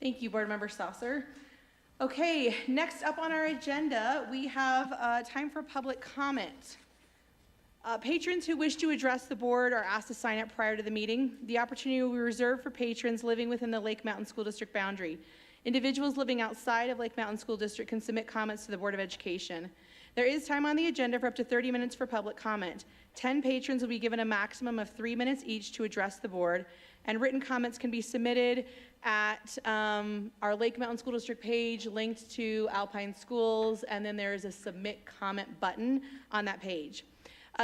Thank you, Board Member Saucer. Okay, next up on our agenda, we have time for public comment. Patrons who wish to address the board are asked to sign up prior to the meeting. The opportunity will be reserved for patrons living within the Lake Mountain School District boundary. Individuals living outside of Lake Mountain School District can submit comments to the Board of Education. There is time on the agenda for up to 30 minutes for public comment. 10 patrons will be given a maximum of 3 minutes each to address the board, and written comments can be submitted at our Lake Mountain School District page linked to Alpine Schools, and then there is a submit comment button on that page.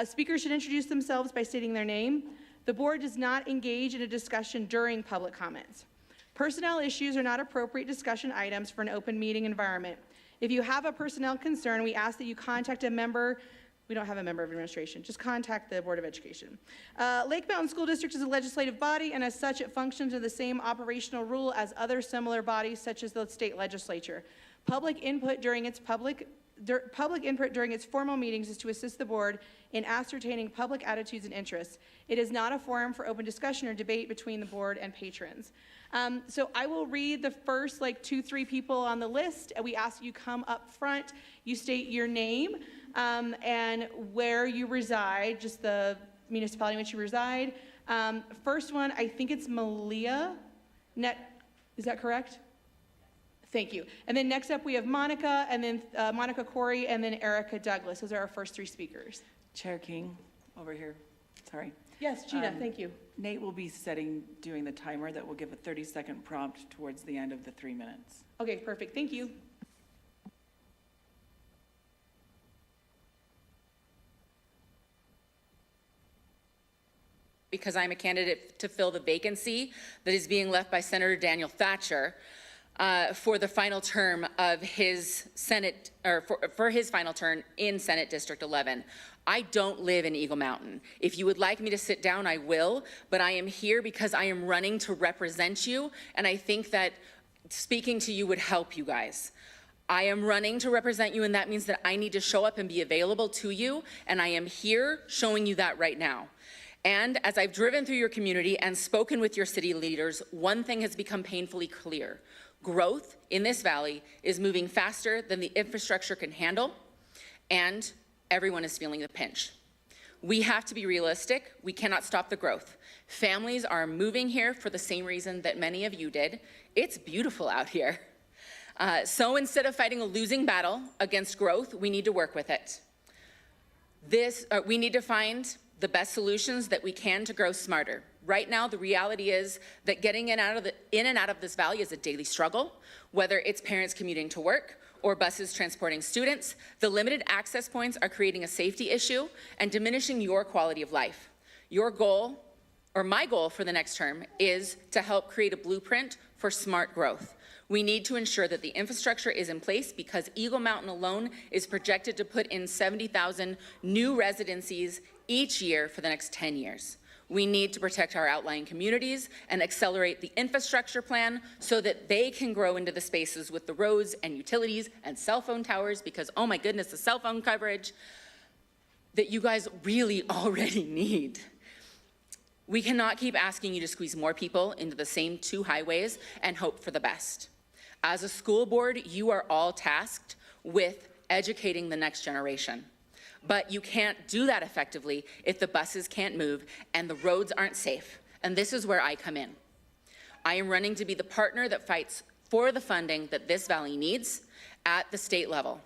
Speakers should introduce themselves by stating their name. The board does not engage in a discussion during public comments. Personnel issues are not appropriate discussion items for an open meeting environment. If you have a personnel concern, we ask that you contact a member. We don't have a member of administration. Just contact the Board of Education. Lake Mountain School District is a legislative body, and as such, it functions to the same operational rule as other similar bodies, such as the state legislature. Public input during its formal meetings is to assist the board in ascertaining public attitudes and interests. It is not a forum for open discussion or debate between the board and patrons. So I will read the first 2-3 people on the list, and we ask you come up front. You state your name and where you reside, just the municipality in which you reside. First one, I think it's Malia. Is that correct? Thank you. And then next up we have Monica, and then Monica Corey, and then Erica Douglas. Those are our first 3 speakers. Chair King, over here. Sorry. Yes, Gina, thank you. Nate will be doing the timer that will give a 30-second prompt towards the end of the 3 minutes. Okay, perfect. Thank you. Because I'm a candidate to fill the vacancy that is being left by Senator Daniel Thatcher for the final term of his Senate, or for his final term in Senate District 11. I don't live in Eagle Mountain. If you would like me to sit down, I will, but I am here because I am running to represent you, and I think that speaking to you would help you guys. I am running to represent you, and that means that I need to show up and be available to you, and I am here showing you that right now. And as I've driven through your community and spoken with your city leaders, one thing has become painfully clear. Growth in this valley is moving faster than the infrastructure can handle, and everyone is feeling the pinch. We have to be realistic. We cannot stop the growth. Families are moving here for the same reason that many of you did. It's beautiful out here. So instead of fighting a losing battle against growth, we need to work with it. We need to find the best solutions that we can to grow smarter. Right now, the reality is that getting in and out of this valley is a daily struggle, whether it's parents commuting to work or buses transporting students. The limited access points are creating a safety issue and diminishing your quality of life. Your goal, or my goal for the next term, is to help create a blueprint for smart growth. We need to ensure that the infrastructure is in place because Eagle Mountain alone is projected to put in 70,000 new residencies each year for the next 10 years. We need to protect our outlying communities and accelerate the infrastructure plan so that they can grow into the spaces with the roads and utilities and cell phone towers, because oh my goodness, the cell phone coverage that you guys really already need. We cannot keep asking you to squeeze more people into the same 2 highways and hope for the best. As a school board, you are all tasked with educating the next generation. But you can't do that effectively if the buses can't move and the roads aren't safe. And this is where I come in. I am running to be the partner that fights for the funding that this valley needs at the state level.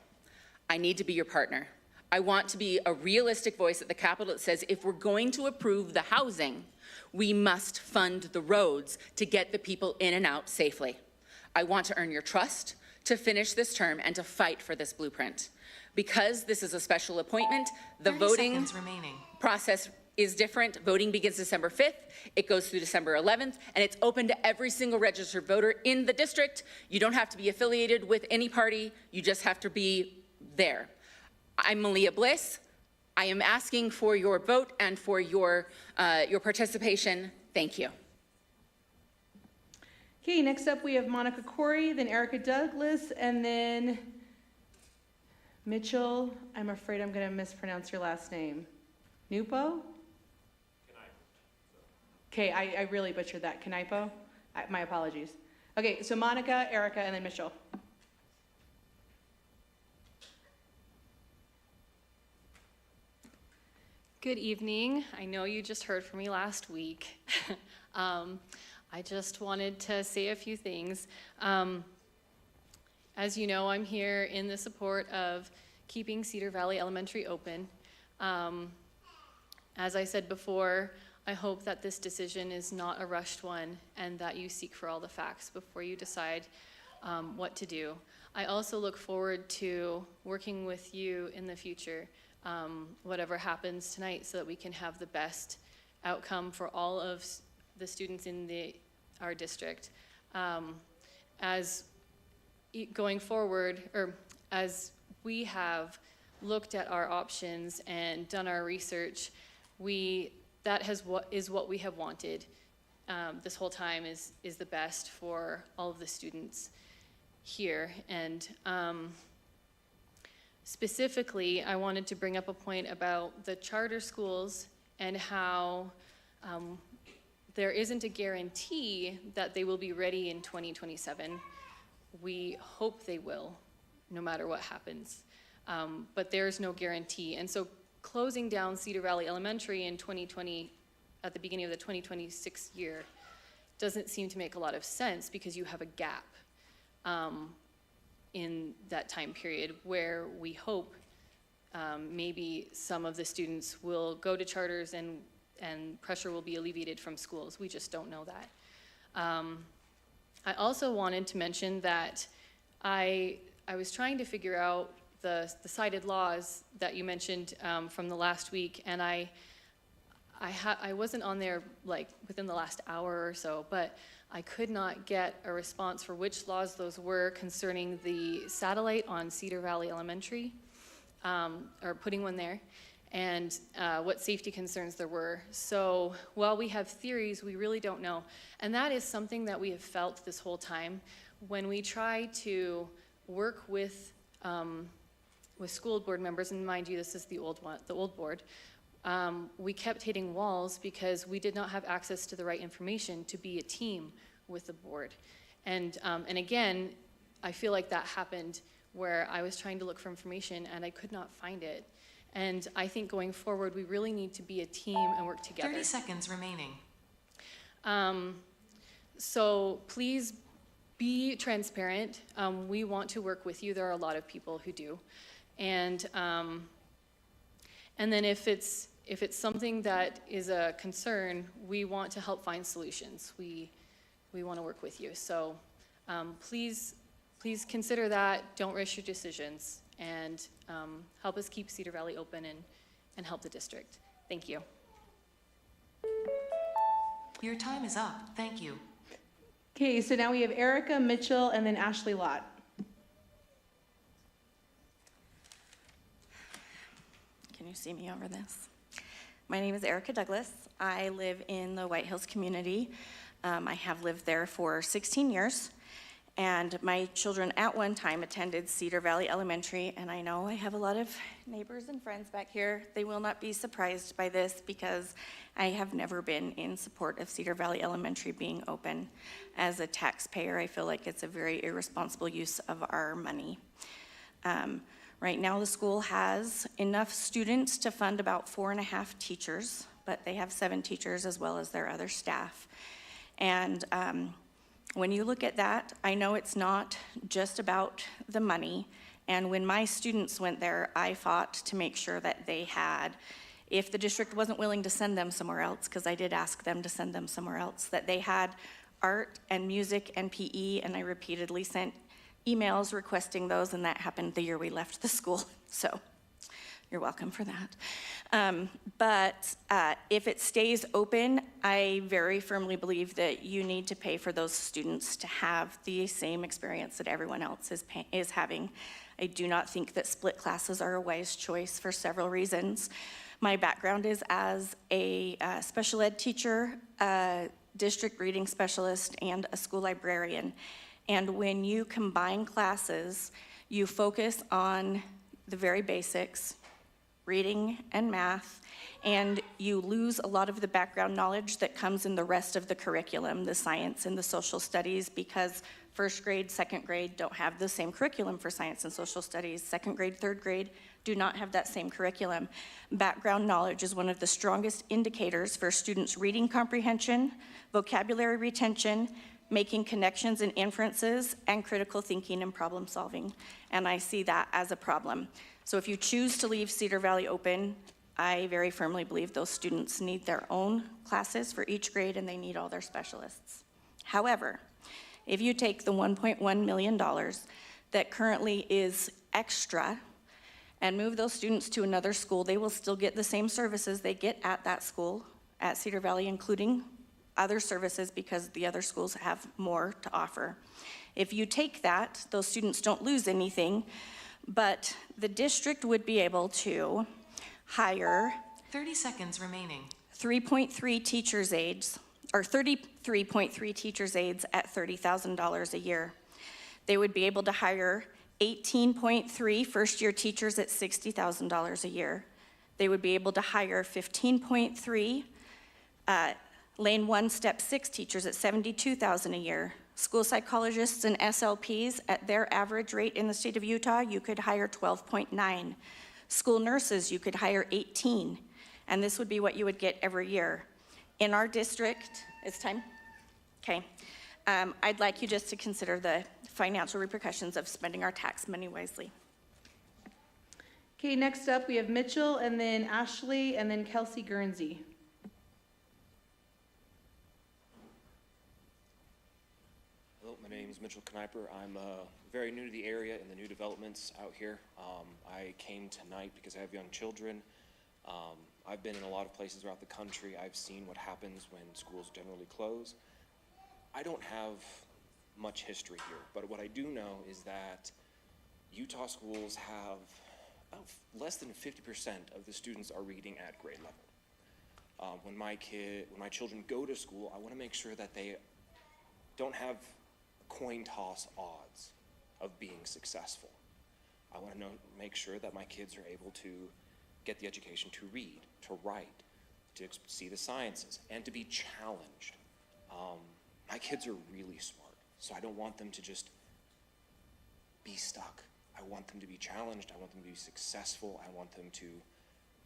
I need to be your partner. I want to be a realistic voice at the Capitol that says if we're going to approve the housing, we must fund the roads to get the people in and out safely. I want to earn your trust to finish this term and to fight for this blueprint. Because this is a special appointment, the voting process is different. Voting begins December 5th, it goes through December 11th, and it's open to every single registered voter in the district. You don't have to be affiliated with any party, you just have to be there. I'm Malia Bliss. I am asking for your vote and for your participation. Thank you. Okay, next up we have Monica Corey, then Erica Douglas, and then Mitchell. I'm afraid I'm going to mispronounce your last name. Nupo? Okay, I really butchered that. Kanaipo? My apologies. Okay, so Monica, Erica, and then Mitchell. Good evening. I know you just heard from me last week. I just wanted to say a few things. As you know, I'm here in the support of keeping Cedar Valley Elementary open. As I said before, I hope that this decision is not a rushed one and that you seek for all the facts before you decide what to do. I also look forward to working with you in the future, whatever happens tonight, so that we can have the best outcome for all of the students in our district. As going forward, or as we have looked at our options and done our research, that is what we have wanted this whole time, is the best for all of the students here. And specifically, I wanted to bring up a point about the charter schools and how there isn't a guarantee that they will be ready in 2027. We hope they will, no matter what happens. But there's no guarantee. And so closing down Cedar Valley Elementary in 2020, at the beginning of the 2026 year, doesn't seem to make a lot of sense, because you have a gap in that time period where we hope maybe some of the students will go to charters and pressure will be alleviated from schools. We just don't know that. I also wanted to mention that I was trying to figure out the cited laws that you mentioned from the last week, and I wasn't on there like within the last hour or so, but I could not get a response for which laws those were concerning the satellite on Cedar Valley Elementary, or putting one there, and what safety concerns there were. So while we have theories, we really don't know. And that is something that we have felt this whole time. When we try to work with school board members, and mind you, this is the old board, we kept hitting walls because we did not have access to the right information to be a team with the board. And again, I feel like that happened where I was trying to look for information and I could not find it. And I think going forward, we really need to be a team and work together. 30 seconds remaining. So please be transparent. We want to work with you. There are a lot of people who do. And then if it's something that is a concern, we want to help find solutions. We want to work with you. So please consider that. Don't rush your decisions, and help us keep Cedar Valley open and help the district. Thank you. Your time is up. Thank you. Okay, so now we have Erica, Mitchell, and then Ashley Lott. Can you see me over this? My name is Erica Douglas. I live in the White Hills community. I have lived there for 16 years, and my children at one time attended Cedar Valley Elementary, and I know I have a lot of neighbors and friends back here. They will not be surprised by this because I have never been in support of Cedar Valley Elementary being open. As a taxpayer, I feel like it's a very irresponsible use of our money. Right now, the school has enough students to fund about 4.5 teachers, but they have 7 teachers as well as their other staff. And when you look at that, I know it's not just about the money. And when my students went there, I fought to make sure that they had, if the district wasn't willing to send them somewhere else, because I did ask them to send them somewhere else, that they had art and music and PE, and I repeatedly sent emails requesting those, and that happened the year we left the school. So you're welcome for that. But if it stays open, I very firmly believe that you need to pay for those students to have the same experience that everyone else is having. I do not think that split classes are a wise choice for several reasons. My background is as a special ed teacher, a district reading specialist, and a school librarian. And when you combine classes, you focus on the very basics, reading and math, and you lose a lot of the background knowledge that comes in the rest of the curriculum, the science and the social studies, because first grade, second grade don't have the same curriculum for science and social studies. Second grade, third grade do not have that same curriculum. Background knowledge is one of the strongest indicators for students' reading comprehension, vocabulary retention, making connections and inferences, and critical thinking and problem solving. And I see that as a problem. So if you choose to leave Cedar Valley open, I very firmly believe those students need their own classes for each grade and they need all their specialists. However, if you take the $1.1 million that currently is extra and move those students to another school, they will still get the same services they get at that school, at Cedar Valley, including other services because the other schools have more to offer. If you take that, those students don't lose anything, but the district would be able to hire 30 seconds remaining. 3.3 teachers' aides, or 33.3 teachers' aides at $30,000 a year. They would be able to hire 18.3 first-year teachers at $60,000 a year. They would be able to hire 15.3 Lane 1, Step 6 teachers at $72,000 a year. School psychologists and SLPs, at their average rate in the state of Utah, you could hire 12.9. School nurses, you could hire 18, and this would be what you would get every year. In our district, it's time? Okay. I'd like you just to consider the financial repercussions of spending our tax money wisely. Okay, next up, we have Mitchell, and then Ashley, and then Kelsey Guernsey. Hello, my name is Mitchell Kniper. I'm very new to the area and the new developments out here. I came tonight because I have young children. I've been in a lot of places throughout the country. I've seen what happens when schools generally close. I don't have much history here, but what I do know is that Utah schools have about less than 50% of the students are reading at grade level. When my children go to school, I want to make sure that they don't have coin toss odds of being successful. I want to make sure that my kids are able to get the education to read, to write, to see the sciences, and to be challenged. My kids are really smart, so I don't want them to just be stuck. I want them to be challenged. I want them to be successful. I want them to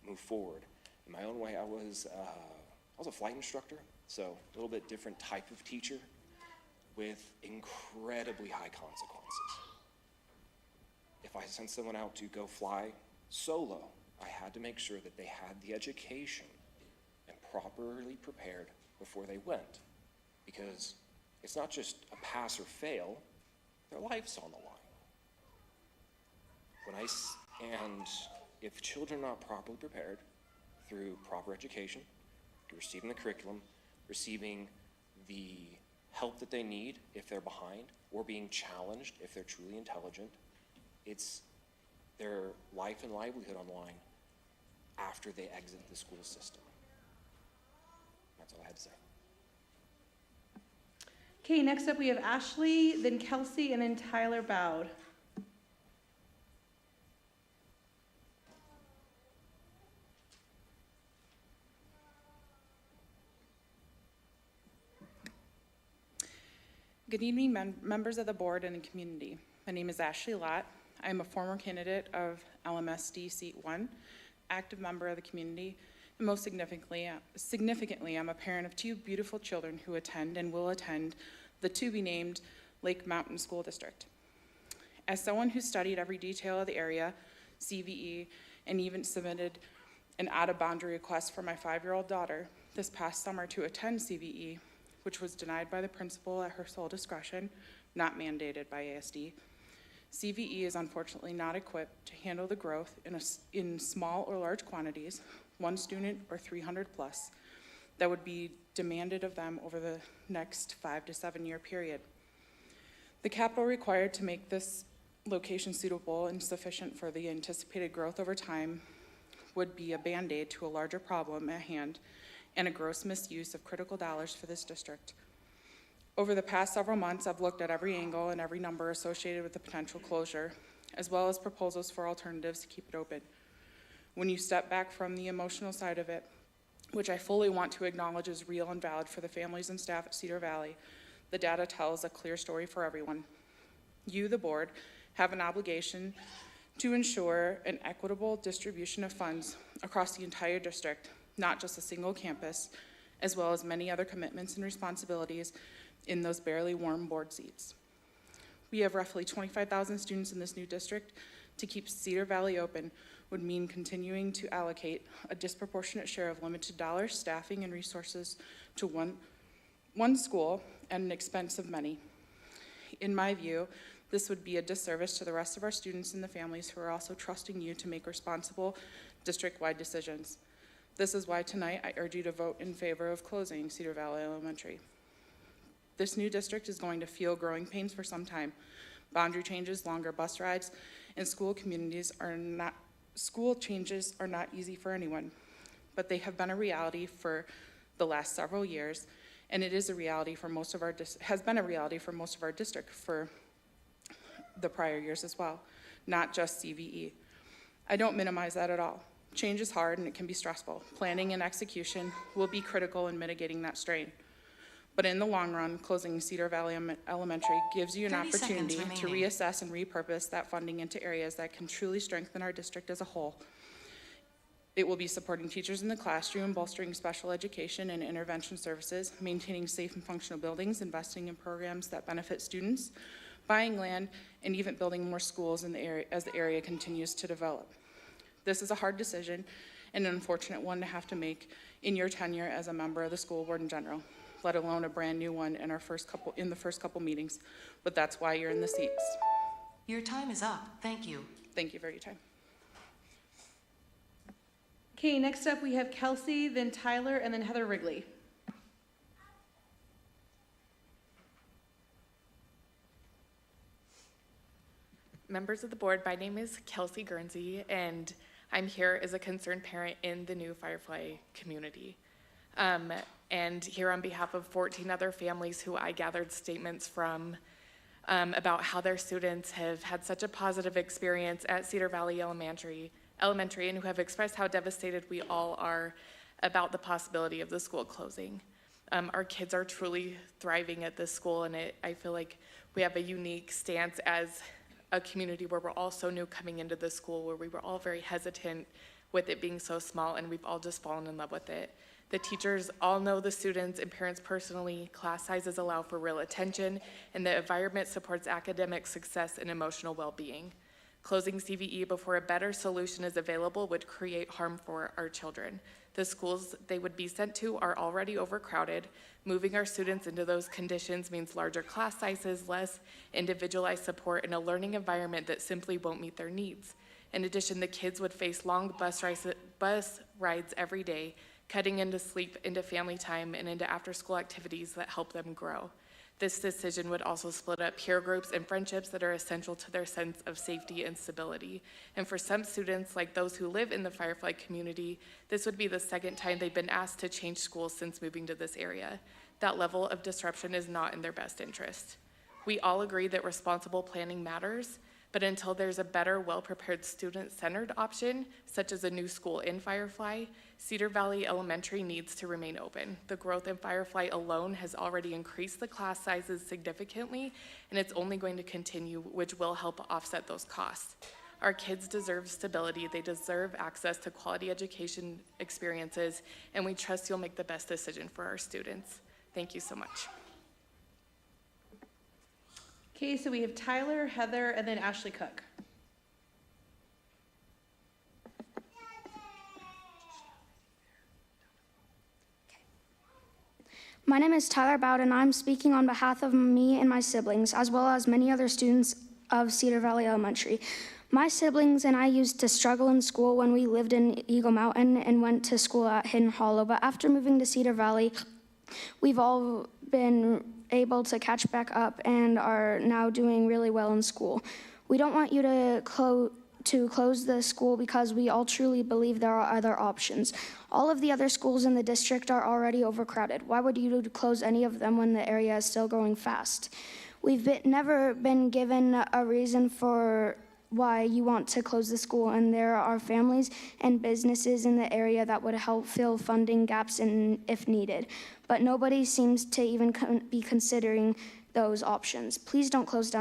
move forward. In my own way, I was a flight instructor, so a little bit different type of teacher with incredibly high consequences. If I sent someone out to go fly solo, I had to make sure that they had the education and properly prepared before they went, because it's not just a pass or fail, their life's on the line. And if children are not properly prepared through proper education, receiving the curriculum, receiving the help that they need if they're behind, or being challenged if they're truly intelligent, it's their life and livelihood on the line after they exit the school system. That's all I had to say. Okay, next up we have Ashley, then Kelsey, and then Tyler Bowd. Good evening, members of the board and the community. My name is Ashley Lott. I'm a former candidate of LMSD Seat 1, active member of the community, and most significantly, I'm a parent of two beautiful children who attend and will attend the to-be-named Lake Mountain School District. As someone who studied every detail of the area, CVE, and even submitted an out-of-boundary request for my 5-year-old daughter this past summer to attend CVE, which was denied by the principal at her sole discretion, not mandated by ASD. CVE is unfortunately not equipped to handle the growth in small or large quantities, 1 student or 300 plus, that would be demanded of them over the next 5 to 7 year period. The capital required to make this location suitable and sufficient for the anticipated growth over time would be a Band-Aid to a larger problem at hand and a gross misuse of critical dollars for this district. Over the past several months, I've looked at every angle and every number associated with the potential closure, as well as proposals for alternatives to keep it open. When you step back from the emotional side of it, which I fully want to acknowledge is real and valid for the families and staff at Cedar Valley, the data tells a clear story for everyone. You, the board, have an obligation to ensure an equitable distribution of funds across the entire district, not just a single campus, as well as many other commitments and responsibilities in those barely warm board seats. We have roughly 25,000 students in this new district. To keep Cedar Valley open would mean continuing to allocate a disproportionate share of limited dollars, staffing, and resources to one school at an expense of many. In my view, this would be a disservice to the rest of our students and the families who are also trusting you to make responsible district-wide decisions. This is why tonight I urge you to vote in favor of closing Cedar Valley Elementary. This new district is going to feel growing pains for some time. Boundary changes, longer bus rides, and school changes are not easy for anyone, but they have been a reality for the last several years, and it is a reality for most of our has been a reality for most of our district for the prior years as well, not just CVE. I don't minimize that at all. Change is hard and it can be stressful. Planning and execution will be critical in mitigating that strain. But in the long run, closing Cedar Valley Elementary gives you an 30 seconds opportunity to remaining. reassess and repurpose that funding into areas that can truly strengthen our district as a whole. It will be supporting teachers in the classroom, bolstering special education and intervention services, maintaining safe and functional buildings, investing in programs that benefit students, buying land, and even building more schools in the area as the area continues to develop. This is a hard decision and an unfortunate one to have to make in your tenure as a member of the school board in general, let alone a brand new one in the first couple meetings, but that's why you're in the seats. Your time is up. Thank you. Thank you for your time. Okay, next up we have Kelsey, then Tyler, and then Heather Wrigley. Members of the board, my name is Kelsey Guernsey, and I'm here as a concerned parent in the new Firefly community. And here on behalf of 14 other families who I gathered statements from about how their students have had such a positive experience at Cedar Valley Elementary, and who have expressed how devastated we all are about the possibility of the school closing. Our kids are truly thriving at this school, and I feel like we have a unique stance as a community where we're all so new coming into the school, where we were all very hesitant with it being so small, and we've all just fallen in love with it. The teachers all know the students and parents personally. Class sizes allow for real attention, and the environment supports academic success and emotional well-being. Closing CVE before a better solution is available would create harm for our children. The schools they would be sent to are already overcrowded. Moving our students into those conditions means larger class sizes, less individualized support, and a learning environment that simply won't meet their needs. In addition, the kids would face long bus rides every day, cutting into sleep, into family time, and into after-school activities that help them grow. This decision would also split up peer groups and friendships that are essential to their sense of safety and stability. And for some students, like those who live in the Firefly community, this would be the second time they've been asked to change schools since moving to this area. That level of disruption is not in their best interest. We all agree that responsible planning matters, but until there's a better, well-prepared, student-centered option, such as a new school in Firefly, Cedar Valley Elementary needs to remain open. The growth in Firefly alone has already increased the class sizes significantly, and it's only going to continue, which will help offset those costs. Our kids deserve stability, they deserve access to quality education experiences, and we trust you'll make the best decision for our students. Thank you so much. Okay, so we have Tyler, Heather, and then Ashley Cook. My name is Tyler Bowd, and I'm speaking on behalf of me and my siblings, as well as many other students of Cedar Valley Elementary. My siblings and I used to struggle in school when we lived in Eagle Mountain and went to school at Hidden Hollow, but after moving to Cedar Valley, we've all been able to catch back up and are now doing really well in school. We don't want you to close the school because we all truly believe there are other options. All of the other schools in the district are already overcrowded. Why would you close any of them when the area is still growing fast? We've never been given a reason for why you want to close the school, and there are families and businesses in the area that would help fill funding gaps if needed. But nobody seems to even be considering those options. Please don't close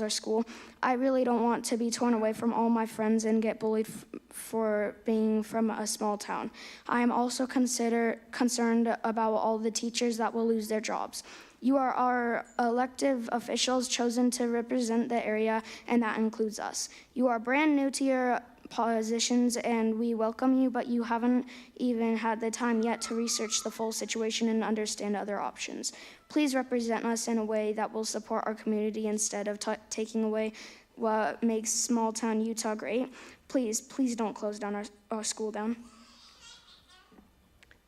our school. I really don't want to be torn away from all my friends and get bullied for being from a small town. I am also concerned about all the teachers that will lose their jobs. You are our elected officials chosen to represent the area, and that includes us. You are brand new to your positions, and we welcome you, but you haven't even had the time yet to research the full situation and understand other options. Please represent us in a way that will support our community instead of taking away what makes small town Utah great. Please don't close down our school down.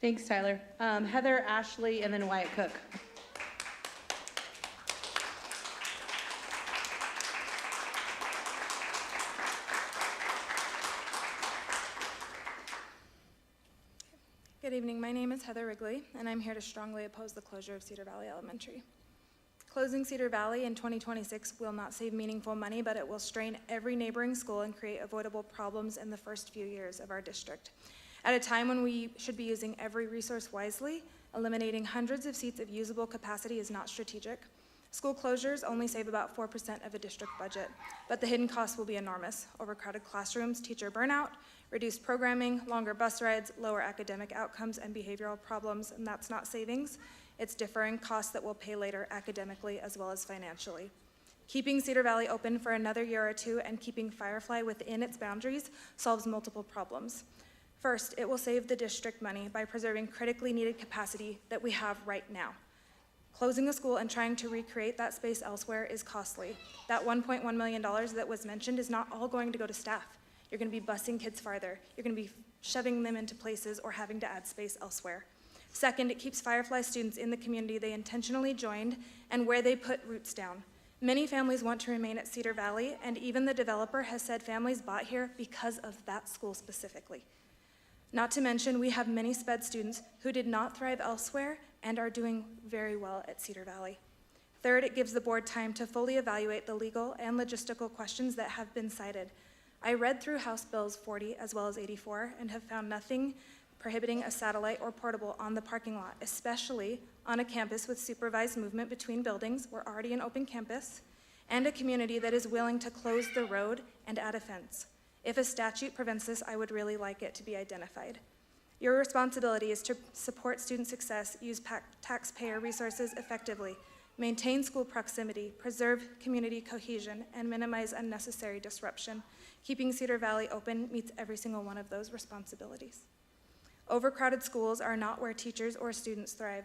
Thanks, Tyler. Heather, Ashley, and then Wyatt Cook. Good evening. My name is Heather Wrigley, and I'm here to strongly oppose the closure of Cedar Valley Elementary. Closing Cedar Valley in 2026 will not save meaningful money, but it will strain every neighboring school and create avoidable problems in the first few years of our district. At a time when we should be using every resource wisely, eliminating hundreds of seats of usable capacity is not strategic. School closures only save about 4% of a district budget, but the hidden costs will be enormous. Overcrowded classrooms, teacher burnout, reduced programming, longer bus rides, lower academic outcomes, and behavioral problems, and that's not savings. It's differing costs that we'll pay later academically as well as financially. Keeping Cedar Valley open for another year or two and keeping Firefly within its boundaries solves multiple problems. First, it will save the district money by preserving critically needed capacity that we have right now. Closing a school and trying to recreate that space elsewhere is costly. That $1.1 million that was mentioned is not all going to go to staff. You're going to be busing kids farther. You're going to be shoving them into places or having to add space elsewhere. Second, it keeps Firefly students in the community they intentionally joined and where they put roots down. Many families want to remain at Cedar Valley, and even the developer has said families bought here because of that school specifically. Not to mention, we have many SPED students who did not thrive elsewhere and are doing very well at Cedar Valley. Third, it gives the board time to fully evaluate the legal and logistical questions that have been cited. I read through House Bills 40 as well as 84 and have found nothing prohibiting a satellite or portable on the parking lot, especially on a campus with supervised movement between buildings. We're already an open campus, and a community that is willing to close the road and add a fence. If a statute prevents this, I would really like it to be identified. Your responsibility is to support student success, use taxpayer resources effectively, maintain school proximity, preserve community cohesion, and minimize unnecessary disruption. Keeping Cedar Valley open meets every single one of those responsibilities. Overcrowded schools are not where teachers or students thrive.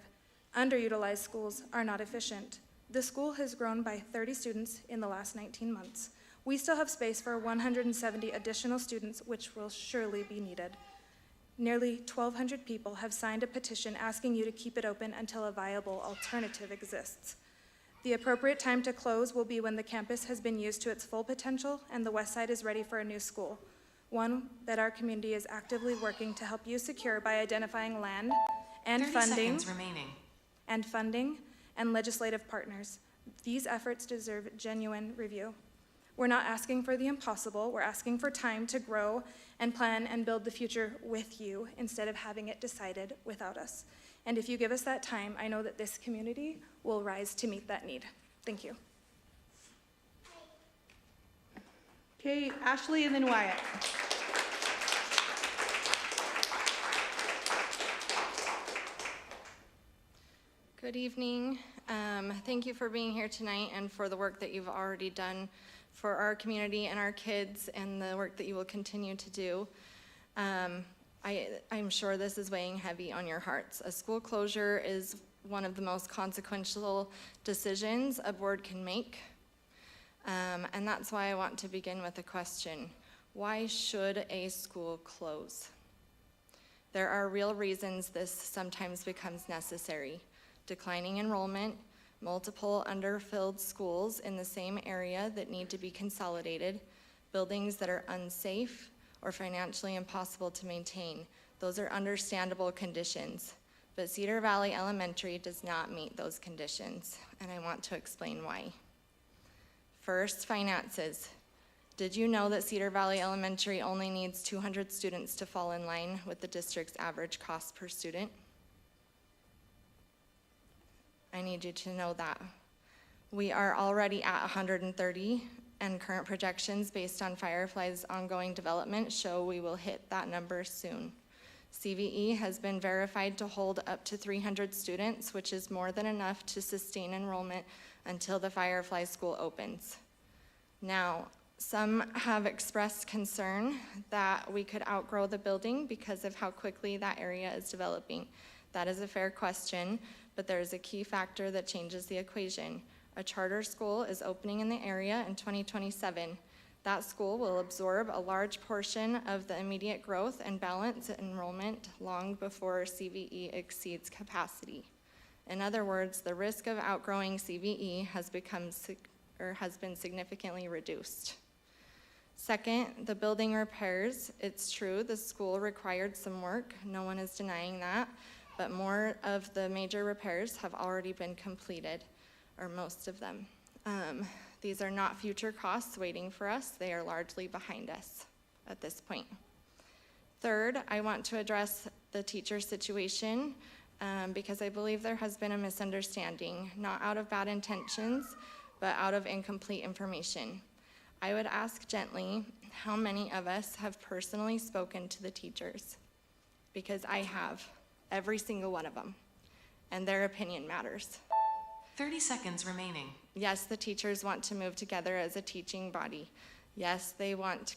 Underutilized schools are not efficient. The school has grown by 30 students in the last 19 months. We still have space for 170 additional students, which will surely be needed. Nearly 1,200 people have signed a petition asking you to keep it open until a viable alternative exists. The appropriate time to close will be when the campus has been used to its full potential and the West Side is ready for a new school, one that our community is actively working to help you secure by identifying land and 30 seconds remaining. funding and legislative partners. These efforts deserve genuine review. We're not asking for the impossible. We're asking for time to grow and plan and build the future with you instead of having it decided without us. And if you give us that time, I know that this community will rise to meet that need. Thank you. Okay, Ashley and then Wyatt. Good evening. Thank you for being here tonight and for the work that you've already done for our community and our kids and the work that you will continue to do. I'm sure this is weighing heavy on your hearts. A school closure is one of the most consequential decisions a board can make. And that's why I want to begin with a question. Why should a school close? There are real reasons this sometimes becomes necessary. Declining enrollment, multiple underfilled schools in the same area that need to be consolidated, buildings that are unsafe or financially impossible to maintain. Those are understandable conditions, but Cedar Valley Elementary does not meet those conditions, and I want to explain why. First, finances. Did you know that Cedar Valley Elementary only needs 200 students to fall in line with the district's average cost per student? I need you to know that. We are already at 130, and current projections based on Firefly's ongoing development show we will hit that number soon. CVE has been verified to hold up to 300 students, which is more than enough to sustain enrollment until the Firefly School opens. Now, some have expressed concern that we could outgrow the building because of how quickly that area is developing. That is a fair question, but there is a key factor that changes the equation. A charter school is opening in the area in 2027. That school will absorb a large portion of the immediate growth and balance enrollment long before CVE exceeds capacity. In other words, the risk of outgrowing CVE has been significantly reduced. Second, the building repairs. It's true, the school required some work. No one is denying that, but more of the major repairs have already been completed, or most of them. These are not future costs waiting for us. They are largely behind us at this point. Third, I want to address the teacher situation because I believe there has been a misunderstanding, not out of bad intentions, but out of incomplete information. I would ask gently, how many of us have personally spoken to the teachers? Because I have, every single one of them, and their opinion matters. 30 seconds remaining. Yes, the teachers want to move together as a teaching body. Yes, they want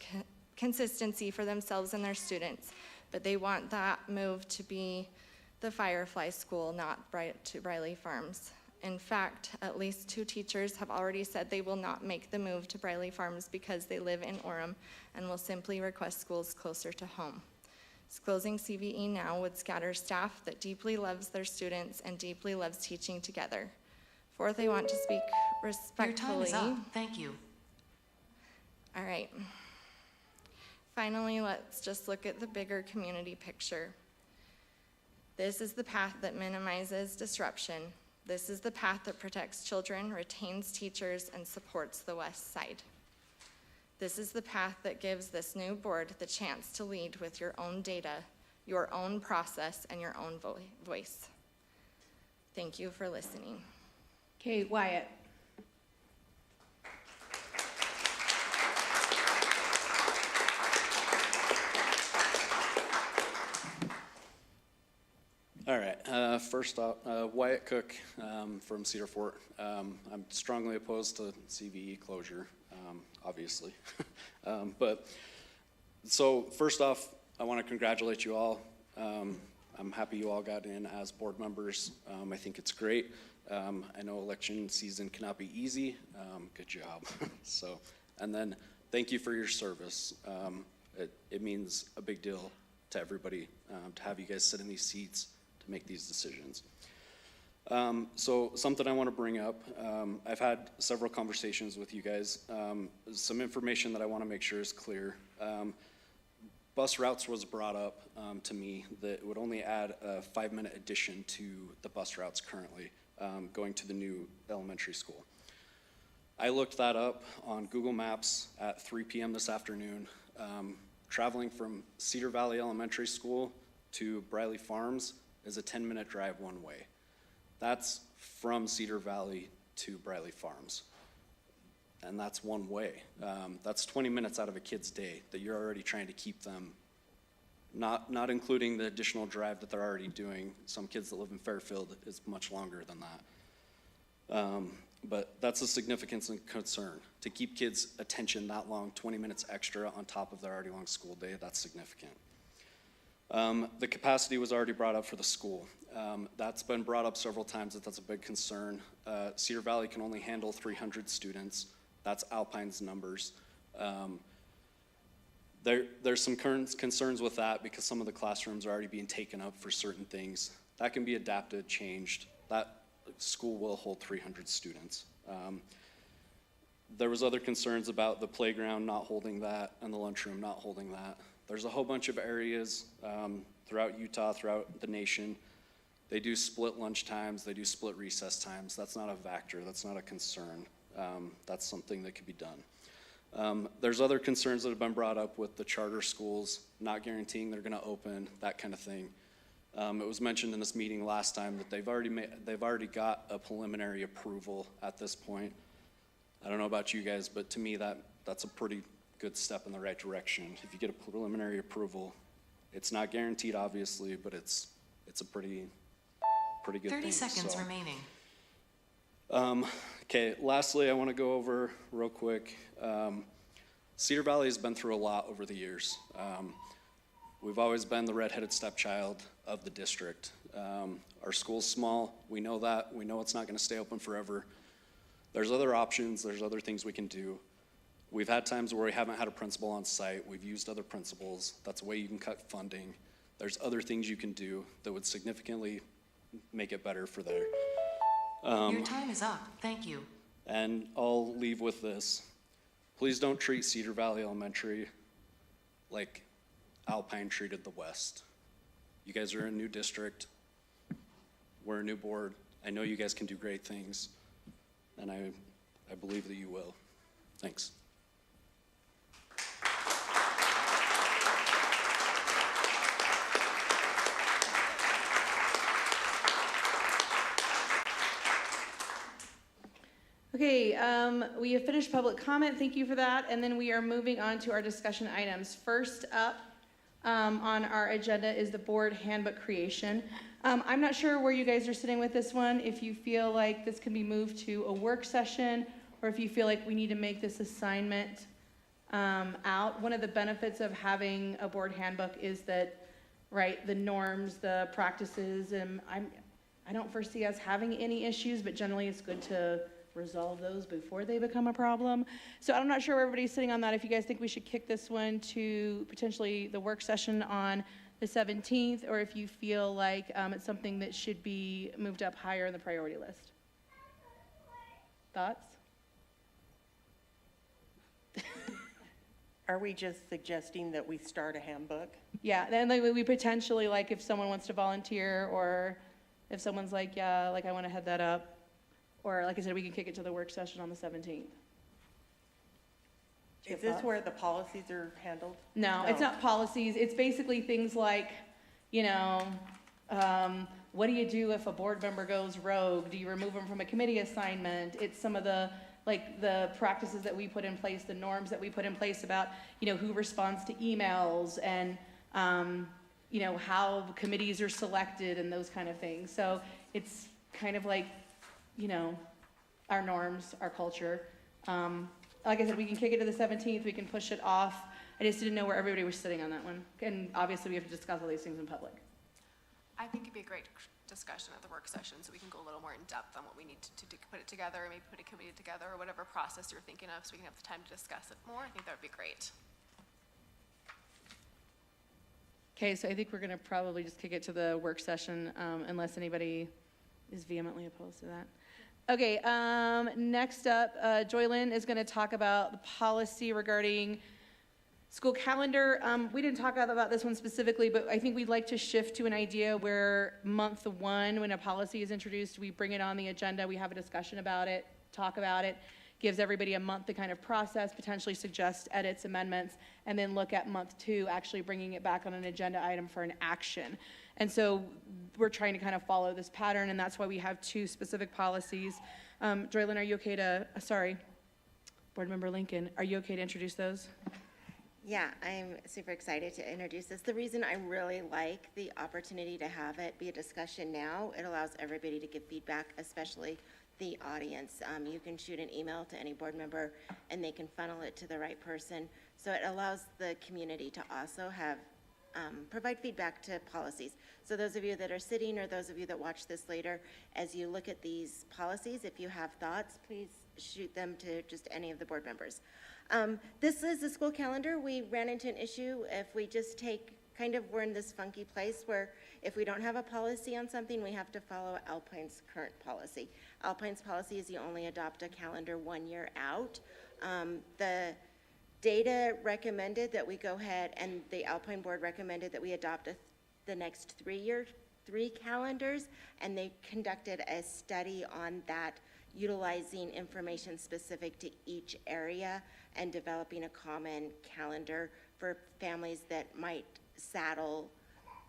consistency for themselves and their students, but they want that move to be the Firefly School, not to Briley Farms. In fact, at least 2 teachers have already said they will not make the move to Briley Farms because they live in Orem and will simply request schools closer to home. Closing CVE now would scatter staff that deeply loves their students and deeply loves teaching together. Fourth, I want to speak respectfully. Your time is up. Thank you. All right. Finally, let's just look at the bigger community picture. This is the path that minimizes disruption. This is the path that protects children, retains teachers, and supports the West Side. This is the path that gives this new board the chance to lead with your own data, your own process, and your own voice. Thank you for listening. Okay, Wyatt. All right, first off, Wyatt Cook from Cedar Fort. I'm strongly opposed to CVE closure, obviously. But so first off, I want to congratulate you all. I'm happy you all got in as board members. I think it's great. I know election season cannot be easy. Good job. So, and then thank you for your service. It means a big deal to everybody to have you guys sit in these seats to make these decisions. So something I want to bring up, I've had several conversations with you guys. Some information that I want to make sure is clear. Bus routes was brought up to me that would only add a 5-minute addition to the bus routes currently going to the new elementary school. I looked that up on Google Maps at 3 p.m. this afternoon. Traveling from Cedar Valley Elementary School to Briley Farms is a 10-minute drive one way. That's from Cedar Valley to Briley Farms. And that's one way. That's 20 minutes out of a kid's day that you're already trying to keep them, not including the additional drive that they're already doing. Some kids that live in Fairfield is much longer than that. But that's a significant concern. To keep kids' attention that long, 20 minutes extra on top of their already long school day, that's significant. The capacity was already brought up for the school. That's been brought up several times that that's a big concern. Cedar Valley can only handle 300 students. That's Alpine's numbers. There's some concerns with that because some of the classrooms are already being taken up for certain things. That can be adapted, changed. That school will hold 300 students. There was other concerns about the playground not holding that and the lunchroom not holding that. There's a whole bunch of areas throughout Utah, throughout the nation. They do split lunch times, they do split recess times. That's not a factor, that's not a concern. That's something that could be done. There's other concerns that have been brought up with the charter schools, not guaranteeing they're gonna open, that kind of thing. It was mentioned in this meeting last time that they've already got a preliminary approval at this point. I don't know about you guys, but to me, that's a pretty good step in the right direction. If you get a preliminary approval, it's not guaranteed, obviously, but it's a pretty good thing. 30 seconds so. remaining. Okay, lastly, I want to go over real quick. Cedar Valley has been through a lot over the years. We've always been the redheaded stepchild of the district. Our school's small, we know that. We know it's not going to stay open forever. There's other options, there's other things we can do. We've had times where we haven't had a principal on site, we've used other principals. That's a way you can cut funding. There's other things you can do that would significantly make it better for there. Your time is up. Thank you. And I'll leave with this. Please don't treat Cedar Valley Elementary like Alpine treated the West. You guys are a new district. We're a new board. I know you guys can do great things, and I believe that you will. Thanks. Okay, we have finished public comment. Thank you for that. And then we are moving on to our discussion items. First up on our agenda is the board handbook creation. I'm not sure where you guys are sitting with this one, if you feel like this can be moved to a work session, or if you feel like we need to make this assignment out. One of the benefits of having a board handbook is that, right, the norms, the practices, and I don't foresee us having any issues, but generally it's good to resolve those before they become a problem. So I'm not sure where everybody's sitting on that. If you guys think we should kick this one to potentially the work session on the 17th, or if you feel like it's something that should be moved up higher in the priority list. Thoughts? Are we just suggesting that we start a handbook? Yeah, then like, we potentially, like if someone wants to volunteer, or if someone's like, yeah, like I want to head that up. Or like I said, we can kick it to the work session on the 17th. Is this where the policies are handled? No, it's not policies. It's basically things like, you know, what do you do if a board member goes rogue? Do you remove them from a committee assignment? It's some of the, like the practices that we put in place, the norms that we put in place about, you know, who responds to emails and, you know, how committees are selected and those kind of things. So it's kind of like, you know, our norms, our culture. Like I said, we can kick it to the 17th, we can push it off. I just didn't know where everybody was sitting on that one. And obviously we have to discuss all these things in public. I think it'd be a great discussion at the work session, so we can go a little more in depth on what we need to put it together, or maybe put a committee together, or whatever process you're thinking of, so we can have the time to discuss it more. I think that would be great. Okay, so I think we're gonna probably just kick it to the work session, unless anybody is vehemently opposed to that. Okay, next up, Joylyn is gonna talk about the policy regarding school calendar. We didn't talk about this one specifically, but I think we'd like to shift to an idea where month one, when a policy is introduced, we bring it on the agenda, we have a discussion about it, talk about it, gives everybody a month to kind of process, potentially suggest edits, amendments, and then look at month two, actually bringing it back on an agenda item for an action. And so we're trying to kind of follow this pattern, and that's why we have two specific policies. Joylyn, are you okay to, sorry, Board Member Lincoln, are you okay to introduce those? Yeah, I'm super excited to introduce this. The reason I really like the opportunity to have it be a discussion now, it allows everybody to give feedback, especially the audience. You can shoot an email to any board member and they can funnel it to the right person. So it allows the community to also have provide feedback to policies. So those of you that are sitting, or those of you that watch this later, as you look at these policies, if you have thoughts, please shoot them to just any of the board members. This is the school calendar. We ran into an issue if we just take, we're in this funky place where if we don't have a policy on something, we have to follow Alpine's current policy. Alpine's policy is you only adopt a calendar 1 year out. The data recommended that we go ahead, and the Alpine board recommended that we adopt the next 3 calendars, and they conducted a study on that utilizing information specific to each area and developing a common calendar for families that might saddle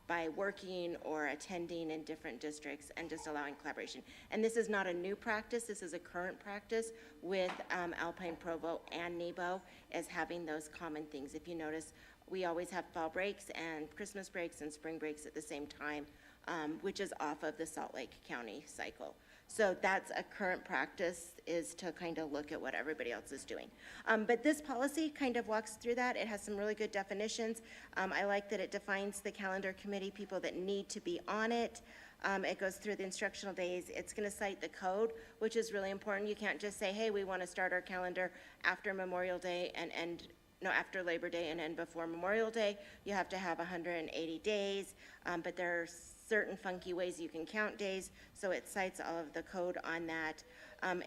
by working or attending in different districts, and just allowing collaboration. And this is not a new practice, this is a current practice with Alpine Provo and Nebo, is having those common things. If you notice, we always have fall breaks and Christmas breaks and spring breaks at the same time, which is off of the Salt Lake County cycle. So that's a current practice, is to kind of look at what everybody else is doing. But this policy kind of walks through that. It has some really good definitions. I like that it defines the calendar committee, people that need to be on it. It goes through the instructional days. It's going to cite the code, which is really important. You can't just say, hey, we want to start our calendar after Memorial Day and end, no, after Labor Day and end before Memorial Day. You have to have 180 days, but there are certain funky ways you can count days, so it cites all of the code on that.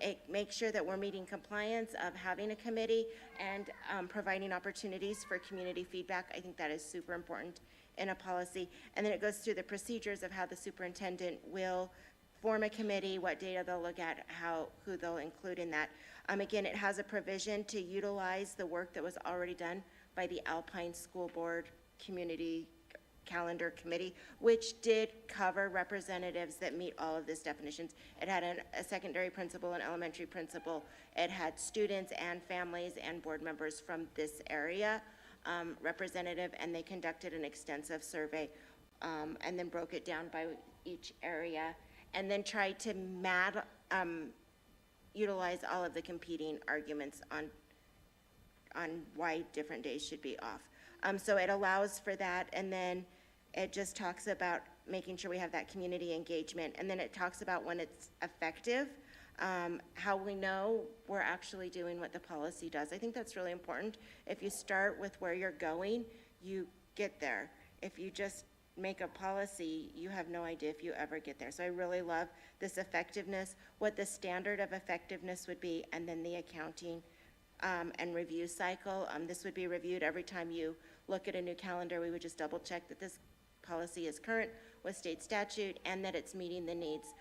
It makes sure that we're meeting compliance of having a committee and providing opportunities for community feedback. I think that is super important in a policy. And then it goes through the procedures of how the superintendent will form a committee, what data they'll look at, who they'll include in that. Again, it has a provision to utilize the work that was already done by the Alpine School Board Community Calendar Committee, which did cover representatives that meet all of these definitions. It had a secondary principal, an elementary principal. It had students and families and board members from this area representative, and they conducted an extensive survey and then broke it down by each area, and then tried to utilize all of the competing arguments on why different days should be off. So it allows for that, and then it just talks about making sure we have that community engagement, and then it talks about when it's effective, how we know we're actually doing what the policy does. I think that's really important. If you start with where you're going, you get there. If you just make a policy, you have no idea if you ever get there. So I really love this effectiveness, what the standard of effectiveness would be, and then the accounting and review cycle. This would be reviewed every time you look at a new calendar. We would just double check that this policy is current with state statute and that it's meeting the needs.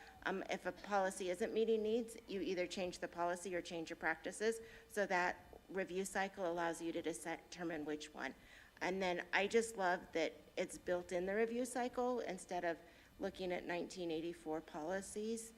If a policy isn't meeting needs, you either change the policy or change your practices. So that review cycle allows you to determine which one. And then I just love that it's built in the review cycle instead of looking at 1984 policies.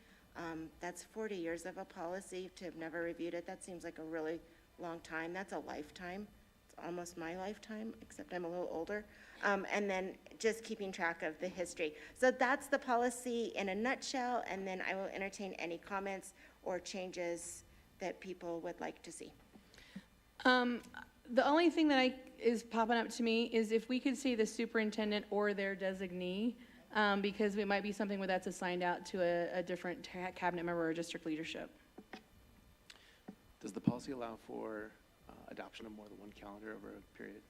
That's 40 years of a policy to have never reviewed it. That seems like a really long time. That's a lifetime. It's almost my lifetime, except I'm a little older. And then just keeping track of the history. So that's the policy in a nutshell, and then I will entertain any comments or changes that people would like to see. The only thing that is popping up to me is if we could say the superintendent or their designee, because it might be something where that's assigned out to a different cabinet member or district leadership. Does the policy allow for adoption of more than one calendar over a period?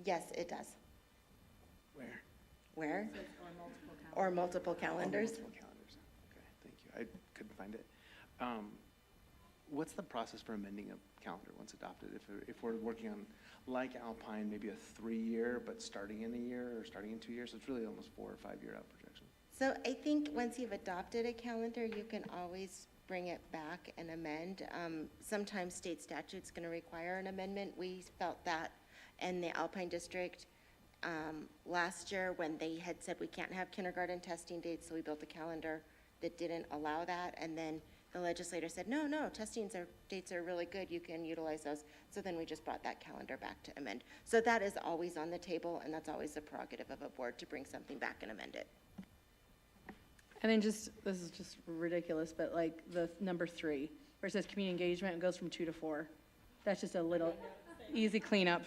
Yes, it does. Where? Where? Or multiple calendars. Multiple calendars. Okay, thank you. I couldn't find it. What's the process for amending a calendar once adopted? If we're working on, like Alpine, maybe a 3-year, but starting in a year or starting in 2 years, so it's really almost 4 or 5 year out projection. So I think once you've adopted a calendar, you can always bring it back and amend. Sometimes state statute's going to require an amendment. We felt that in the Alpine district last year when they had said we can't have kindergarten testing dates, so we built a calendar that didn't allow that, and then the legislator said, no, dates are really good, you can utilize those. So then we just brought that calendar back to amend. So that is always on the table, and that's always the prerogative of a board to bring something back and amend it. And then this is just ridiculous, but like the number 3, where it says community engagement, it goes from 2 to 4. That's just a little easy cleanup.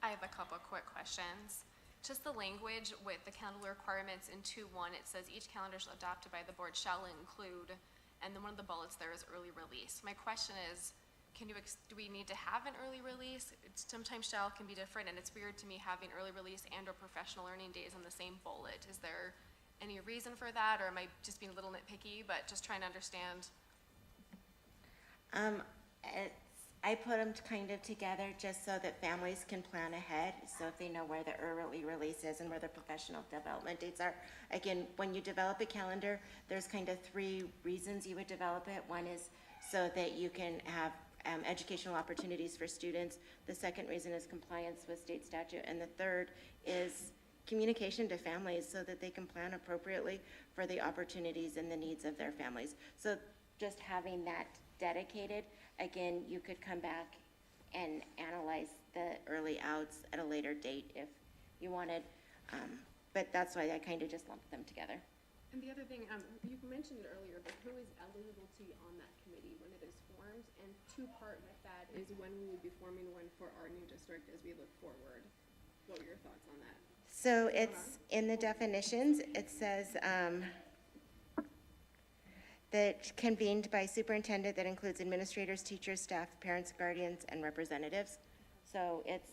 I have a couple quick questions. Just the language with the calendar requirements in 2.1, it says each calendar adopted by the board shall include, and then one of the bullets there is early release. My question is, do we need to have an early release? Sometimes shall can be different, and it's weird to me having early release and or professional learning days in the same bullet. Is there any reason for that, or am I just being a little nitpicky, but just trying to understand? I put them kind of together just so that families can plan ahead, so if they know where the early release is and where the professional development dates are. Again, when you develop a calendar, there's kind of 3 reasons you would develop it. One is so that you can have educational opportunities for students. The second reason is compliance with state statute, and the third is communication to families so that they can plan appropriately for the opportunities and the needs of their families. So just having that dedicated, again, you could come back and analyze the early outs at a later date if you wanted, but that's why I kind of just lumped them together. And the other thing, you mentioned it earlier, but who is eligible to be on that committee when it is formed? And two-part with that is when we would be forming one for our new district as we look forward. What were your thoughts on that? So it's in the definitions, it says, that convened by superintendent that includes administrators, teachers, staff, parents, guardians, and representatives. So it's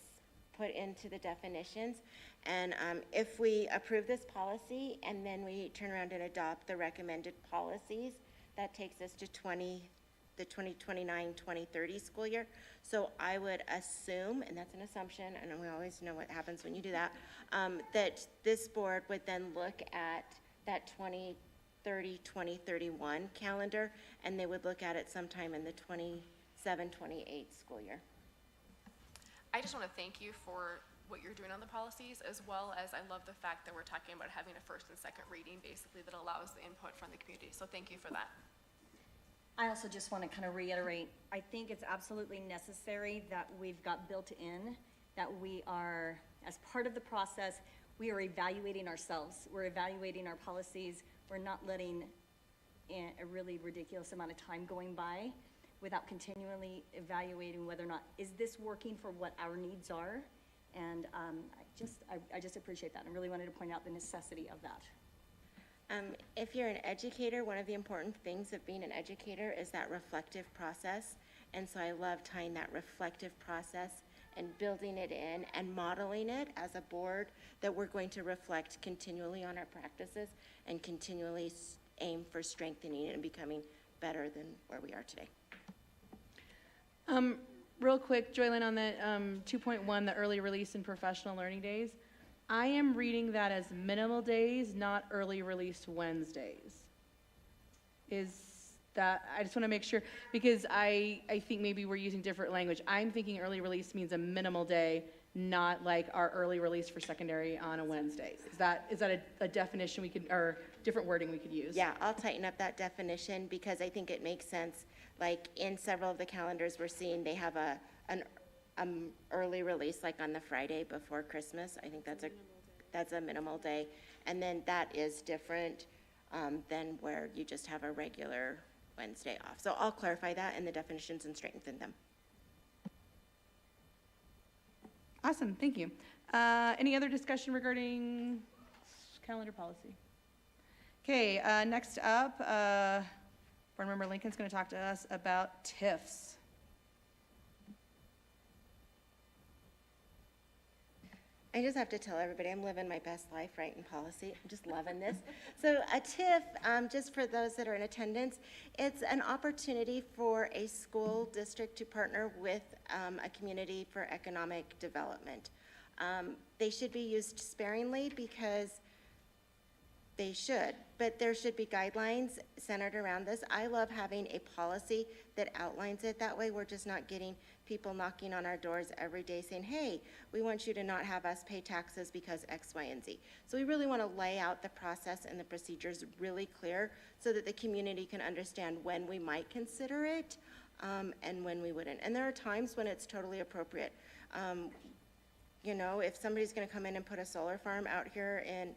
put into the definitions. And if we approve this policy and then we turn around and adopt the recommended policies, that takes us to the 2029-2030 school year. So I would assume, and that's an assumption, and we always know what happens when you do that, that this board would then look at that 2030-2031 calendar, and they would look at it sometime in the 27-28 school year. I just want to thank you for what you're doing on the policies, as well as I love the fact that we're talking about having a first and second reading, basically, that allows the input from the community. So thank you for that. I also just want to kind of reiterate, I think it's absolutely necessary that we've got built in, that we are, as part of the process, we are evaluating ourselves. We're evaluating our policies. We're not letting a really ridiculous amount of time going by without continually evaluating whether or not, is this working for what our needs are? And I just appreciate that. I really wanted to point out the necessity of that. If you're an educator, one of the important things of being an educator is that reflective process. And so I love tying that reflective process and building it in and modeling it as a board, that we're going to reflect continually on our practices and continually aim for strengthening it and becoming better than where we are today. Real quick, Joylyn, on the 2.1, the early release and professional learning days, I am reading that as minimal days, not early release Wednesdays. Is that, I just want to make sure, because I think maybe we're using different language. I'm thinking early release means a minimal day, not like our early release for secondary on a Wednesday. Is that a definition we could, or different wording we could use? Yeah, I'll tighten up that definition because I think it makes sense. Like in several of the calendars we're seeing, they have an early release, like on the Friday before Christmas. I think that's a minimal day. And then that is different than where you just have a regular Wednesday off. So I'll clarify that in the definitions and strengthen them. Awesome, thank you. Any other discussion regarding calendar policy? Okay, next up, Board Member Lincoln's going to talk to us about TIFs. I just have to tell everybody I'm living my best life right in policy. I'm just loving this. So a TIF, just for those that are in attendance, it's an opportunity for a school district to partner with a community for economic development. They should be used sparingly because they should, but there should be guidelines centered around this. I love having a policy that outlines it. That way we're just not getting people knocking on our doors every day saying, hey, we want you to not have us pay taxes because X, Y, and Z. So we really want to lay out the process and the procedures really clear so that the community can understand when we might consider it and when we wouldn't. And there are times when it's totally appropriate. You know, if somebody's going to come in and put a solar farm out here in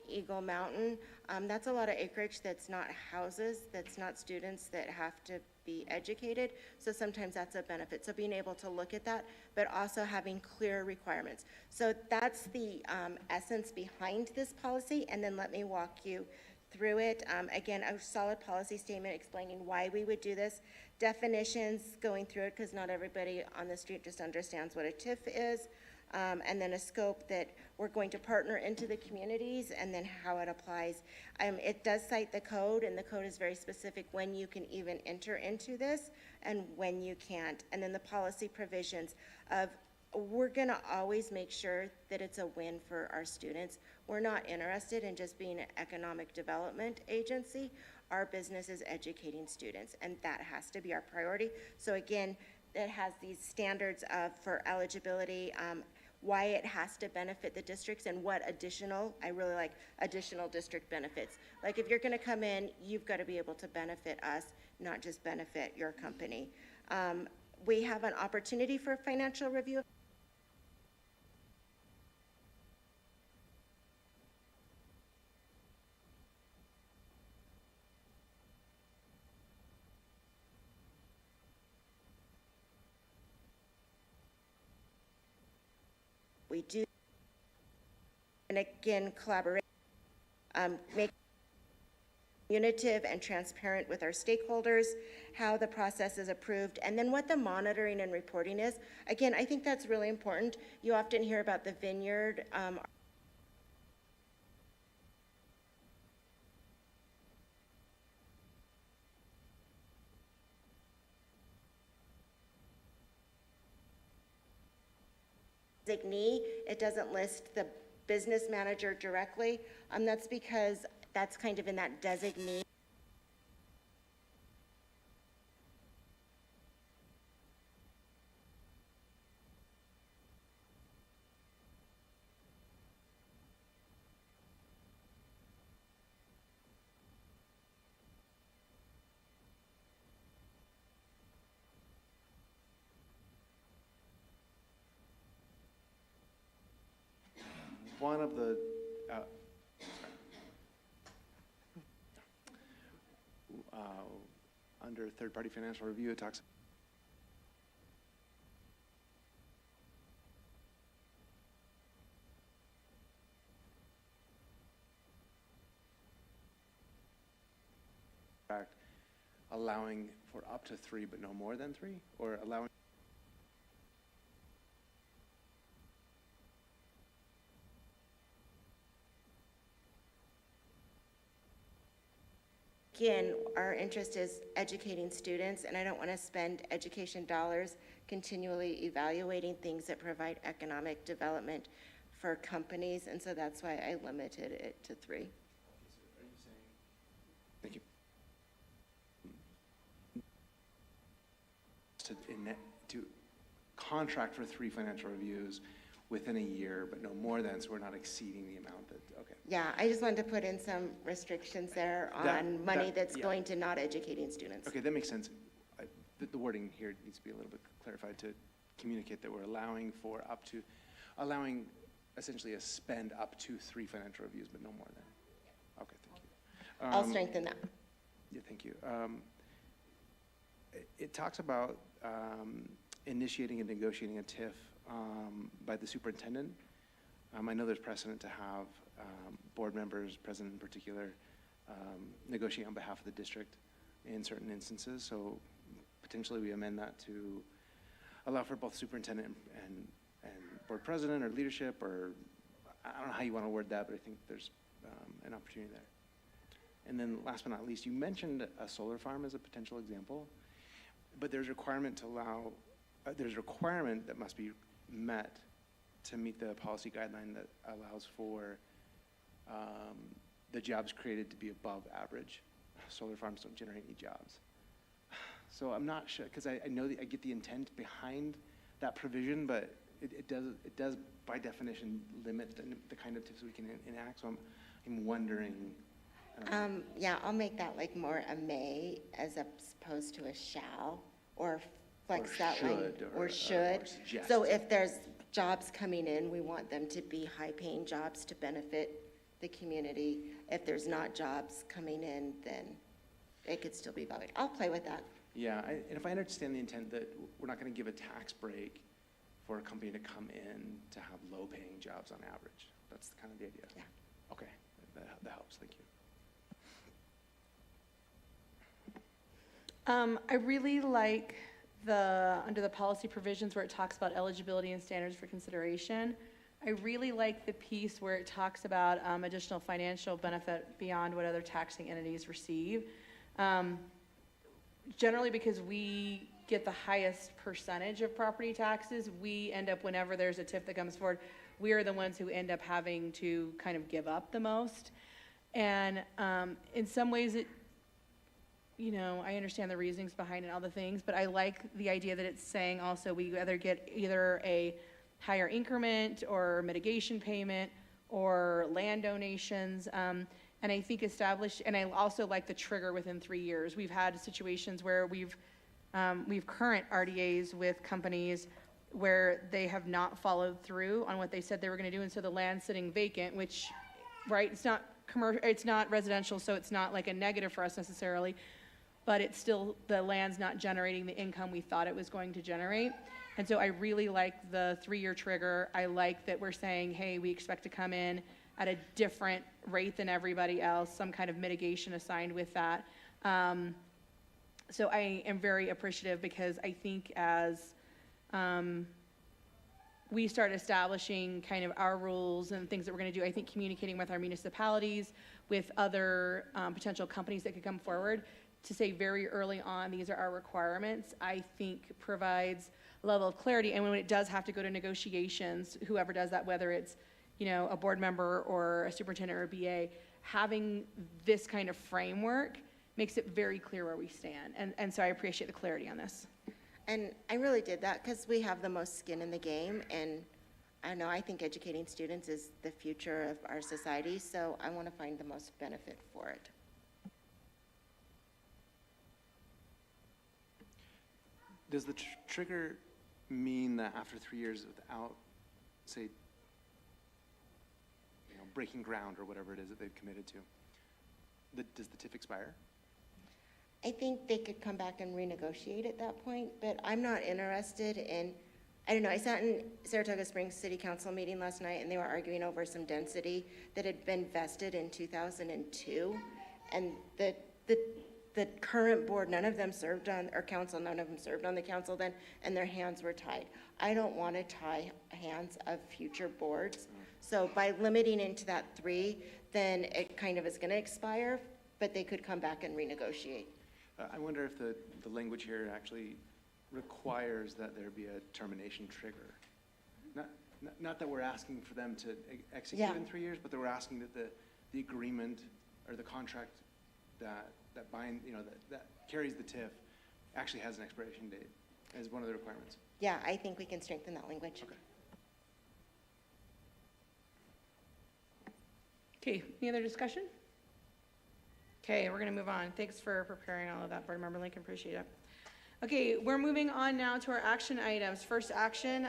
Eagle Mountain, that's a lot of acreage that's not houses, that's not students that have to be educated, so sometimes that's a benefit. So being able to look at that, but also having clear requirements. So that's the essence behind this policy, and then let me walk you through it. Again, a solid policy statement explaining why we would do this, definitions, going through it, because not everybody on the street just understands what a TIF is. and then a scope that we're going to partner into the communities, and then how it applies. It does cite the code, and the code is very specific when you can even enter into this and when you can't. And then the policy provisions of, we're gonna always make sure that it's a win for our students. We're not interested in just being an economic development agency. Our business is educating students, and that has to be our priority. So again, it has these standards of, for eligibility, why it has to benefit the districts and what additional, I really like additional district benefits. Like if you're gonna come in, you've gotta be able to benefit us, not just benefit your company. We have an opportunity for financial review. We do, and again, collaborate, make communicative and transparent with our stakeholders, how the process is approved, and then what the monitoring and reporting is. Again, I think that's really important. You often hear about the vineyard. Designee, it doesn't list the business manager directly. That's because that's kind of in that designee. One of the, under third-party financial review, it talks allowing for up to 3 but no more than 3, or allowing Again, our interest is educating students, and I don't want to spend education dollars continually evaluating things that provide economic development for companies, and so that's why I limited it to 3. Thank you. To contract for 3 financial reviews within a year, but no more than, so we're not exceeding the amount that, okay. Yeah, I just wanted to put in some restrictions there on money that's going to not educating students. Okay, that makes sense. The wording here needs to be a little bit clarified to communicate that we're allowing for allowing essentially a spend up to 3 financial reviews, but no more than. Okay, thank you. I'll strengthen that. Yeah, thank you. It talks about initiating and negotiating a TIF by the superintendent. I know there's precedent to have board members, president in particular, negotiate on behalf of the district in certain instances. So potentially we amend that to allow for both superintendent and board president or leadership, or I don't know how you want to word that, but I think there's an opportunity there. And then last but not least, you mentioned a solar farm as a potential example, but there's a requirement to allow, there's a requirement that must be met to meet the policy guideline that allows for the jobs created to be above average. Solar farms don't generate any jobs. So I'm not sure, because I know I get the intent behind that provision, but it does by definition limit the kind of tips we can enact. So I'm wondering. Yeah, I'll make that like more a may as opposed to a shall, or flex that line, or should. So if there's jobs coming in, we want them to be high-paying jobs to benefit the community. If there's not jobs coming in, then it could still be valued. I'll play with that. Yeah, and if I understand the intent that we're not going to give a tax break for a company to come in to have low-paying jobs on average. That's kind of the idea. Yeah. Okay, that helps. Thank you. I really like under the policy provisions where it talks about eligibility and standards for consideration, I really like the piece where it talks about additional financial benefit beyond what other taxing entities receive. Generally, because we get the highest percentage of property taxes, we end up, whenever there's a TIF that comes forward, we are the ones who end up having to kind of give up the most. And in some ways, I understand the reasonings behind it and all the things, but I like the idea that it's saying also we either get a higher increment or mitigation payment or land donations. And I think and I also like the trigger within 3 years. We've had situations where we've current RDAs with companies where they have not followed through on what they said they were going to do, and so the land's sitting vacant, which, right, it's not commercial, it's not residential, so it's not like a negative for us necessarily, but it's still, the land's not generating the income we thought it was going to generate. And so I really like the 3-year trigger. I like that we're saying, hey, we expect to come in at a different rate than everybody else, some kind of mitigation assigned with that. So I am very appreciative, because I think as we start establishing kind of our rules and things that we're going to do, I think communicating with our municipalities, with other potential companies that could come forward, to say very early on, these are our requirements, I think provides a level of clarity. And when it does have to go to negotiations, whoever does that, whether it's a board member or a superintendent or a BA, having this kind of framework makes it very clear where we stand. And so I appreciate the clarity on this. And I really did that because we have the most skin in the game, and I know, I think educating students is the future of our society, so I want to find the most benefit for it. Does the trigger mean that after 3 years without, say, breaking ground or whatever it is that they've committed to, does the TIF expire? I think they could come back and renegotiate at that point, but I'm not interested in, I don't know, I sat in Saratoga Springs City Council meeting last night, and they were arguing over some density that had been vested in 2002, and the current board, none of them served on, or council, none of them served on the council then, and their hands were tied. I don't want to tie hands of future boards, so by limiting into that 3, then it kind of is going to expire, but they could come back and renegotiate. I wonder if the language here actually requires that there be a termination trigger. Not that we're asking for them to execute in 3 years, but that we're asking that the agreement or the contract that carries the TIF actually has an expiration date as one of the requirements. Yeah, I think we can strengthen that language. Okay, any other discussion? Okay, we're going to move on. Thanks for preparing all of that, Board Member Lincoln, appreciate it. Okay, we're moving on now to our action items. First action,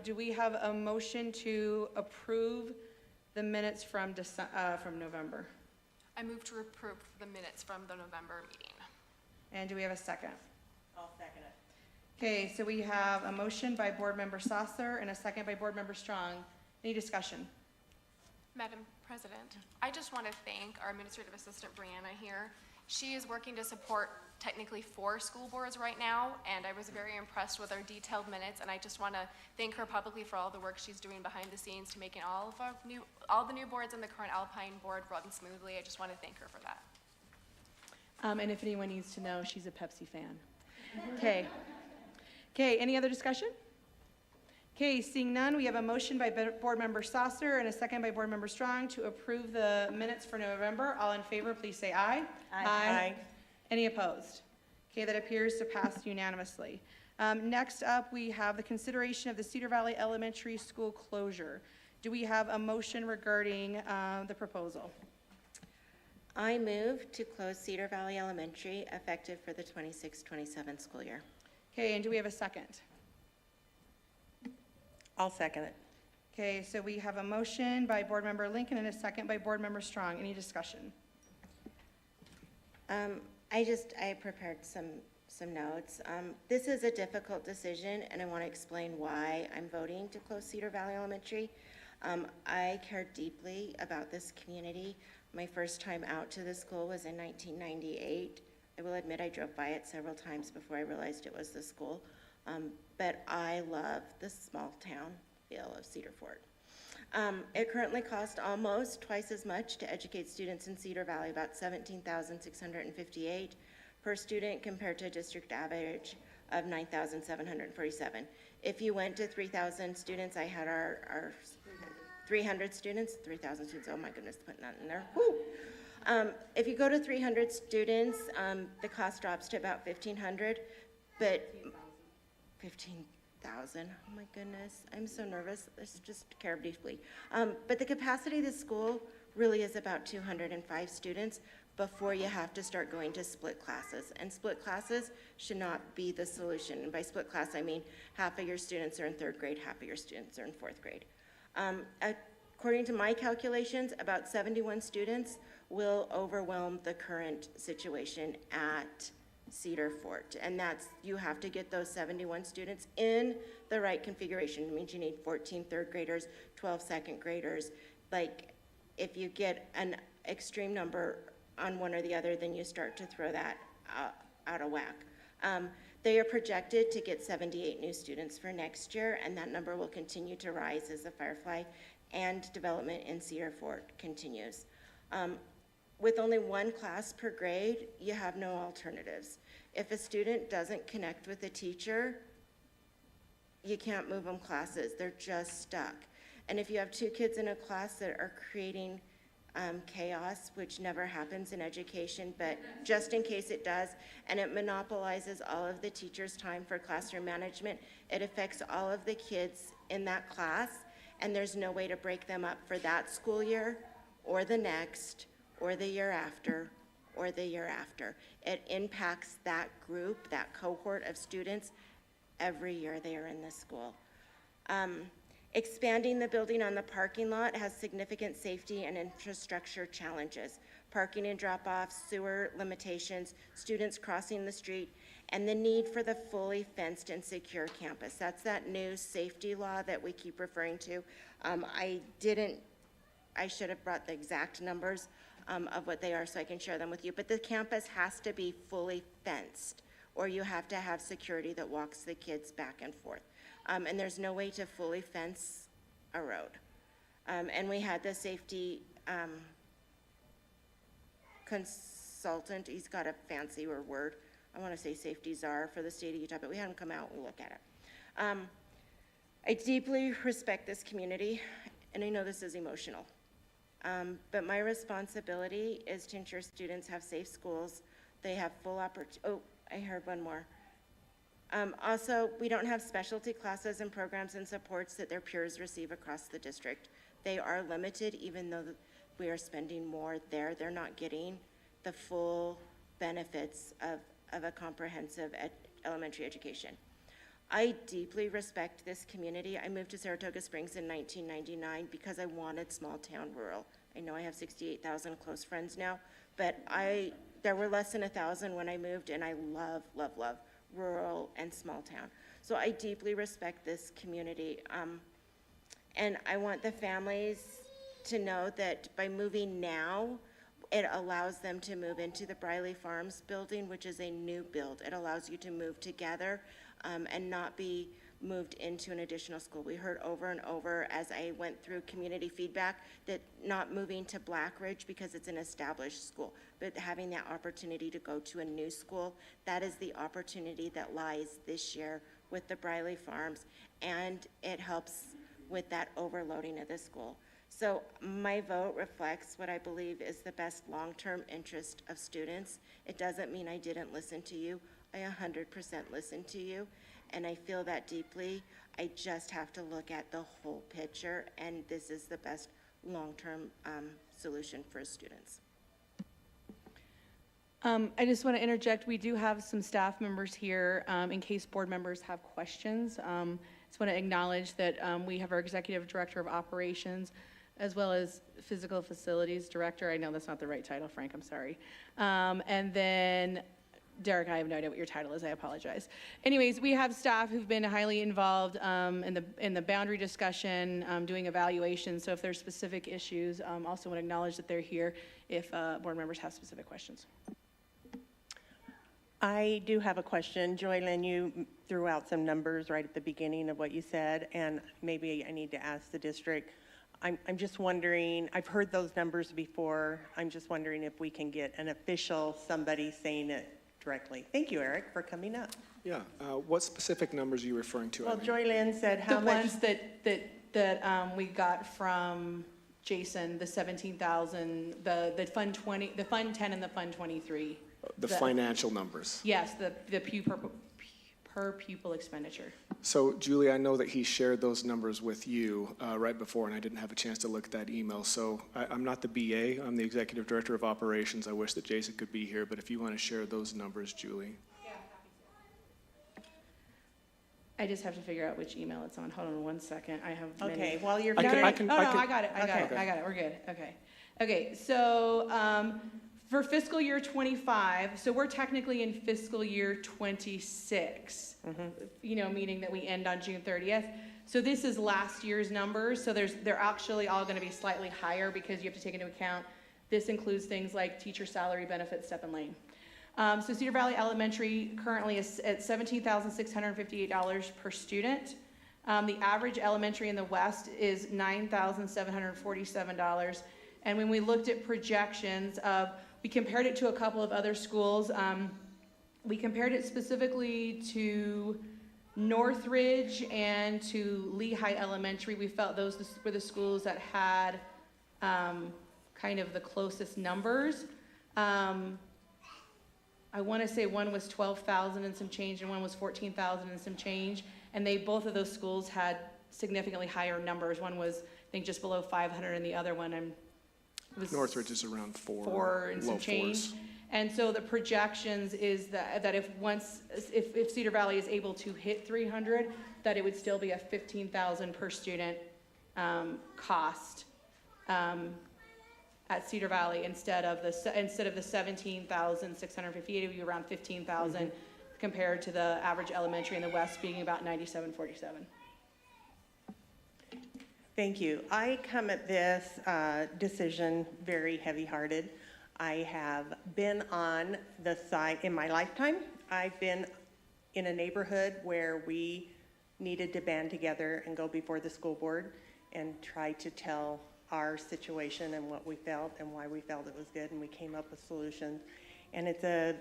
do we have a motion to approve the minutes from November? I move to approve the minutes from the November meeting. And do we have a second? I'll second it. Okay, so we have a motion by Board Member Sasser and a second by Board Member Strong. Any discussion? Madam President, I just want to thank our Administrative Assistant Brianna here. She is working to support technically 4 school boards right now, and I was very impressed with our detailed minutes, and I just want to thank her publicly for all the work she's doing behind the scenes to making all the new boards and the current Alpine board run smoothly. I just want to thank her for that. And if anyone needs to know, she's a Pepsi fan. Okay. Okay, any other discussion? Okay, seeing none, we have a motion by Board Member Sasser and a second by Board Member Strong to approve the minutes for November. All in favor, please say aye. Aye. Any opposed? Okay, that appears to pass unanimously. Next up, we have the consideration of the Cedar Valley Elementary School closure. Do we have a motion regarding the proposal? I move to close Cedar Valley Elementary effective for the 26-27 school year. Okay, and do we have a second? I'll second it. Okay, so we have a motion by Board Member Lincoln and a second by Board Member Strong. Any discussion? I prepared some notes. This is a difficult decision, and I want to explain why I'm voting to close Cedar Valley Elementary. I care deeply about this community. My first time out to the school was in 1998. I will admit I drove by it several times before I realized it was the school. But I love the small town feel of Cedar Fort. It currently costs almost twice as much to educate students in Cedar Valley, about $17,658 per student compared to a district average of $9,747. If you went to 3,000 students, I had our 300 students, 3,000 students, oh my goodness, putting that in there. Woo! If you go to 300 students, the cost drops to about $1,500, but 15,000, oh my goodness, I'm so nervous, let's just care deeply. But the capacity of the school really is about 205 students before you have to start going to split classes. And split classes should not be the solution. And by split class, I mean half of your students are in 3rd grade, half of your students are in 4th grade. According to my calculations, about 71 students will overwhelm the current situation at Cedar Fort. And that's, you have to get those 71 students in the right configuration. It means you need 14 3rd graders, 12 2nd graders. Like, if you get an extreme number on one or the other, then you start to throw that out of whack. They are projected to get 78 new students for next year, and that number will continue to rise as the Firefly and development in Cedar Fort continues. With only one class per grade, you have no alternatives. If a student doesn't connect with a teacher, you can't move them classes. They're just stuck. And if you have 2 kids in a class that are creating chaos, which never happens in education, but just in case it does, and it monopolizes all of the teacher's time for classroom management, it affects all of the kids in that class, and there's no way to break them up for that school year, or the next, or the year after, or the year after. It impacts that group, that cohort of students, every year they are in the school. Expanding the building on the parking lot has significant safety and infrastructure challenges. Parking and drop-offs, sewer limitations, students crossing the street, and the need for the fully fenced and secure campus. That's that new safety law that we keep referring to. I should have brought the exact numbers of what they are so I can share them with you, but the campus has to be fully fenced, or you have to have security that walks the kids back and forth. And there's no way to fully fence a road. And we had the safety consultant, he's got a fancier word, I want to say safety czar for the state of Utah, but we had him come out and look at it. I deeply respect this community, and I know this is emotional, but my responsibility is to ensure students have safe schools, they have full opportunity. Oh, I heard one more. Also, we don't have specialty classes and programs and supports that their peers receive across the district. They are limited, even though we are spending more there. They're not getting the full benefits of a comprehensive elementary education. I deeply respect this community. I moved to Saratoga Springs in 1999 because I wanted small town rural. I know I have 68,000 close friends now, but there were less than 1,000 when I moved, and I love, love, love rural and small town. So I deeply respect this community. And I want the families to know that by moving now, it allows them to move into the Briley Farms building, which is a new build. It allows you to move together and not be moved into an additional school. We heard over and over as I went through community feedback that not moving to Black Ridge because it's an established school, but having that opportunity to go to a new school, that is the opportunity that lies this year with the Briley Farms, and it helps with that overloading of the school. So my vote reflects what I believe is the best long-term interest of students. It doesn't mean I didn't listen to you. I 100% listened to you, and I feel that deeply. I just have to look at the whole picture, and this is the best long-term solution for students. I just want to interject, we do have some staff members here in case board members have questions. Just want to acknowledge that we have our Executive Director of Operations as well as Physical Facilities Director. I know that's not the right title, Frank, I'm sorry. And then Derek, I have no idea what your title is, I apologize. Anyways, we have staff who've been highly involved in the boundary discussion, doing evaluations, so if there's specific issues, also want to acknowledge that they're here if board members have specific questions. I do have a question. Joylyn, you threw out some numbers right at the beginning of what you said, and maybe I need to ask the district. I'm just wondering, I've heard those numbers before. I'm just wondering if we can get an official, somebody saying it directly. Thank you, Eric, for coming up. Yeah, what specific numbers are you referring to? Well, Eileen? Joylyn said how The much. ones that we got from Jason, the 17,000, the Fund 20, the Fund 10 and the Fund 23. The financial numbers. Yes, the per pupil expenditure. So Julie, I know that he shared those numbers with you right before, and I didn't have a chance to look at that email. So I'm not the BA, I'm the Executive Director of Operations. I wish that Jason could be here, but if you want to share those numbers, Julie. I just have to figure out which email it's on. Hold on one second. I have many. Okay, while you're. I got it. I can- I got it. Okay. We're good. Okay. Okay, so, for fiscal year 25, so we're technically in fiscal year 26, meaning that we end on June 30th. So this is last year's numbers, so they're actually all gonna be slightly higher because you have to take into account, this includes things like teacher salary, benefits, step and lane. So Cedar Valley Elementary currently is at $17,658 per student. The average elementary in the West is $9,747. And when we looked at projections we compared it to a couple of other schools. We compared it specifically to Northridge and to Lehigh Elementary. We felt those were the schools that had kind of the closest numbers. I want to say one was 12,000 and some change, and one was 14,000 and some change. And both of those schools had significantly higher numbers. One was, I think, just below 500, and the other one, was Northridge is around four and some low change. fours. And so the projections is that if Cedar Valley is able to hit 300, that it would still be a 15,000 per student cost at Cedar Valley instead of the 17,658, it would be around 15,000 compared to the average elementary in the West being about 9747. Thank you. I come at this decision very heavy-hearted. I have been on the side, in my lifetime, I've been in a neighborhood where we needed to band together and go before the school board and try to tell our situation and what we felt and why we felt it was good, and we came up with solutions. And it's a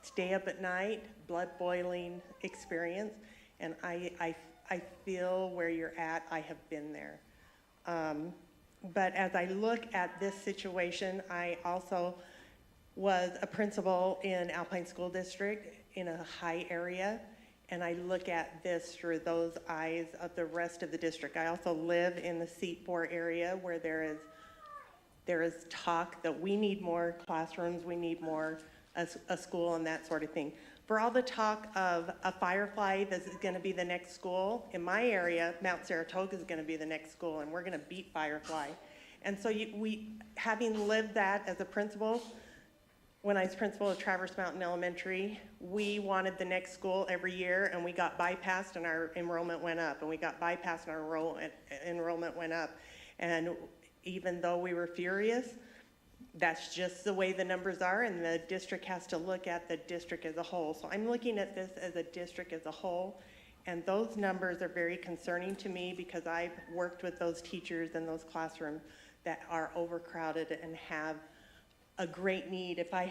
stay up at night, blood boiling experience, and I feel where you're at. I have been there. But as I look at this situation, I also was a principal in Alpine School District in a high area, and I look at this through those eyes of the rest of the district. I also live in the Seat 4 area where there is talk that we need more classrooms, we need more a school and that sort of thing. For all the talk of a Firefly, this is going to be the next school. In my area, Mount Saratoga is going to be the next school, and we're going to beat Firefly. And so having lived that as a principal, when I was principal of Traverse Mountain Elementary, we wanted the next school every year, and we got bypassed and our enrollment went up, and we got bypassed and our enrollment went up. And even though we were furious, that's just the way the numbers are, and the district has to look at the district as a whole. So I'm looking at this as a district as a whole, and those numbers are very concerning to me because I've worked with those teachers in those classrooms that are overcrowded and have a great need. If I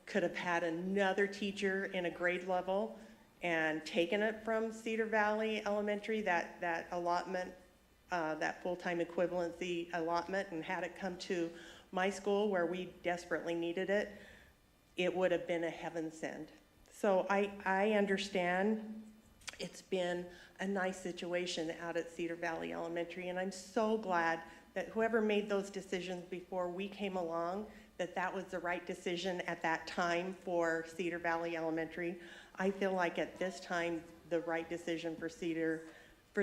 could have had another teacher in a grade level and taken it from Cedar Valley Elementary, that allotment, that full-time equivalency allotment, and had it come to my school where we desperately needed it, it would have been a heaven sent. So I understand it's been a nice situation out at Cedar Valley Elementary, and I'm so glad that whoever made those decisions before we came along, that was the right decision at that time for Cedar Valley Elementary. I feel like at this time, the right decision for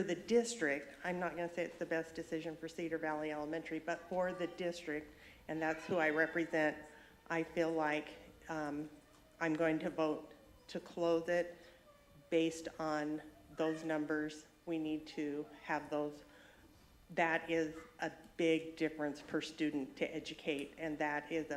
the district, I'm not gonna say it's the best decision for Cedar Valley Elementary, but for the district, and that's who I represent, I feel like I'm going to vote to close it based on those numbers. We need to have those. That is a big difference per student to educate, and that is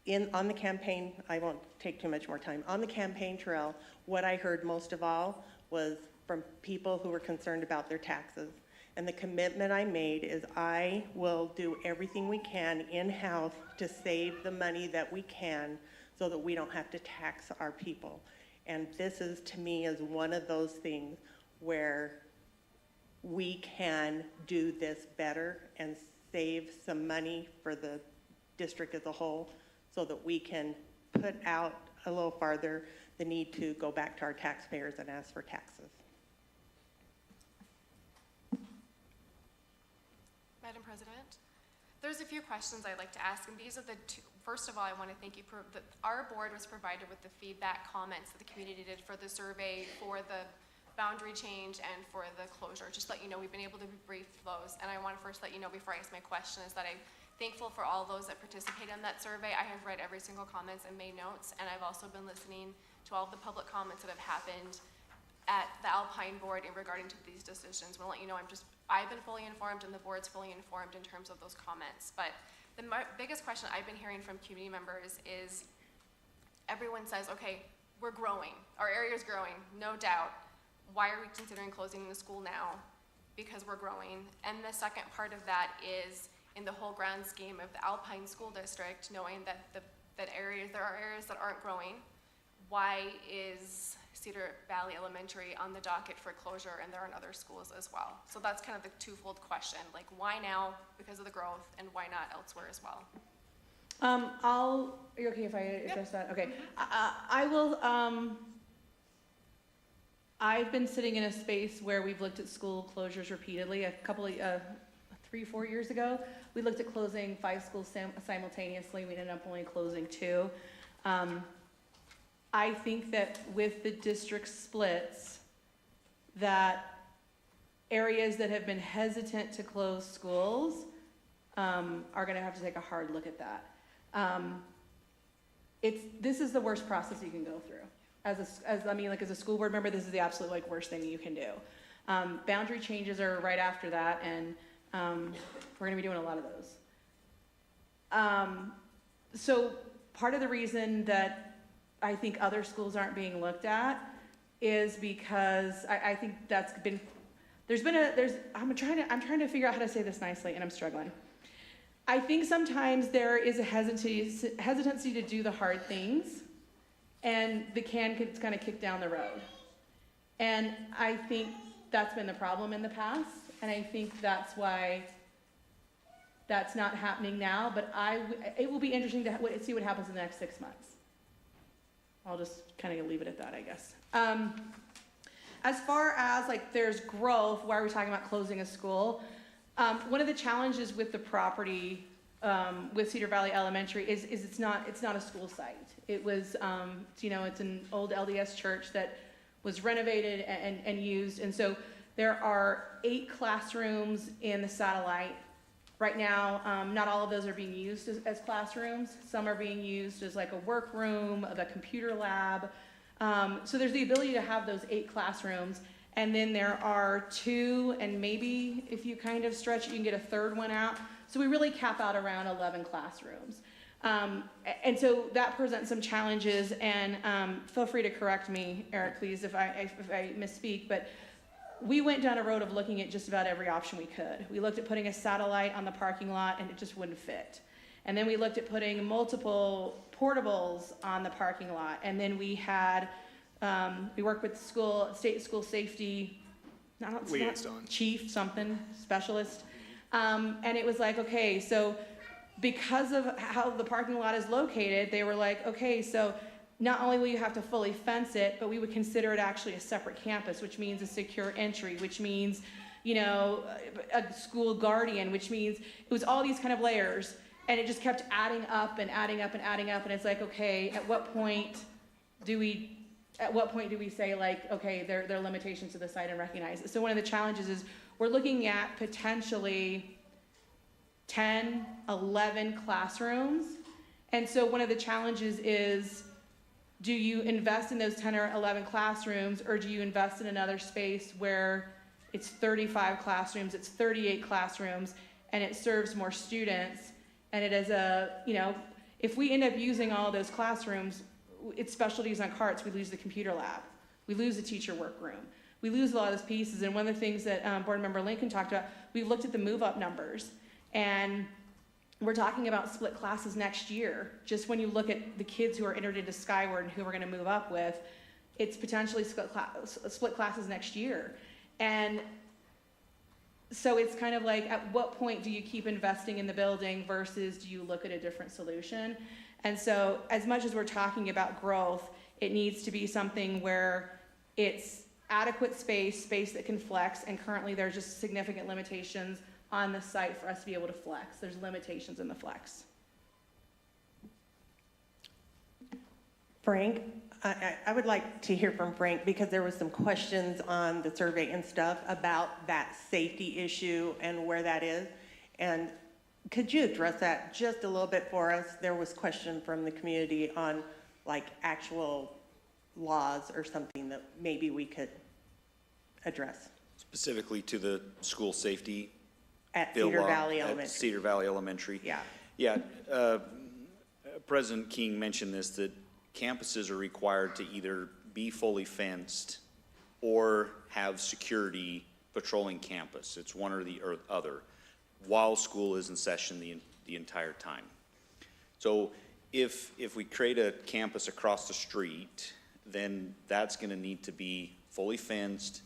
on the campaign, I won't take too much more time, on the campaign trail, what I heard most of all was from people who were concerned about their taxes. And the commitment I made is I will do everything we can in-house to save the money that we can so that we don't have to tax our people. And this is, to me, is one of those things where we can do this better and save some money for the district as a whole so that we can put out a little farther the need to go back to our taxpayers and ask for taxes. Madam President, there's a few questions I'd like to ask, and these are the two. First of all, I want to thank you for that our board was provided with the feedback comments that the community did for the survey, for the boundary change, and for the closure. Just let you know, we've been able to brief those, and I want to first let you know before I ask my question is that I'm thankful for all those that participated in that survey. I have read every single comments and made notes, and I've also been listening to all of the public comments that have happened at the Alpine board in regarding to these decisions. I want to let you know I've been fully informed and the board's fully informed in terms of those comments. But the biggest question I've been hearing from community members is everyone says, okay, we're growing, our area's growing, no doubt. Why are we considering closing the school now? Because we're growing. And the second part of that is in the whole grand scheme of the Alpine School District, knowing that there are areas that aren't growing, why is Cedar Valley Elementary on the docket for closure and there are other schools as well? So that's kind of the twofold question, like why now because of the growth and why not elsewhere as well? Are you okay if I address that? Okay. I will, I've been sitting in a space where we've looked at school closures repeatedly. A couple of, 3-4 years ago, we looked at closing 5 schools simultaneously. We ended up only closing 2. I think that with the district splits, that areas that have been hesitant to close schools are gonna have to take a hard look at that. This is the worst process you can go through. As a school board member, this is the absolute worst thing you can do. Boundary changes are right after that, and we're gonna be doing a lot of those. So part of the reason that I think other schools aren't being looked at is because I think that's been, I'm trying to figure out how to say this nicely and I'm struggling. I think sometimes there is a hesitancy to do the hard things and the can gets kind of kicked down the road. And I think that's been the problem in the past, and I think that's why that's not happening now, but it will be interesting to see what happens in the next 6 months. I'll just kind of leave it at that, I guess. As far as there's growth, why are we talking about closing a school? One of the challenges with the property with Cedar Valley Elementary is it's not a school site. It was, it's an old LDS church that was renovated and used, and so there are 8 classrooms in the satellite. Right now, not all of those are being used as classrooms. Some are being used as a workroom, the computer lab. So there's the ability to have those 8 classrooms. And then there are 2, and maybe if you kind of stretch it, you can get a third one out. So we really cap out around 11 classrooms. And so that presents some challenges, and feel free to correct me, Eric, please, if I misspeak, but we went down a road of looking at just about every option we could. We looked at putting a satellite on the parking lot, and it just wouldn't fit. And then we looked at putting multiple portables on the parking lot. And then we had, we worked with state school safety, chief something, specialist. And it was okay, so because of how the parking lot is located, they were okay, so not only will you have to fully fence it, but we would consider it actually a separate campus, which means a secure entry, which means, a school guardian, which means it was all these kind of layers, and it just kept adding up and adding up and adding up, and it's okay, at what point do we say okay, there are limitations to the site and recognize it? So one of the challenges is we're looking at potentially 10, 11 classrooms, and so one of the challenges is, do you invest in those 10 or 11 classrooms, or do you invest in another space where it's 35 classrooms, it's 38 classrooms, and it serves more students, and it is If we end up using all of those classrooms, it's specialties on carts, we lose the computer lab, we lose the teacher workroom, we lose a lot of those pieces. And one of the things that Board Member Lincoln talked about, we looked at the move-up numbers, and we're talking about split classes next year. Just when you look at the kids who are entered into Skyward and who we're going to move up with, it's potentially split classes next year. And so it's kind of like, at what point do you keep investing in the building versus do you look at a different solution? And so as much as we're talking about growth, it needs to be something where it's adequate space that can flex, and currently there's just significant limitations on the site for us to be able to flex. There's limitations in the flex. Frank, I would like to hear from Frank, because there was some questions on the survey and stuff about that safety issue and where that is. And could you address that just a little bit for us? There was question from the community on like actual laws or something that maybe we could address. Specifically to the school safety At bill Cedar law Valley at Elementary. Cedar Valley Elementary. Yeah. Yeah, President King mentioned this, that campuses are required to either be fully fenced or have security patrolling campus. It's one or the other, while school is in session the entire time. So if we create a campus across the street, then that's going to need to be fully fenced,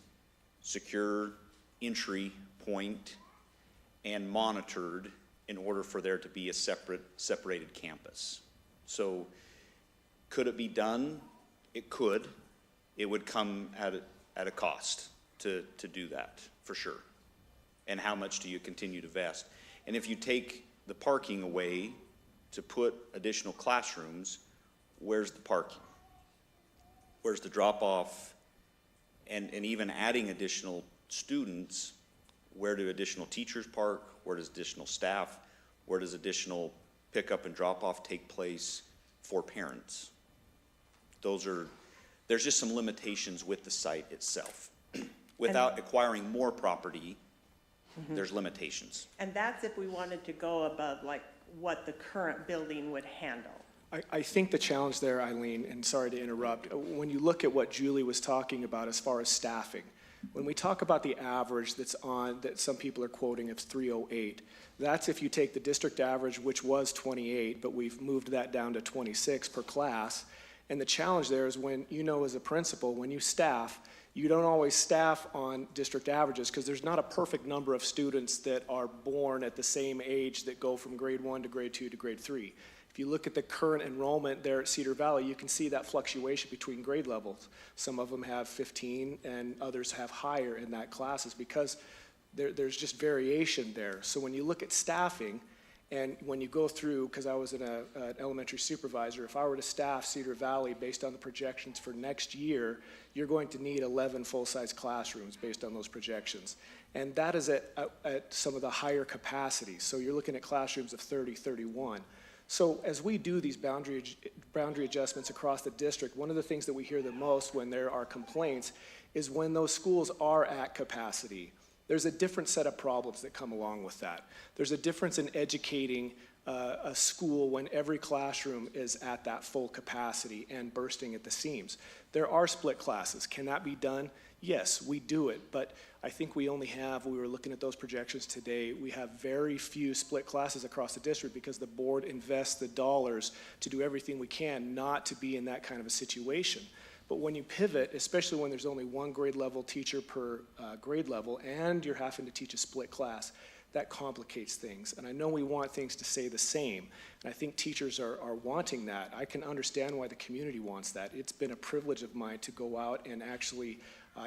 secure entry point, and monitored in order for there to be a separated campus. So could it be done? It could. It would come at a cost to do that, for sure. And how much do you continue to invest? And if you take the parking away to put additional classrooms, where's the parking? Where's the drop-off? And even adding additional students, where do additional teachers park? Where does additional staff? Where does additional pickup and drop-off take place for parents? There's just some limitations with the site itself. Without acquiring more property, there's limitations. And that's if we wanted to go above like what the current building would handle. I think the challenge there, Eileen, and sorry to interrupt, when you look at what Julie was talking about as far as staffing, when we talk about the average that some people are quoting of 308, that's if you take the district average, which was 28, but we've moved that down to 26 per class. And the challenge there is when, as a principal, when you staff, you don't always staff on district averages because there's not a perfect number of students that are born at the same age that go from grade 1 to grade 2 to grade 3. If you look at the current enrollment there at Cedar Valley, you can see that fluctuation between grade levels. Some of them have 15 and others have higher in that classes because there's just variation there. So when you look at staffing, and when you go through, because I was an elementary supervisor, if I were to staff Cedar Valley based on the projections for next year, you're going to need 11 full-size classrooms based on those projections. And that is at some of the higher capacities. So you're looking at classrooms of 30, 31. So as we do these boundary adjustments across the district, one of the things that we hear the most when there are complaints is when those schools are at capacity. There's a different set of problems that come along with that. There's a difference in educating a school when every classroom is at that full capacity and bursting at the seams. There are split classes. Can that be done? Yes, we do it, but I think we were looking at those projections today, we have very few split classes across the district because the board invests the dollars to do everything we can not to be in that kind of a situation. But when you pivot, especially when there's only one grade level teacher per grade level and you're having to teach a split class, that complicates things. And I know we want things to stay the same. And I think teachers are wanting that. I can understand why the community wants that. It's been a privilege of mine to go out and actually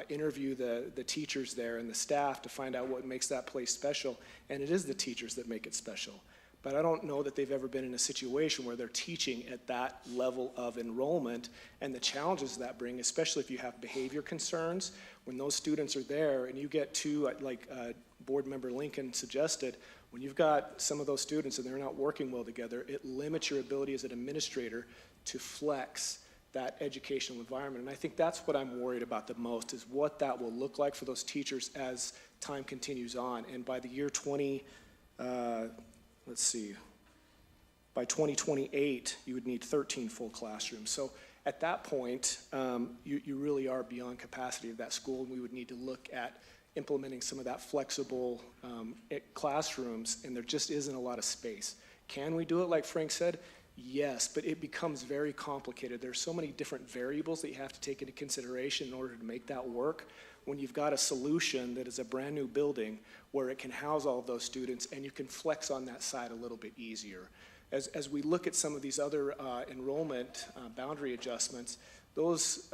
interview the teachers there and the staff to find out what makes that place special. And it is the teachers that make it special. But I don't know that they've ever been in a situation where they're teaching at that level of enrollment and the challenges that bring, especially if you have behavior concerns. When those students are there and you get to, like Board Member Lincoln suggested, when you've got some of those students and they're not working well together, it limits your ability as an administrator to flex that educational environment. And I think that's what I'm worried about the most, is what that will look like for those teachers as time continues on. And by the year By 2028, you would need 13 full classrooms. So at that point, you really are beyond capacity of that school, and we would need to look at implementing some of that flexible classrooms, and there just isn't a lot of space. Can we do it like Frank said? Yes, but it becomes very complicated. There's so many different variables that you have to take into consideration in order to make that work. When you've got a solution that is a brand new building where it can house all of those students and you can flex on that side a little bit easier. As we look at some of these other enrollment boundary adjustments, those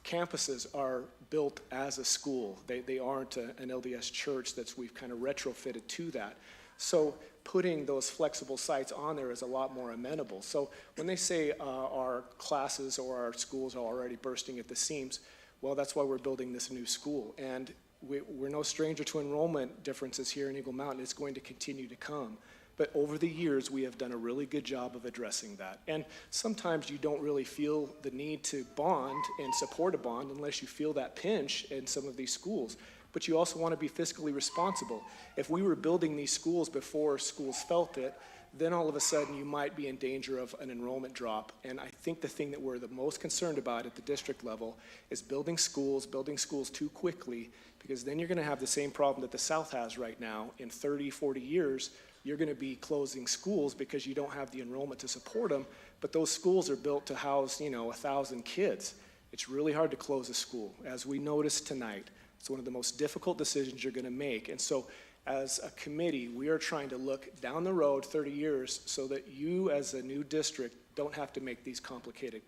campuses are built as a school. They aren't an LDS church we've kind of retrofitted to that. So putting those flexible sites on there is a lot more amenable. So when they say our classes or our schools are already bursting at the seams, well, that's why we're building this new school. And we're no stranger to enrollment differences here in Eagle Mountain. It's going to continue to come. But over the years, we have done a really good job of addressing that. And sometimes you don't really feel the need to bond and support a bond unless you feel that pinch in some of these schools. But you also want to be fiscally responsible. If we were building these schools before schools felt it, then all of a sudden you might be in danger of an enrollment drop. And I think the thing that we're the most concerned about at the district level is building schools too quickly, because then you're going to have the same problem that the South has right now. In 30, 40 years, you're going to be closing schools because you don't have the enrollment to support them, but those schools are built to house, 1,000 kids. It's really hard to close a school. As we noticed tonight, it's one of the most difficult decisions you're going to make. And so as a committee, we are trying to look down the road 30 years so that you as a new district don't have to make these complicated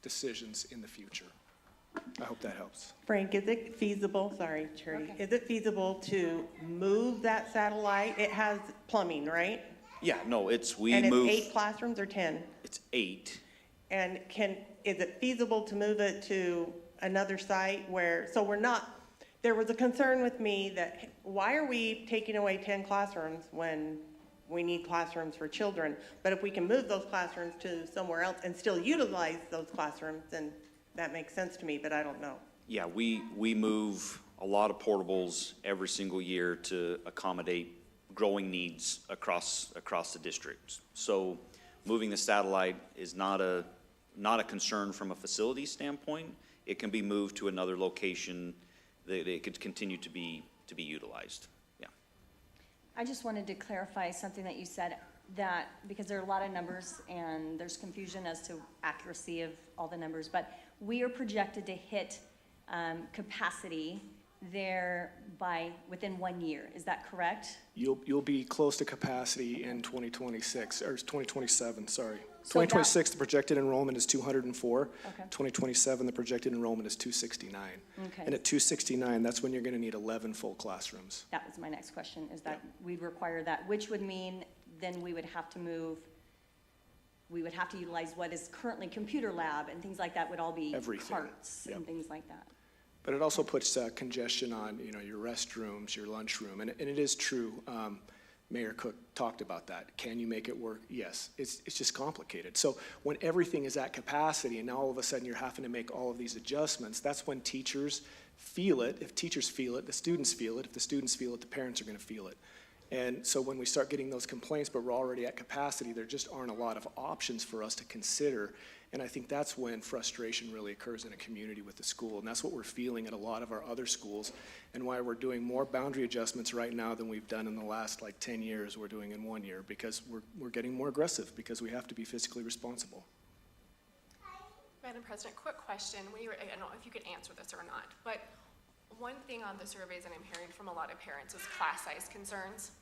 decisions in the future. I hope that helps. Frank, is it feasible, sorry, Charity, is it feasible to move that satellite? It has plumbing, right? Yeah, no, And it's 8 classrooms or 10? It's 8. And is it feasible to move it to another site there was a concern with me that why are we taking away 10 classrooms when we need classrooms for children? But if we can move those classrooms to somewhere else and still utilize those classrooms, then that makes sense to me, but I don't know. Yeah, we move a lot of portables every single year to accommodate growing needs across the district. So moving the satellite is not a concern from a facility standpoint. It can be moved to another location that it could continue to be utilized. Yeah. I just wanted to clarify something that you said, that because there are a lot of numbers and there's confusion as to accuracy of all the numbers, but we are projected to hit capacity there within 1 year. Is that correct? You'll be close to capacity in 2026, or 2027, sorry. So 2026, the projected enrollment is 204. Okay. 2027, the projected enrollment is 269. Okay. And at 269, that's when you're going to need 11 full classrooms. That was my next question, is that we'd require that, which would mean then we would have to utilize what is currently computer lab and things like that would all be Everything. carts Yep. and things like that. But it also puts congestion on, your restrooms, your lunchroom, and it is true. Mayor Cook talked about that. Can you make it work? Yes. It's just complicated. So when everything is at capacity and now all of a sudden you're having to make all of these adjustments, that's when teachers feel it. If teachers feel it, the students feel it. If the students feel it, the parents are going to feel it. And so when we start getting those complaints, but we're already at capacity, there just aren't a lot of options for us to consider. And I think that's when frustration really occurs in a community with the school. And that's what we're feeling at a lot of our other schools, and why we're doing more boundary adjustments right now than we've done in the last 10 years we're doing in 1 year, because we're getting more aggressive because we have to be fiscally responsible. Madam President, quick question. I don't know if you could answer this or not, but one thing on the surveys that I'm hearing from a lot of parents is class size concerns.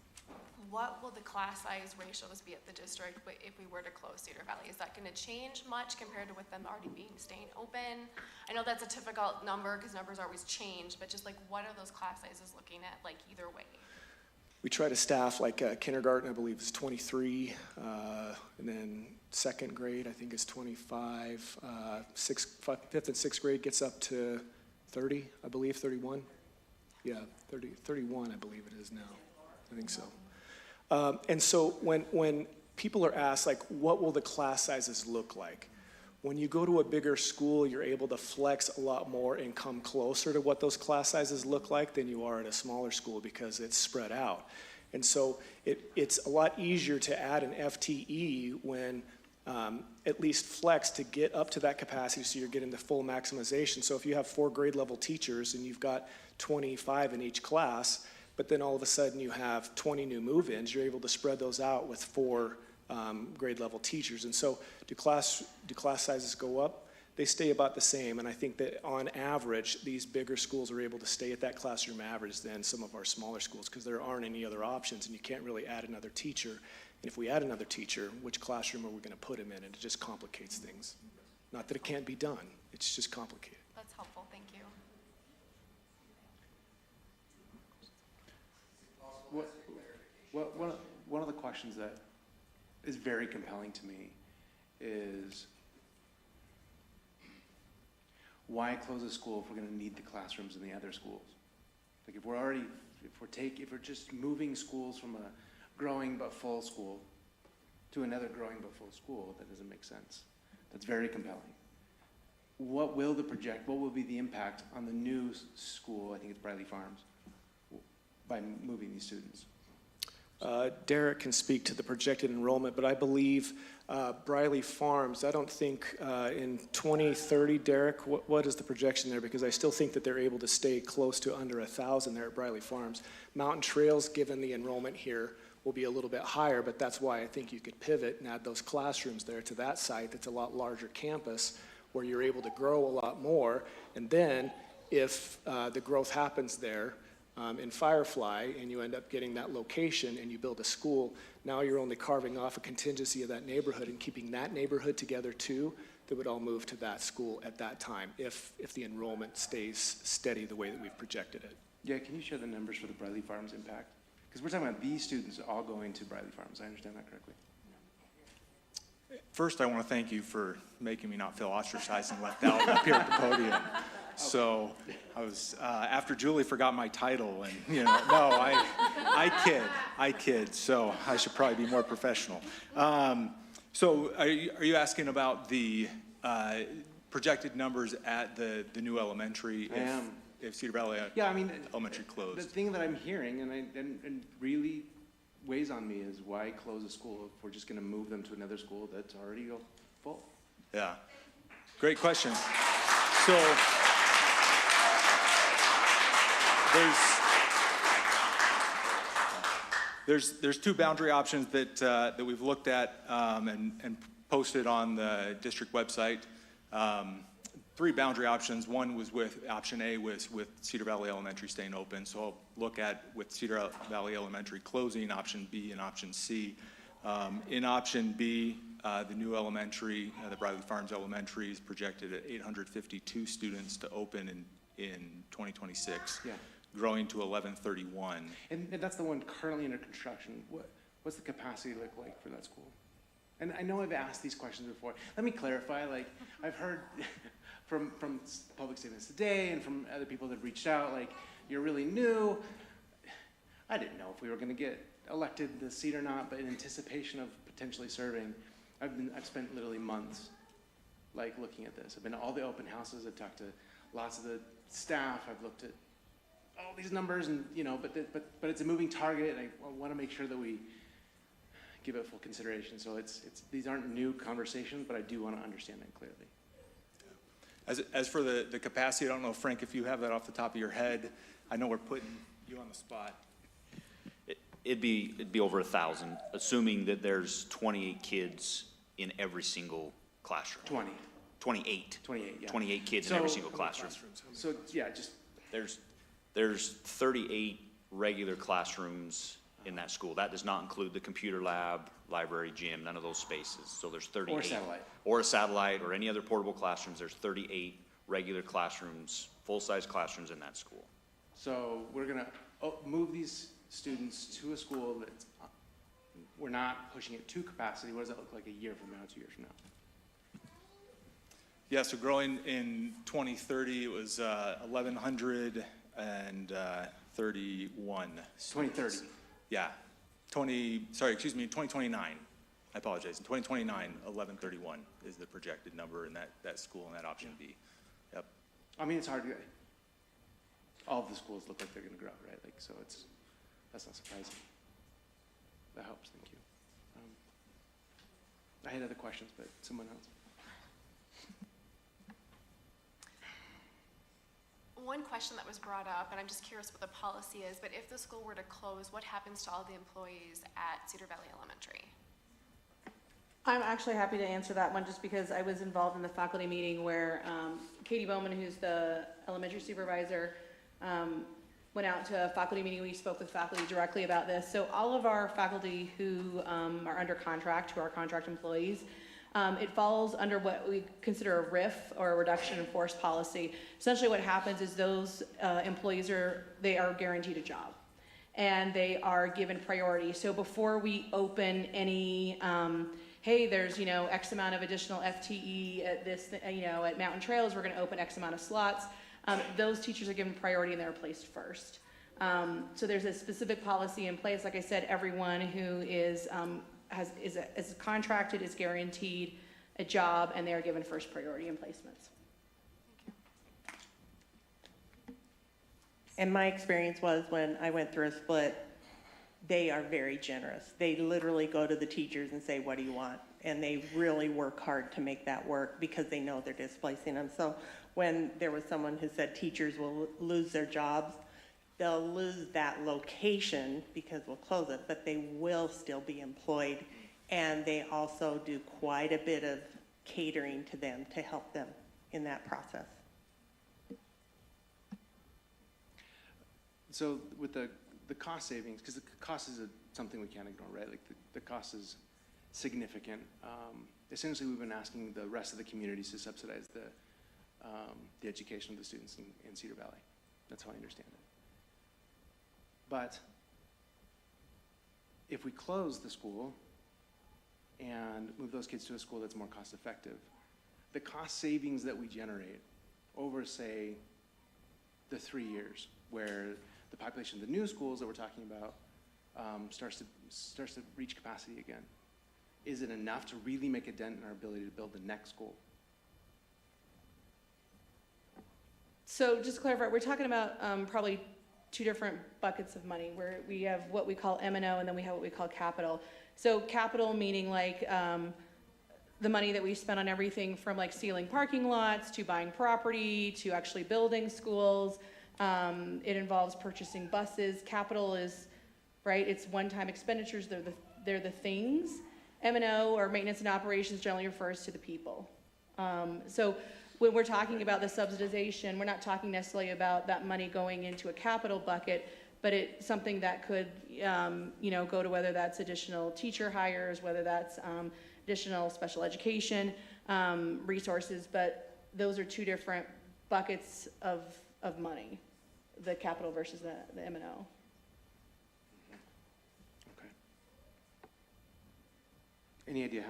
What will the class size ratios be at the district if we were to close Cedar Valley? Is that going to change much compared to with them already staying open? I know that's a difficult number because numbers always change, but just what are those class sizes looking at either way? We try to staff kindergarten, I believe, is 23, and then second grade, I think, is 25. Fifth and sixth grade gets up to 30, I believe, 31. Yeah, 31, I believe it is now. I think so. And so when people are asked, what will the class sizes look like? When you go to a bigger school, you're able to flex a lot more and come closer to what those class sizes look like than you are at a smaller school because it's spread out. And so it's a lot easier to add an FTE when at least flex to get up to that capacity so you're getting the full maximization. So if you have 4 grade level teachers and you've got 25 in each class, but then all of a sudden you have 20 new move-ins, you're able to spread those out with 4 grade level teachers. And so do class sizes go up? They stay about the same, and I think that on average, these bigger schools are able to stay at that classroom average than some of our smaller schools because there aren't any other options, and you can't really add another teacher. And if we add another teacher, which classroom are we going to put him in? And it just complicates things. Not that it can't be done, it's just complicated. That's helpful, thank you. One of the questions that is very compelling to me is why close a school if we're going to need the classrooms in the other schools? Like if we're just moving schools from a growing but full school to another growing but full school, that doesn't make sense. That's very compelling. What will be the impact on the new school, I think it's Briley Farms, by moving these students? Derek can speak to the projected enrollment, but I believe Briley Farms, I don't think in 2030, Derek, what is the projection there? Because I still think that they're able to stay close to under 1,000 there at Briley Farms. Mountain Trails, given the enrollment here, will be a little bit higher, but that's why I think you could pivot and add those classrooms there to that site that's a lot larger campus where you're able to grow a lot more. And then if the growth happens there, in Firefly, and you end up getting that location and you build a school, now you're only carving off a contingency of that neighborhood and keeping that neighborhood together too, that would all move to that school at that time if the enrollment stays steady the way that we've projected it. Yeah, can you share the numbers for the Briley Farms impact? Because we're talking about these students all going to Briley Farms. I understand that correctly? First, I want to thank you for making me not feel ostracized and left out up here at the podium. So I was, after Julie forgot my title and, no, I kid, so I should probably be more professional. So are you asking about the projected numbers at the new elementary? I am. If Cedar Valley Elementary closed? The thing that I'm hearing and really weighs on me is why close a school if we're just going to move them to another school that's already full? Yeah, great question. So there's 2 boundary options that we've looked at and posted on the district website. 3 boundary options. One was with option A with Cedar Valley Elementary staying open. So I'll look at with Cedar Valley Elementary closing, option B and option C. In option B, the new elementary, the Briley Farms Elementary is projected at 852 students to open in 2026, growing to 1131. And that's the one currently under construction. What's the capacity look like for that school? And I know I've asked these questions before. Let me clarify, I've heard from public statements today and from other people that have reached out, you're really new. I didn't know if we were going to get elected the seat or not, but in anticipation of potentially serving, I've spent literally months looking at this. I've been to all the open houses. I've talked to lots of the staff. I've looked at all these numbers, and but it's a moving target, and I want to make sure that we give it full consideration. So these aren't new conversations, but I do want to understand them clearly. As for the capacity, I don't know, Frank, if you have that off the top of your head. I know we're putting you on the spot. It'd be over 1,000, assuming that there's 28 kids in every single classroom. 28, yeah. 28 kids in every single classroom. So yeah, just there's 38 regular classrooms in that school. That does not include the computer lab, library, gym, none of those spaces. So there's 38. Or satellite. Or a satellite or any other portable classrooms. There's 38 regular classrooms, full-size classrooms in that school. So we're going to move these students to a school that we're not pushing it to capacity. What does that look like a year from now, 2 years from now? Yeah, so growing in 2030, it was 1,131. 2030. Yeah, 2029. I apologize. In 2029, 1131 is the projected number in that school in that option B. Yep. I mean, it's hard to, all of the schools look like they're going to grow, right? So that's not surprising. That helps, thank you. I had other questions, but someone else. One question that was brought up, and I'm just curious what the policy is, but if the school were to close, what happens to all the employees at Cedar Valley Elementary? I'm actually happy to answer that one just because I was involved in the faculty meeting where Katie Bowman, who's the elementary supervisor, went out to a faculty meeting. We spoke with faculty directly about this. So all of our faculty who are under contract, who are contract employees, it falls under what we consider a RIF, or a reduction in force policy. Essentially what happens is those employees are guaranteed a job and they are given priority. So before we open any, hey, there's, X amount of additional FTE at this, at Mountain Trails, we're gonna open X amount of slots. Those teachers are given priority and they're placed first. So there's a specific policy in place. Like I said, everyone who is contracted is guaranteed a job and they are given first priority in placements. And my experience was when I went through a split, they are very generous. They literally go to the teachers and say, what do you want? And they really work hard to make that work because they know they're displacing them. So when there was someone who said teachers will lose their jobs, they'll lose that location because we'll close it, but they will still be employed. And they also do quite a bit of catering to them to help them in that process. So with the cost savings, because the cost is something we can't ignore, right? Like the cost is significant. Essentially, we've been asking the rest of the communities to subsidize the education of the students in Cedar Valley. That's how I understand it. But if we close the school and move those kids to a school that's more cost effective, the cost savings that we generate over, say, the 3 years, where the population of the new schools that we're talking about starts to reach capacity again, is it enough to really make a dent in our ability to build the next school? So just to clarify, we're talking about probably two different buckets of money, where we have what we call M&O and then we have what we call capital. So capital meaning like the money that we spend on everything from like sealing parking lots to buying property to actually building schools. It involves purchasing buses. Capital is, right, it's one-time expenditures. They're the things. M&O, or maintenance and operations, generally refers to the people. So when we're talking about the subsidization, we're not talking necessarily about that money going into a capital bucket, but it's something that could, go to whether that's additional teacher hires, whether that's additional special education resources, but those are two different buckets of money, the capital versus the M&O. Okay. Any idea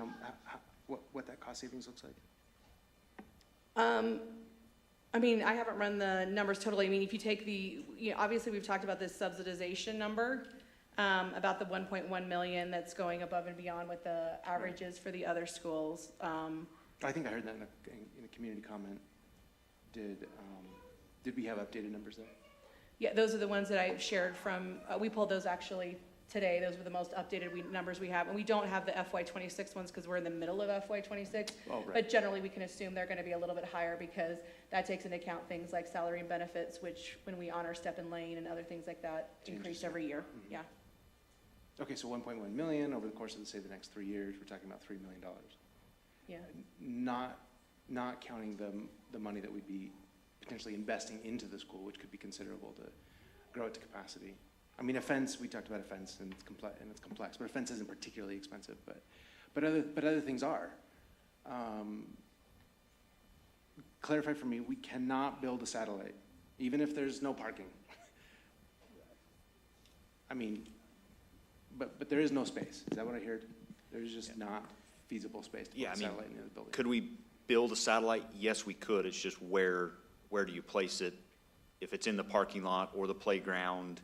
what that cost savings looks like? I mean, I haven't run the numbers totally. I mean, if you take obviously we've talked about this subsidization number, about the 1.1 million that's going above and beyond what the average is for the other schools. I think I heard that in a community comment. Did we have updated numbers there? Yeah, those are the ones that I shared from, we pulled those actually today. Those were the most updated numbers we have. And we don't have the FY26 ones because we're in the middle of FY26. Oh, right. But generally we can assume they're going to be a little bit higher because that takes into account things like salary and benefits, which when we honor step and lane and other things like that increase every year. Mm-hmm. Yeah. Okay, so 1.1 million over the course of, say, the next 3 years, we're talking about $3 million. Yeah. Not counting the money that we'd be potentially investing into the school, which could be considerable to grow it to capacity. I mean, a fence, we talked about a fence and it's complex, but a fence isn't particularly expensive, but other things are. Clarify for me, we cannot build a satellite, even if there's no parking. I mean, but there is no space. Is that what I heard? There's just not feasible space to put a satellite in the building. Could we build a satellite? Yes, we could. It's just where do you place it? If it's in the parking lot or the playground,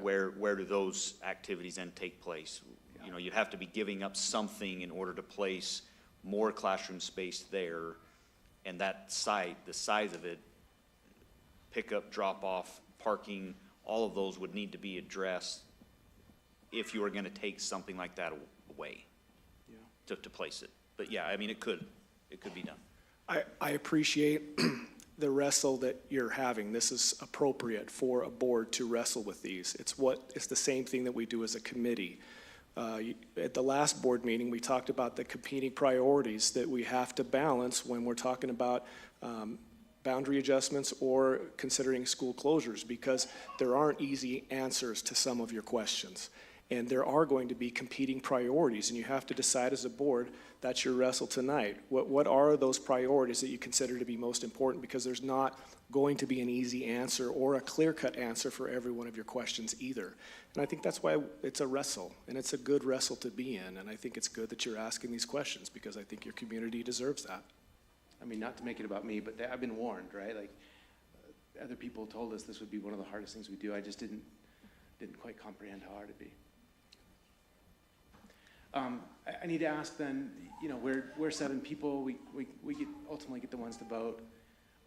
where do those activities then take place? Yeah. You know, you'd have to be giving up something in order to place more classroom space there. And that site, the size of it, pickup, drop off, parking, all of those would need to be addressed if you were gonna take something like that away to place it. But yeah, I mean, it could be done. I appreciate the wrestle that you're having. This is appropriate for a board to wrestle with these. It's the same thing that we do as a committee. At the last board meeting, we talked about the competing priorities that we have to balance when we're talking about boundary adjustments or considering school closures, because there aren't easy answers to some of your questions. And there are going to be competing priorities, and you have to decide as a board. That's your wrestle tonight. What are those priorities that you consider to be most important? Because there's not going to be an easy answer or a clear-cut answer for every one of your questions either. And I think that's why it's a wrestle, and it's a good wrestle to be in. And I think it's good that you're asking these questions, because I think your community deserves that. I mean, not to make it about me, but I've been warned, right? Like, other people told us this would be one of the hardest things we do. I just didn't quite comprehend how hard it'd be. I need to ask then, you know, we're 7 people, we ultimately get the ones to vote,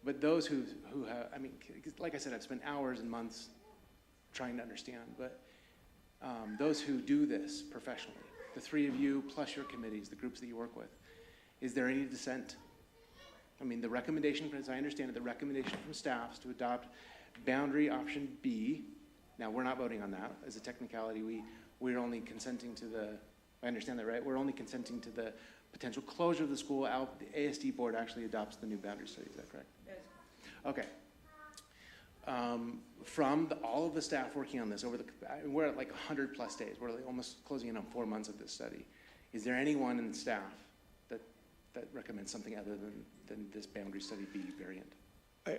but those who have, I mean, like I said, I've spent hours and months trying to understand, but those who do this professionally, the 3 of you plus your committees, the groups that you work with, is there any dissent? I mean, the recommendation, as I understand it, the recommendation from staff is to adopt boundary option B. Now, we're not voting on that as a technicality. We're only consenting to the, I understand that, right? We're only consenting to the potential closure of the school. The ASD board actually adopts the new boundary study, is that correct? Yes. Okay. From all of the staff working on this, we're at like 100 plus days. We're like almost closing in on 4 months of this study. Is there anyone in the staff that recommends something other than this boundary study B variant?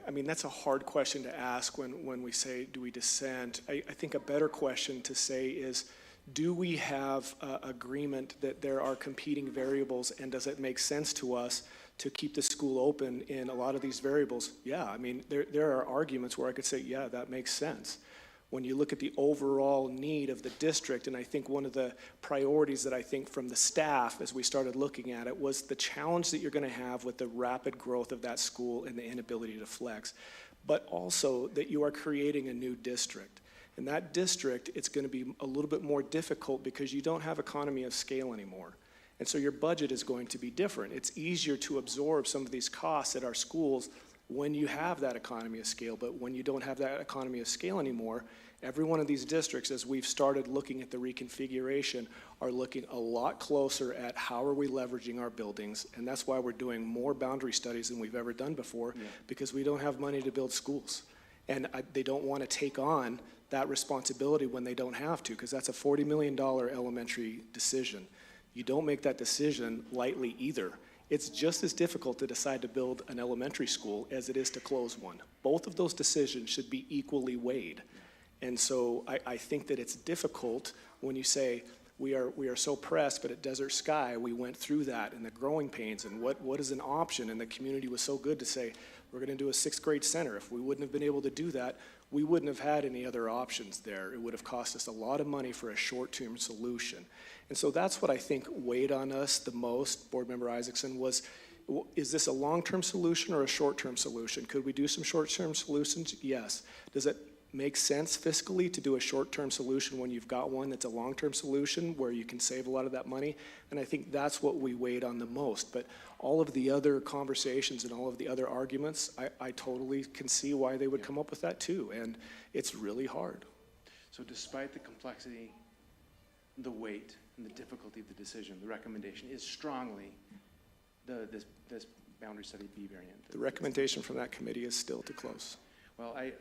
I mean, that's a hard question to ask when we say, do we dissent? I think a better question to say is, do we have agreement that there are competing variables, and does it make sense to us to keep the school open in a lot of these variables? Yeah, I mean, there are arguments where I could say, yeah, that makes sense. When you look at the overall need of the district, and I think one of the priorities that I think from the staff as we started looking at it was the challenge that you're going to have with the rapid growth of that school and the inability to flex, but also that you are creating a new district. In that district, it's going to be a little bit more difficult because you don't have economy of scale anymore. And so your budget is going to be different. It's easier to absorb some of these costs at our schools when you have that economy of scale, but when you don't have that economy of scale anymore, every one of these districts, as we've started looking at the reconfiguration, are looking a lot closer at how are we leveraging our buildings, and that's why we're doing more boundary studies than we've ever done before, because we don't have money to build schools. And they don't want to take on that responsibility when they don't have to, because that's a $40 million elementary decision. You don't make that decision lightly either. It's just as difficult to decide to build an elementary school as it is to close one. Both of those decisions should be equally weighed. And so I think that it's difficult when you say, we are so pressed, but at Desert Sky, we went through that and the growing pains and what is an option, and the community was so good to say, we're gonna do a 6th grade center. If we wouldn't have been able to do that, we wouldn't have had any other options there. It would have cost us a lot of money for a short-term solution. And so that's what I think weighed on us the most, Board Member Isaacson, was, is this a long-term solution or a short-term solution? Could we do some short-term solutions? Yes. Does it make sense fiscally to do a short-term solution when you've got one that's a long-term solution where you can save a lot of that money? And I think that's what we weighed on the most. But all of the other conversations and all of the other arguments, I totally can see why they would come up with that too. And it's really hard. So despite the complexity, the weight, and the difficulty of the decision, the recommendation is strongly this boundary study B variant. The recommendation from that committee is still to close. Well, I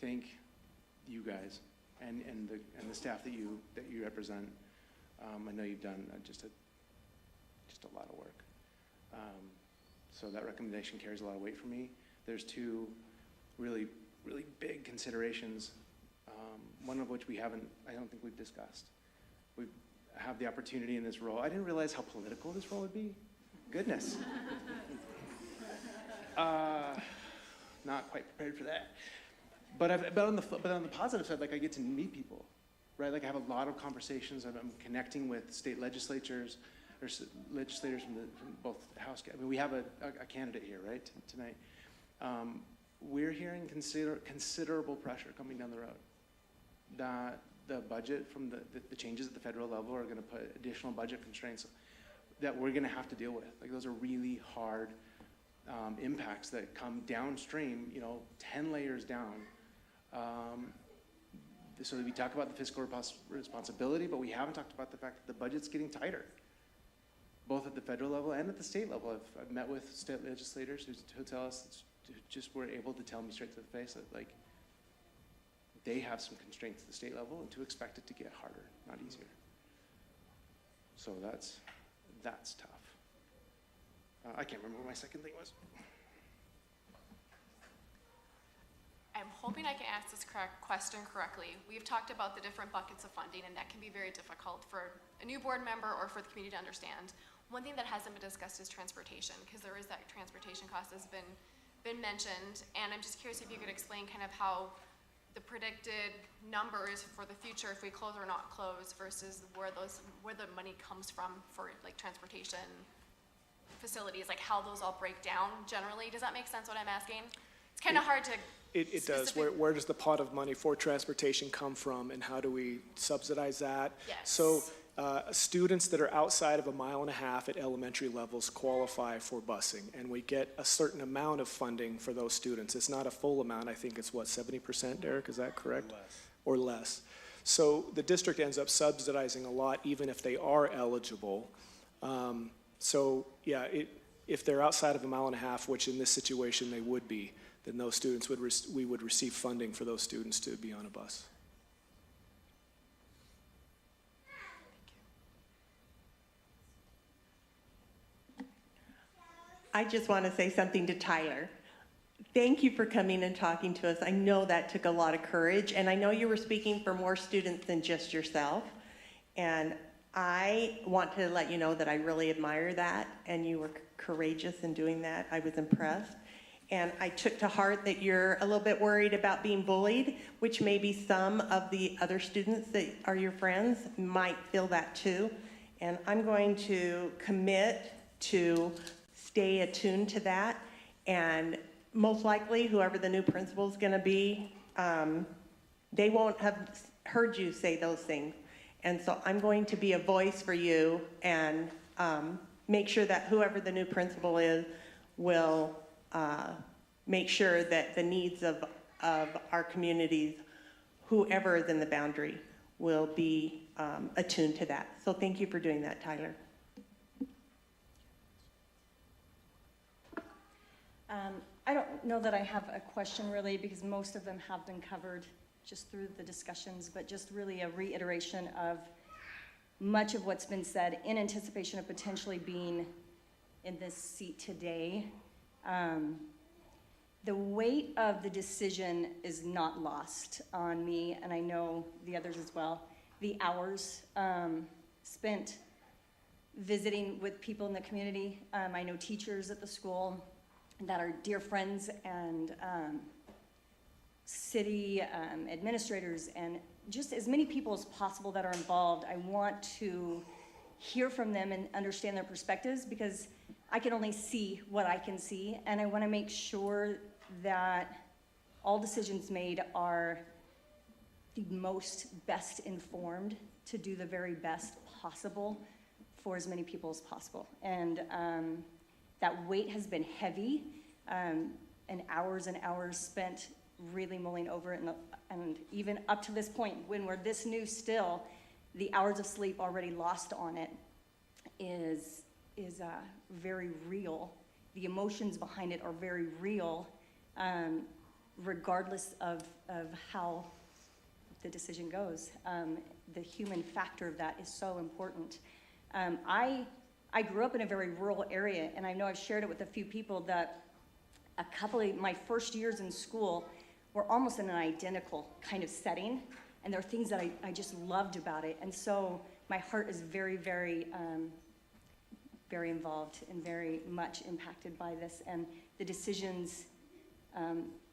thank you guys and the staff that you represent. I know you've done just a lot of work. So that recommendation carries a lot of weight for me. There's 2 really big considerations, one of which I don't think we've discussed. We have the opportunity in this role. I didn't realize how political this role would be. Goodness. Not quite prepared for that. But on the positive side, like, I get to meet people, right? Like, I have a lot of conversations. I'm connecting with state legislators or legislators from both House. I mean, we have a candidate here, right, tonight. We're hearing considerable pressure coming down the road. the budget from the changes at the federal level are gonna put additional budget constraints that we're gonna have to deal with. Like, those are really hard impacts that come downstream, 10 layers down. So we talk about the fiscal responsibility, but we haven't talked about the fact that the budget's getting tighter, both at the federal level and at the state level. I've met with state legislators who tell us, who just were able to tell me straight to the face that, like, they have some constraints at the state level, and to expect it to get harder, not easier. So that's tough. I can't remember what my second thing was. I'm hoping I can ask this question correctly. We've talked about the different buckets of funding, and that can be very difficult for a new board member or for the community to understand. One thing that hasn't been discussed is transportation, because there is that transportation cost has been mentioned, and I'm just curious if you could explain kind of how the predicted numbers for the future, if we close or not close, versus where the money comes from for like transportation facilities, like how those all break down generally. Does that make sense what I'm asking? It's kind of hard to. It does. Where does the pot of money for transportation come from, and how do we subsidize that? Yes. So students that are outside of 1.5 miles at elementary levels qualify for busing, and we get a certain amount of funding for those students. It's not a full amount. I think it's, what, 70%, Derek? Is that correct? Or less. So the district ends up subsidizing a lot, even if they are eligible. So yeah, if they're outside of 1.5 miles, which in this situation they would be, then those students we would receive funding for those students to be on a bus. I just want to say something to Tyler. Thank you for coming and talking to us. I know that took a lot of courage, and I know you were speaking for more students than just yourself. And I want to let you know that I really admire that, and you were courageous in doing that. I was impressed. And I took to heart that you're a little bit worried about being bullied, which maybe some of the other students that are your friends might feel that too. And I'm going to commit to stay attuned to that. And most likely, whoever the new principal is going to be, they won't have heard you say those things. And so I'm going to be a voice for you and make sure that whoever the new principal is will make sure that the needs of our communities, whoever is in the boundary, will be attuned to that. So thank you for doing that, Tyler. I don't know that I have a question really, because most of them have been covered just through the discussions, but just really a reiteration of much of what's been said in anticipation of potentially being in this seat today. The weight of the decision is not lost on me, and I know the others as well. The hours spent visiting with people in the community. I know teachers at the school that are dear friends, and city administrators, and just as many people as possible that are involved. I want to hear from them and understand their perspectives, because I can only see what I can see, and I want to make sure that all decisions made are the most best informed to do the very best possible for as many people as possible. And that weight has been heavy, and hours spent really mulling over it, and even up to this point, when we're this new still, the hours of sleep already lost on it is very real. The emotions behind it are very real, regardless of how the decision goes. The human factor of that is so important. I grew up in a very rural area, and I know I've shared it with a few people that a couple of my first years in school were almost in an identical kind of setting, and there are things that I just loved about it. And so my heart is very, very, very involved and very much impacted by this. And the decisions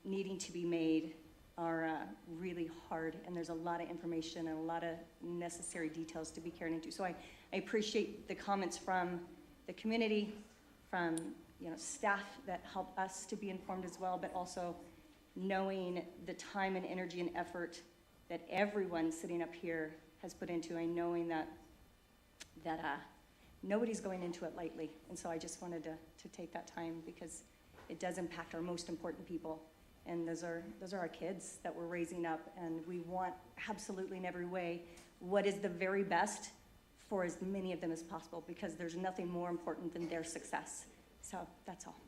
needing to be made are really hard, and there's a lot of information and a lot of necessary details to be carried into. So I appreciate the comments from the community, from staff that help us to be informed as well, but also knowing the time and energy and effort that everyone sitting up here has put into, and knowing that nobody's going into it lightly. And so I just wanted to take that time, because it does impact our most important people. And those are our kids that we're raising up, and we want absolutely in every way what is the very best for as many of them as possible, because there's nothing more important than their success. So that's all.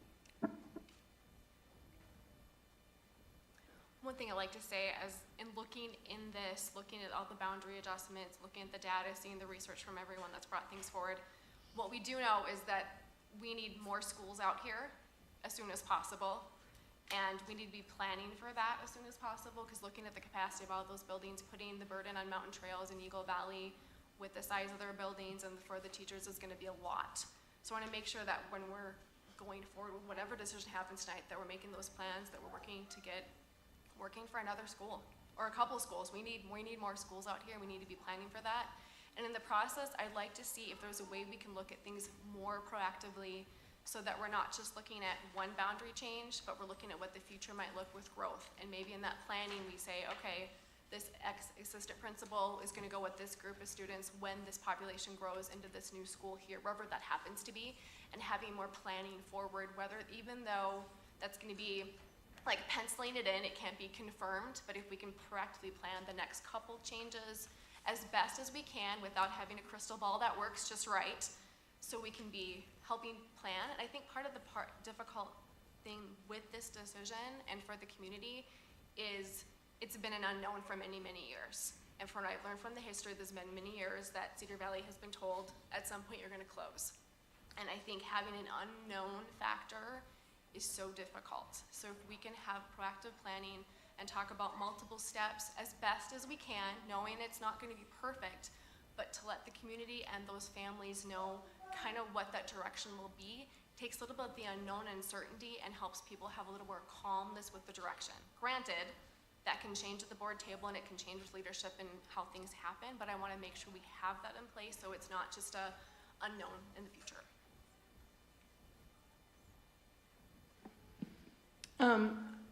One thing I like to say, as in looking at all the boundary adjustments, looking at the data, seeing the research from everyone that's brought things forward, what we do know is that we need more schools out here as soon as possible. And we need to be planning for that as soon as possible, because looking at the capacity of all those buildings, putting the burden on Mountain Trails and Eagle Valley with the size of their buildings and for the teachers is gonna be a lot. So I wanna make sure that when we're going forward with whatever decision happens tonight, that we're making those plans, that we're working for another school or a couple of schools. We need more schools out here. We need to be planning for that. And in the process, I'd like to see if there's a way we can look at things more proactively, so that we're not just looking at one boundary change, but we're looking at what the future might look with growth. And maybe in that planning, we say, okay, this assistant principal is gonna go with this group of students when this population grows into this new school here, wherever that happens to be, and having more planning forward, whether, even though that's gonna be like penciling it in, it can't be confirmed, but if we can proactively plan the next couple changes as best as we can without having a crystal ball that works just right, so we can be helping plan. And I think part of the difficult thing with this decision and for the community is it's been an unknown for many, many years. And from what I've learned from the history, there's been many years that Cedar Valley has been told at some point you're gonna close. And I think having an unknown factor is so difficult. So if we can have proactive planning and talk about multiple steps as best as we can, knowing it's not gonna be perfect, but to let the community and those families know kind of what that direction will be, takes a little bit of the unknown and uncertainty and helps people have a little more calmness with the direction. Granted, that can change at the board table and it can change with leadership and how things happen, but I wanna make sure we have that in place so it's not just a unknown in the future.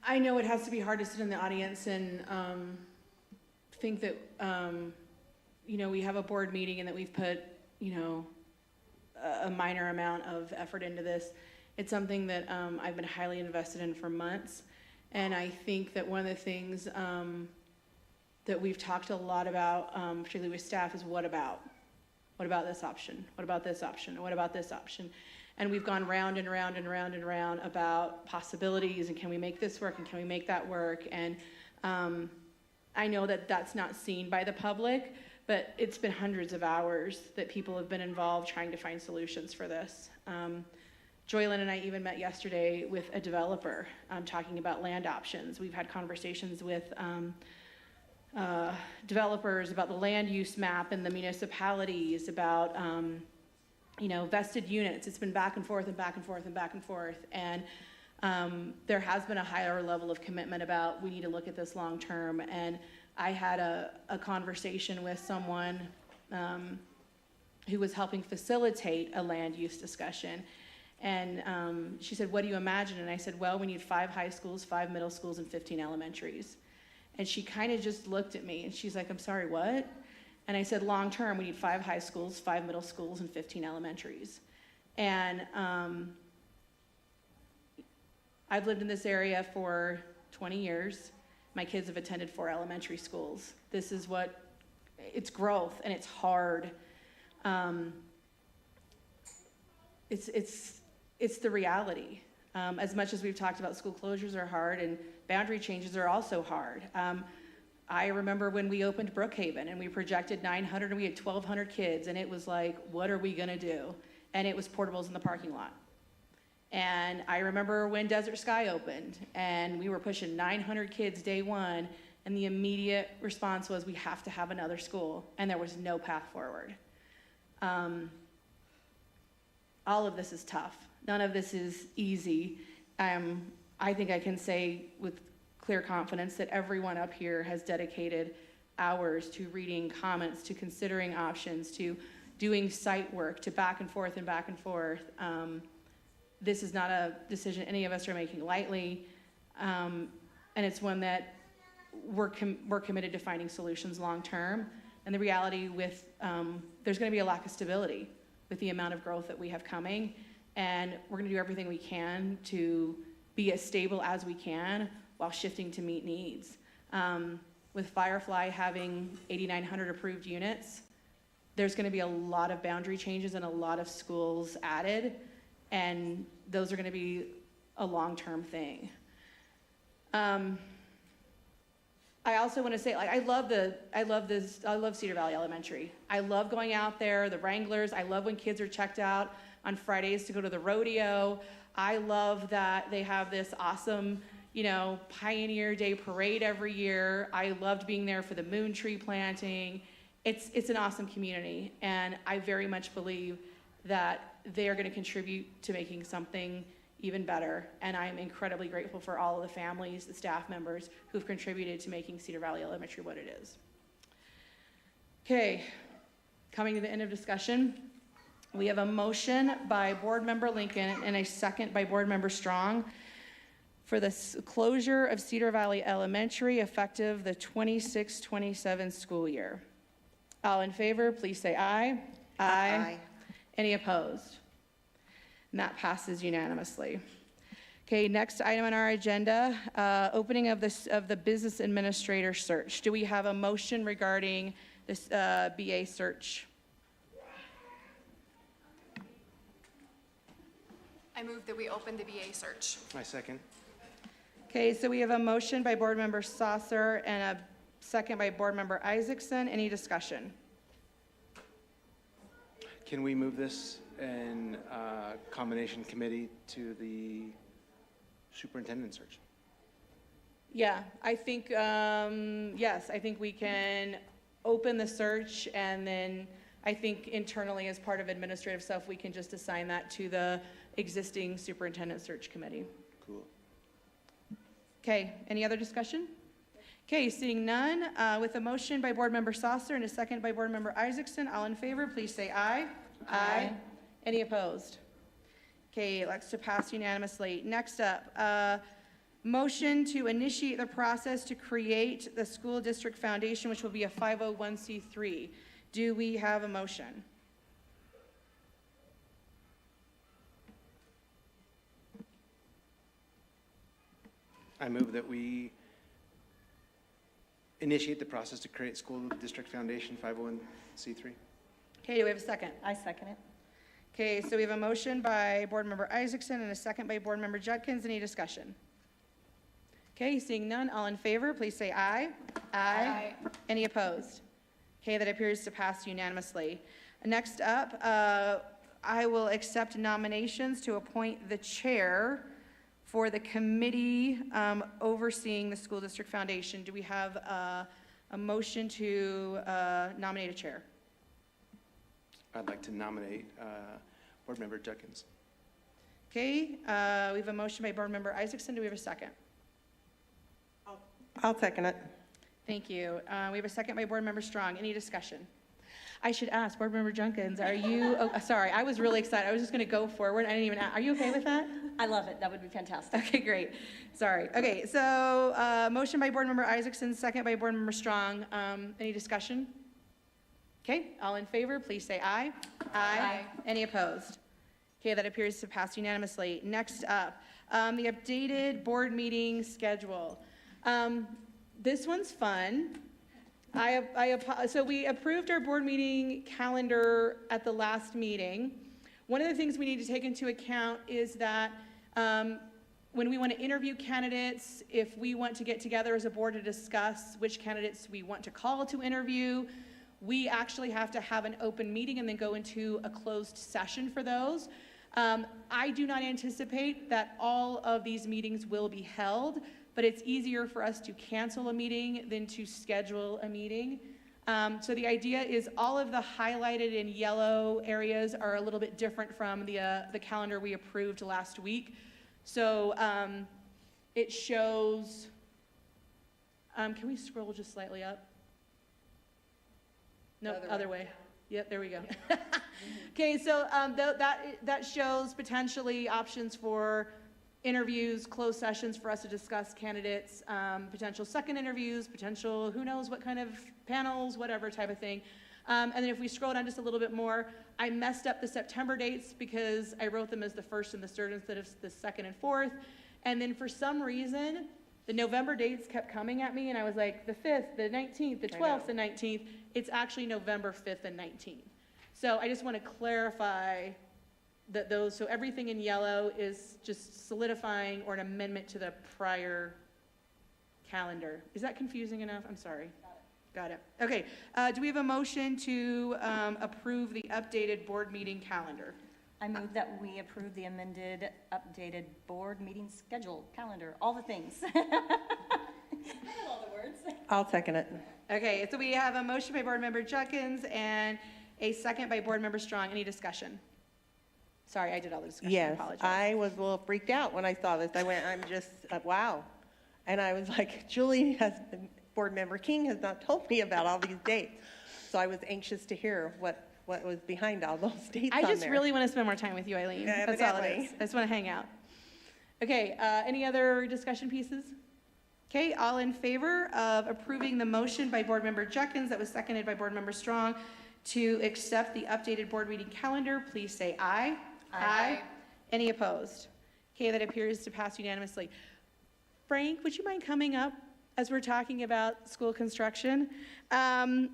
I know it has to be hard to sit in the audience and think that, we have a board meeting and that we've put, a minor amount of effort into this. It's something that I've been highly invested in for months. And I think that one of the things that we've talked a lot about, particularly with staff, is what about? What about this option? What about this option? What about this option? And we've gone round and round and round and round about possibilities and can we make this work and can we make that work? And I know that that's not seen by the public, but it's been hundreds of hours that people have been involved trying to find solutions for this. Joylyn and I even met yesterday with a developer talking about land options. We've had conversations with developers about the land use map and the municipalities, about vested units. It's been back and forth and back and forth and back and forth. And there has been a higher level of commitment about we need to look at this long term. And I had a conversation with someone who was helping facilitate a land use discussion. And she said, what do you imagine? And I said, well, we need 5 high schools, 5 middle schools, and 15 elementaries. And she kind of just looked at me and she's like, I'm sorry, what? And I said, long term, we need 5 high schools, 5 middle schools, and 15 elementaries. And I've lived in this area for 20 years. My kids have attended 4 elementary schools. This is it's growth and it's hard. It's the reality. As much as we've talked about school closures are hard and boundary changes are also hard. I remember when we opened Brookhaven and we projected 900 and we had 1,200 kids and it was like, what are we gonna do? And it was portables in the parking lot. And I remember when Desert Sky opened and we were pushing 900 kids day one and the immediate response was we have to have another school and there was no path forward. All of this is tough. None of this is easy. I think I can say with clear confidence that everyone up here has dedicated hours to reading comments, to considering options, to doing site work, to back and forth and back and forth. This is not a decision any of us are making lightly, and it's one that we're committed to finding solutions long-term. And the reality with, there's gonna be a lack of stability with the amount of growth that we have coming. And we're gonna do everything we can to be as stable as we can while shifting to meet needs. With Firefly having 8,900 approved units, there's gonna be a lot of boundary changes and a lot of schools added, and those are gonna be a long-term thing. I also want to say, like, I love Cedar Valley Elementary. I love going out there, the Wranglers. I love when kids are checked out on Fridays to go to the rodeo. I love that they have this awesome, Pioneer Day parade every year. I loved being there for the moon tree planting. It's an awesome community, and I very much believe that they are going to contribute to making something even better. And I'm incredibly grateful for all of the families, the staff members who've contributed to making Cedar Valley Elementary what it is. Okay, coming to the end of discussion, we have a motion by Board Member Lincoln and a second by Board Member Strong for the closure of Cedar Valley Elementary effective the 26-27 school year. All in favor, please say aye. Aye. Any opposed? And that passes unanimously. Okay, next item on our agenda, opening of the business administrator search. Do we have a motion regarding this BA search? I move that we open the BA search. My second. Okay, so we have a motion by Board Member Saucer and a second by Board Member Isaacson. Any discussion? Can we move this in combination committee to the superintendent search? Yeah, I think, yes, I think we can open the search, and then I think internally as part of administrative stuff, we can just assign that to the existing superintendent search committee. Cool. Okay, any other discussion? Okay, seeing none, with a motion by Board Member Saucer and a second by Board Member Isaacson, all in favor, please say aye. Aye. Any opposed? Okay, elects to pass unanimously. Next up, motion to initiate the process to create the school district foundation, which will be a 501c3. Do we have a motion? I move that we initiate the process to create school district foundation 501c3. Okay, do we have a second? I second it. Okay, so we have a motion by Board Member Isaacson and a second by Board Member Judkins. Any discussion? Okay, seeing none, all in favor, please say aye. Aye. Any opposed? Okay, that appears to pass unanimously. Next up, I will accept nominations to appoint the chair for the committee overseeing the school district foundation. Do we have a motion to nominate a chair? I'd like to nominate Board Member Judkins. Okay, we have a motion by Board Member Isaacson. Do we have a second? I'll second it. Thank you. We have a second by Board Member Strong. Any discussion? I should ask, Board Member Judkins, are you, sorry, I was really excited. I was just going to go forward. I didn't even ask. Are you okay with that? I love it. That would be fantastic. Okay, great. Sorry. Okay, so motion by Board Member Isaacson, second by Board Member Strong. Any discussion? Okay, all in favor, please say aye. Aye. Any opposed? Okay, that appears to pass unanimously. Next up, the updated board meeting schedule. This one's fun. So we approved our board meeting calendar at the last meeting. One of the things we need to take into account is that when we want to interview candidates, if we want to get together as a board to discuss which candidates we want to call to interview, we actually have to have an open meeting and then go into a closed session for those. I do not anticipate that all of these meetings will be held, but it's easier for us to cancel a meeting than to schedule a meeting. So the idea is all of the highlighted in yellow areas are a little bit different from the calendar we approved last week. So it shows, can we scroll just slightly up? No, other way. Yep, there we go. Okay, so that shows potentially options for interviews, closed sessions for us to discuss candidates, potential second interviews, potential who knows what kind of panels, whatever type of thing. And then if we scroll down just a little bit more, I messed up the September dates because I wrote them as the 1st and the 3rd instead of the 2nd and 4th. And then for some reason, the November dates kept coming at me, and I was like, the 5th, the 19th, the 12th, the 19th. It's actually November 5th and 19th. So I just want to clarify that those, so everything in yellow is just solidifying or an amendment to the prior calendar. Is that confusing enough? I'm sorry. Got it. Okay. Do we have a motion to approve the updated board meeting calendar? I move that we approve the amended, updated board meeting schedule, calendar, all the things. I know all the words. I'll second it. Okay, so we have a motion by Board Member Judkins and a second by Board Member Strong. Any discussion? Sorry, I did all the discussion. I Yes, apologize. I was a little freaked out when I saw this. I'm just, wow. And I was like, Board Member King has not told me about all these dates. So I was anxious to hear what was behind all those dates I on just there. really want to spend more time with you, Eileen. Yeah, That's all it evidently. is. I just want to hang out. Okay, any other discussion pieces? Okay, all in favor of approving the motion by Board Member Judkins that was seconded by Board Member Strong to accept the updated board meeting calendar, please say aye. Aye. Any opposed? Okay, that appears to pass unanimously. Frank, would you mind coming up as we're talking about school construction? Alpine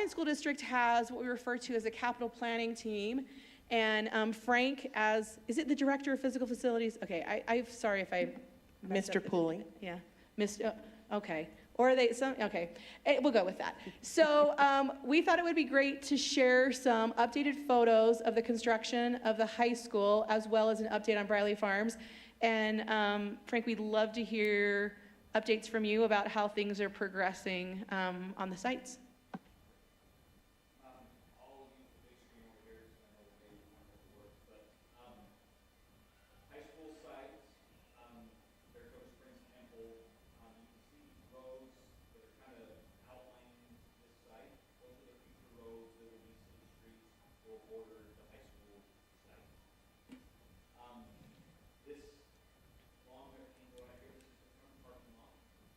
School District has what we refer to as a capital planning team. And Frank, is it the Director of Physical Facilities? Okay, I'm sorry if I messed Mr. up. Pooley. Yeah, okay. Or are they, okay, we'll go with that. So we thought it would be great to share some updated photos of the construction of the high school as well as an update on Briley Farms. And Frank, we'd love to hear updates from you about how things are progressing on the sites.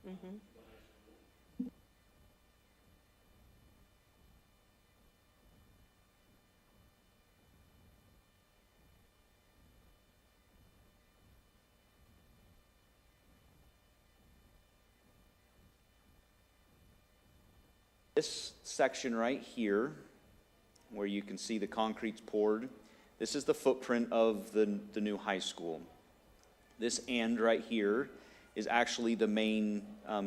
Mm-hmm. This section right here, where you can see the concrete's poured, this is the footprint of the new high school. This end right here is actually the main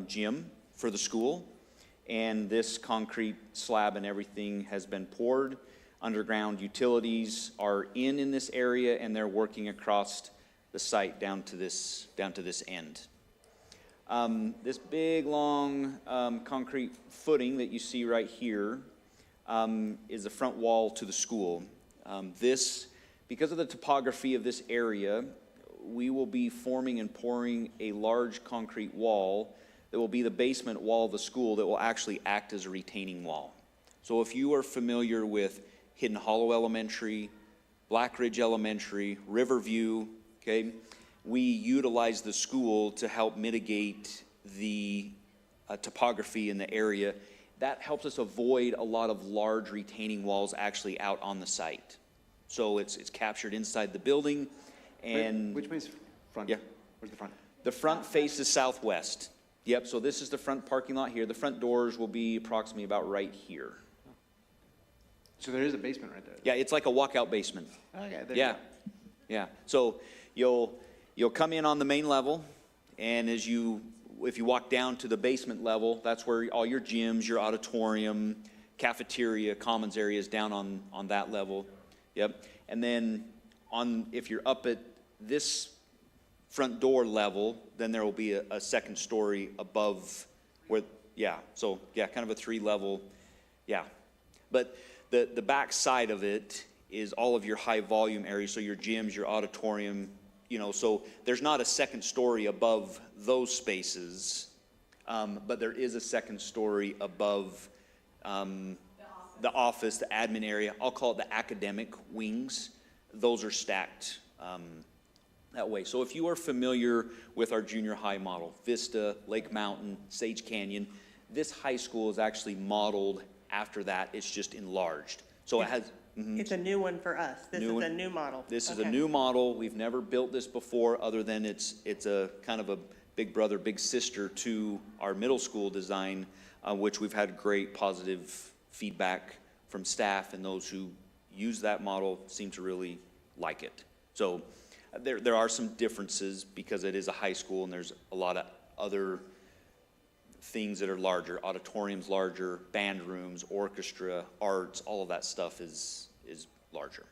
gym for the school, and this concrete slab and everything has been poured. Underground utilities are in this area, and they're working across the site down to this end. This big, long concrete footing that you see right here is the front wall to the school. Because of the topography of this area, we will be forming and pouring a large concrete wall that will be the basement wall of the school that will actually act as a retaining wall. So if you are familiar with Hidden Hollow Elementary, Black Ridge Elementary, Riverview, okay, we utilize the school to help mitigate the topography in the area. That helps us avoid a lot of large retaining walls actually out on the site. So it's captured inside the building. And which way's front? Yeah. Where's the front? The front faces southwest. Yep, so this is the front parking lot here. The front doors will be approximately about right here. So there is a basement right there? Yeah, it's like a walkout basement. Okay, there Yeah, you go. yeah. So you'll come in on the main level, and if you walk down to the basement level, that's where all your gyms, your auditorium, cafeteria, commons areas down on that level. Yep. And then if you're up at this front door level, then there will be a second story above where, yeah, so yeah, kind of a 3-level, yeah. But the back side of it is all of your high volume areas, so your gyms, your auditorium, so there's not a second story above those spaces, but there is a second story above the office, the admin area. I'll call it the academic wings. Those are stacked that way. So if you are familiar with our junior high model, Vista, Lake Mountain, Sage Canyon, this high school is actually modeled after that. It's just enlarged. So it has. It's a new one for us. This is a new model. This is a Okay. new model. We've never built this before, other than it's a kind of a big brother, big sister to our middle school design, which we've had great positive feedback from staff, and those who use that model seem to really like it. So there are some differences because it is a high school and there's a lot of other things that are larger, auditoriums larger, band rooms, orchestra, arts, all of that stuff is larger.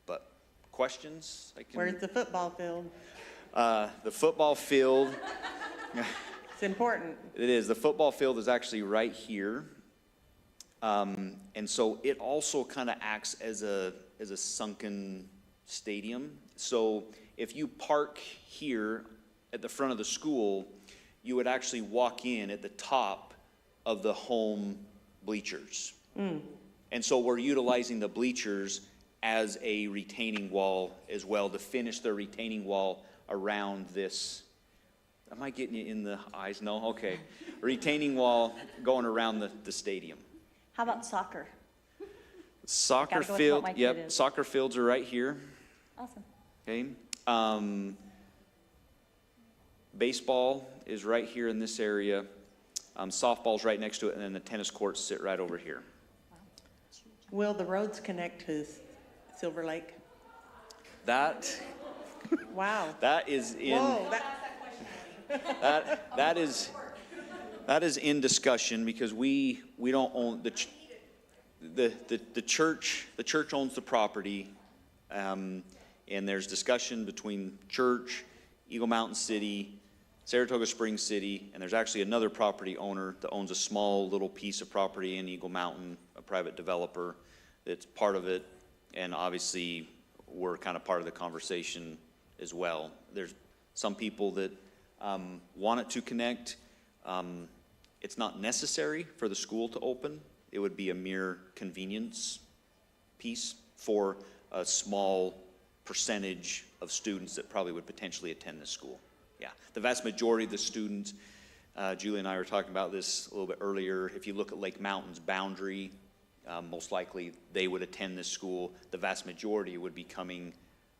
But questions? Where's the football field? The football field. It's important. It is. The football field is actually right here. And so it also kind of acts as a sunken stadium. So if you park here at the front of the school, you would actually walk in at the top of the home bleachers. And so we're utilizing the bleachers as a retaining wall as well to finish the retaining wall around this. Am I getting you in the eyes? No? Okay. Retaining wall going around the stadium. How about soccer? Soccer Gotta go with field, what my kid yep, is. soccer fields are right here, Awesome. okay? Baseball is right here in this area. Softball's right next to it, and then the tennis courts sit right over here. Will the roads connect to Silver Lake? That, Wow. that is in. Whoa, That is in discussion because we don't own the church. The church owns the property, and there's discussion between church, Eagle Mountain City, Saratoga Springs City, and there's actually another property owner that owns a small little piece of property in Eagle Mountain, a private developer that's part of it, and obviously we're kind of part of the conversation as well. There's some people that want it to connect. It's not necessary for the school to open. It would be a mere convenience piece for a small percentage of students that probably would potentially attend this school. Yeah, the vast majority of the students, Julie and I were talking about this a little bit earlier. If you look at Lake Mountain's boundary, most likely they would attend this school. The vast majority would be coming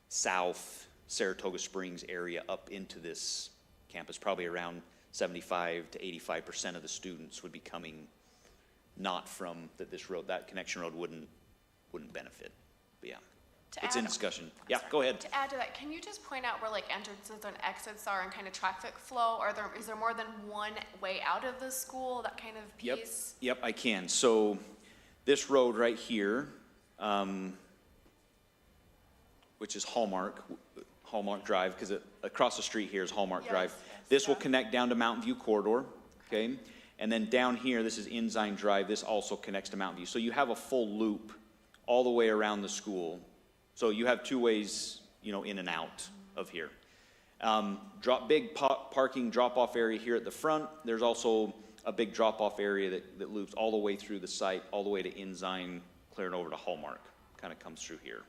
south, Saratoga Springs area up into this campus. Probably around 75 to 85% of the students would be coming not from this road. That connection road wouldn't benefit. But yeah, it's in discussion. Yeah, go ahead. To add to that, can you just point out where like entrances and exits are and kind of traffic flow? Is there more than one way out of the school, that kind of piece? Yep, I can. So this road right here, which is Hallmark Drive, because across the street here is Hallmark Drive. This will connect down to Mountain View Corridor, okay? And then down here, this is Ensign Drive. This also connects to Mountain View. So you have a full loop all the way around the school. So you have two ways, in and out of here. Big parking drop-off area here at the front. There's also a big drop-off area that loops all the way through the site, all the way to Ensign, clearing over to Hallmark. Kind of comes through here.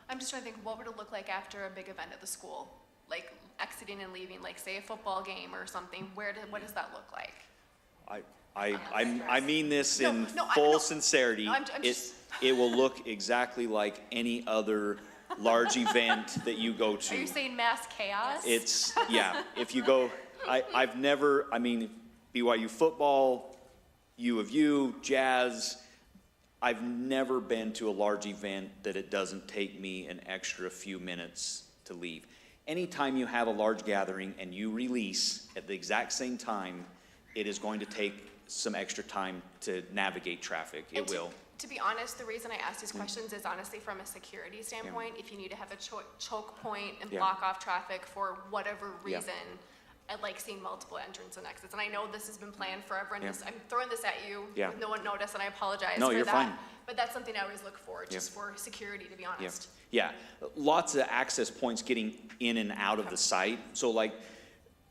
I'm just trying to think, what would it look like after a big event at the school? Like exiting and leaving, like say a football game or something, what does that look like? I mean this in full sincerity. No, I'm just- It will look exactly like any other large event that you go to. Are you saying mass chaos? If you go, BYU football, U of U, jazz, I've never been to a large event that it doesn't take me an extra few minutes to leave. Anytime you have a large gathering and you release at the exact same time, it is going to take some extra time to navigate traffic. It will. To be honest, the reason I ask these questions is honestly from a security standpoint. If you need to have a choke point and block off traffic for whatever reason, I like seeing multiple entrances and exits. And I know this has been planned forever, and I'm throwing this at you with no one noticed, and I apologize for that. No, you're fine. But that's something I always look for, just for security, to be honest. Yeah, lots of access points getting in and out of the site. So like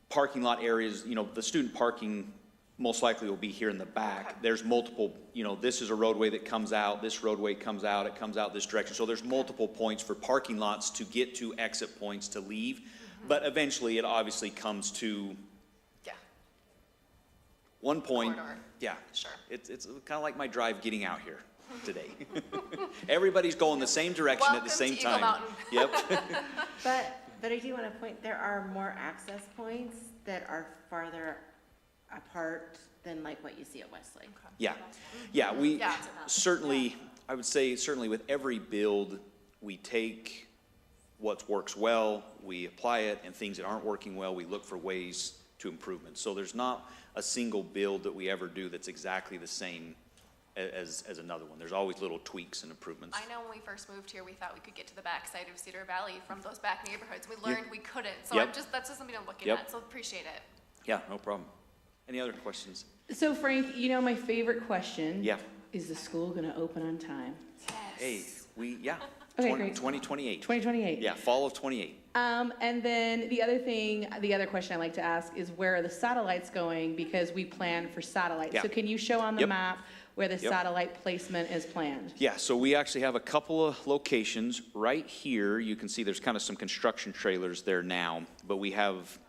parking lot areas, the student parking most likely will be here in the back. There's multiple, you know, this is a roadway that comes out, this roadway comes out, it comes out this direction. So there's multiple points for parking lots to get to exit points to leave. But eventually it obviously comes to one point. Corridor. Yeah. Sure. It's kind of like my drive getting out here today. Everybody's going the same direction at the same time. Welcome to Eagle Yep. But I do want to point, there are more access points that are farther apart than like what you see at Westlake. Yeah, yeah, we Yeah, it's about- certainly, I would say certainly with every build, we take what works well, we apply it, and things that aren't working well, we look for ways to improvement. So there's not a single build that we ever do that's exactly the same as another one. There's always little tweaks and improvements. I know when we first moved here, we thought we could get to the backside of Cedar Valley from those back neighborhoods. We learned we couldn't, so Yep. that's just something I'm looking Yep. at, so appreciate it. Yeah, no problem. Any other questions? So Frank, you know my favorite question? Yeah. Is the school gonna open on time? Hey, yeah. Okay, great. 2028. 2028. Yeah, fall of 28. And then the other question I like to ask is where are the satellites going? Because we plan for satellites. Yeah. So can you show on the Yep. map where the Yep. satellite placement is planned? Yeah, so we actually have a couple of locations. Right here, you can see there's kind of some construction trailers there now, but we have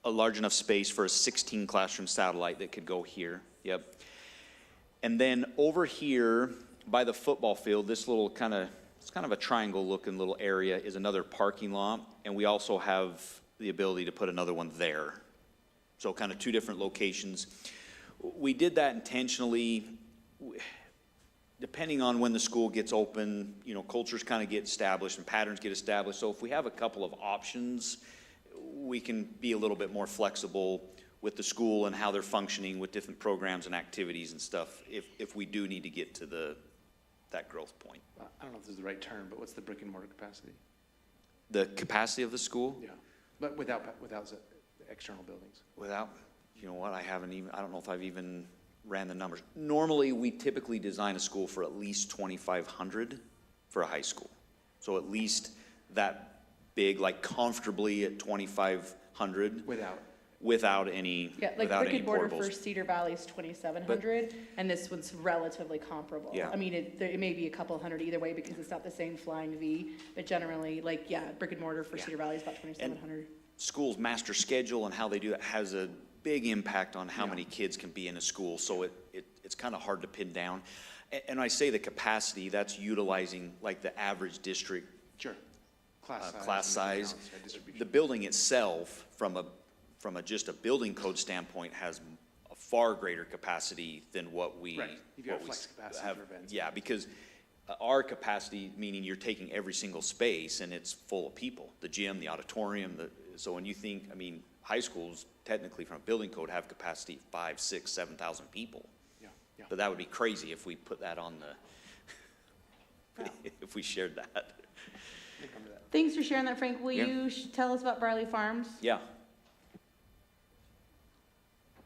a large enough space for a 16 classroom satellite that could go here. Yep. And then over here by the football field, this little it's kind of a triangle looking little area is another parking lot. And we also have the ability to put another one there. So kind of two different locations. We did that intentionally. Depending on when the school gets open, you know, cultures kind of get established and patterns get established. So if we have a couple of options, we can be a little bit more flexible with the school and how they're functioning with different programs and activities and stuff if we do need to get to that growth point. I don't know if this is the right term, but what's the brick and mortar capacity? The capacity of the school? Yeah, but without the external buildings. Without, you know what, I don't know if I've even ran the numbers. Normally, we typically design a school for at least 2,500 for a high school. So at least that big, like comfortably at 2,500. Without any, Yeah, like without brick any and mortar portables. for Cedar Valley is 2,700, and this one's relatively comparable. Yeah. I mean, it may be a couple hundred either way because it's not the same flying V, but generally, like, yeah, brick and mortar for Cedar Valley is about 2,700. School's master schedule and how they do that has a big impact on how many kids can be in a school, so it's kind of hard to pin down. And I say the capacity, that's utilizing like the average district class size. The building itself, from just a building code standpoint, has a far greater capacity than what we Right. You've got what we flex capacity have. for events. Yeah, because our capacity, meaning you're taking every single space and it's full of people, the gym, the auditorium, so when you think, I mean, high schools technically from a building code have capacity 5, 6, 7,000 people. Yeah. But that would be crazy if we put that on if we shared that. Thanks for sharing that, Frank. Will Yeah. you tell us about Barley Farms? Yeah,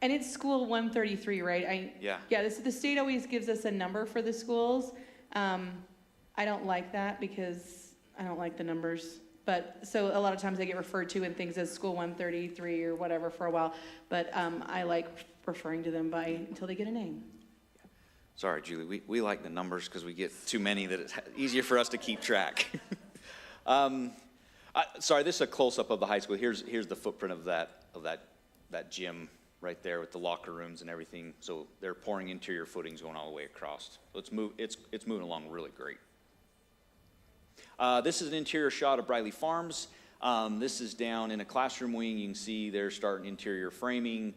And it's school 133, right? Yeah. Yeah, the state always gives us a number for the schools. I don't like that because I don't like the numbers. But, so a lot of times they get referred to in things as school 133 or whatever for a while. But I like referring to them by, until they get a name. sorry, Julie, we like the numbers because we get too many that it's easier for us to keep track. Sorry, this is a close-up of the high school. Here's the footprint of that gym right there with the locker rooms and everything. So they're pouring interior footings going all the way across. So it's moving along really great. This is an interior shot of Briley Farms. This is down in a classroom wing. You can see they're starting interior framing,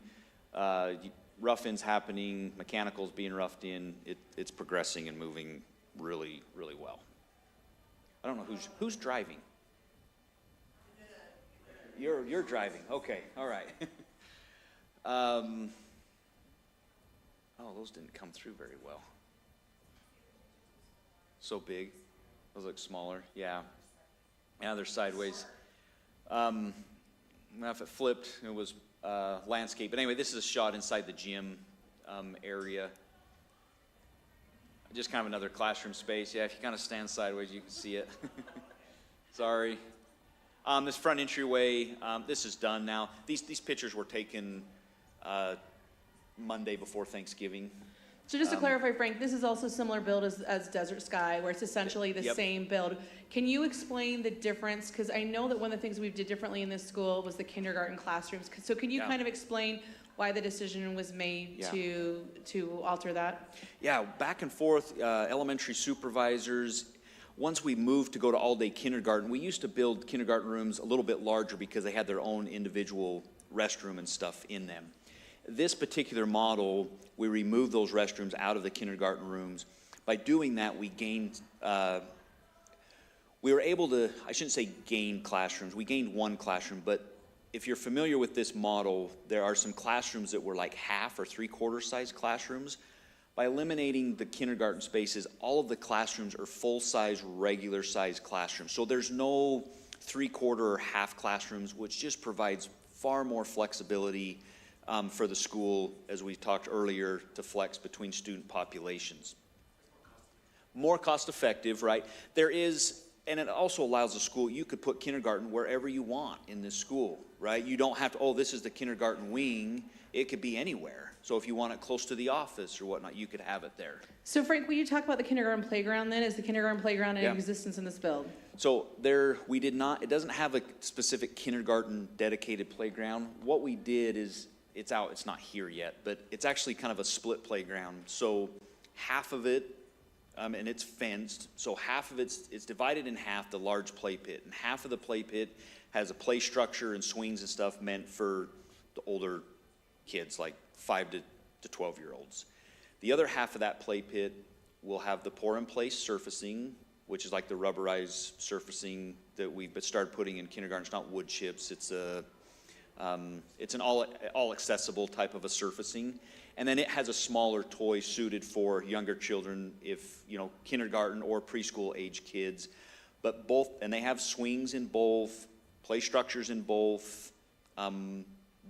rough-ins happening, mechanicals being roughed in. It's progressing and moving really, really well. I don't know who's driving. You're driving. Okay, all right. Oh, those didn't come through very well. So big. Those look smaller. Yeah. Yeah, they're sideways. If it flipped, it was landscape. But anyway, this is a shot inside the gym area. Just kind of another classroom space. Yeah, if you kind of stand sideways, you can see it. Sorry. This front entryway, this is done now. These pictures were taken Monday before Thanksgiving. So just to clarify, Frank, this is also similar build as Desert Sky, where it's essentially the Yep. same build. Can you explain the difference? Because I know that one of the things we did differently in this school was the kindergarten classrooms. So can you Yeah. kind of explain why the decision was made Yeah. to alter that? Yeah, back and forth, elementary supervisors. Once we moved to go to all-day kindergarten, we used to build kindergarten rooms a little bit larger because they had their own individual restroom and stuff in them. This particular model, we removed those restrooms out of the kindergarten rooms. By doing that, we gained, we were able to, I shouldn't say gain classrooms, we gained one classroom, but if you're familiar with this model, there are some classrooms that were like half or three-quarter size classrooms. By eliminating the kindergarten spaces, all of the classrooms are full-size, regular-size classrooms. So there's no three-quarter or half classrooms, which just provides far more flexibility for the school, as we talked earlier, to flex between student populations. More cost-effective, right? There is, and it also allows the school, you could put kindergarten wherever you want in this school, right? You don't have to, oh, this is the kindergarten wing. It could be anywhere. So if you want it close to the office or whatnot, you could have it there. So Frank, will you talk about the kindergarten playground then? Is the kindergarten playground in Yeah. existence in this build? So we did not, it doesn't have a specific kindergarten dedicated playground. What we did is, it's not here yet, but it's actually kind of a split playground. So half of it, and it's fenced, so half of it's divided in half, the large play pit, and half of the play pit has a play structure and swings and stuff meant for the older kids, like 5 to 12-year-olds. The other half of that play pit will have the pour-in-place surfacing, which is like the rubberized surfacing that we've started putting in kindergarten. It's not wood chips, it's an all accessible type of a surfacing. And then it has a smaller toy suited for younger children, if, kindergarten or preschool age kids. But both, and they have swings in both, play structures in both,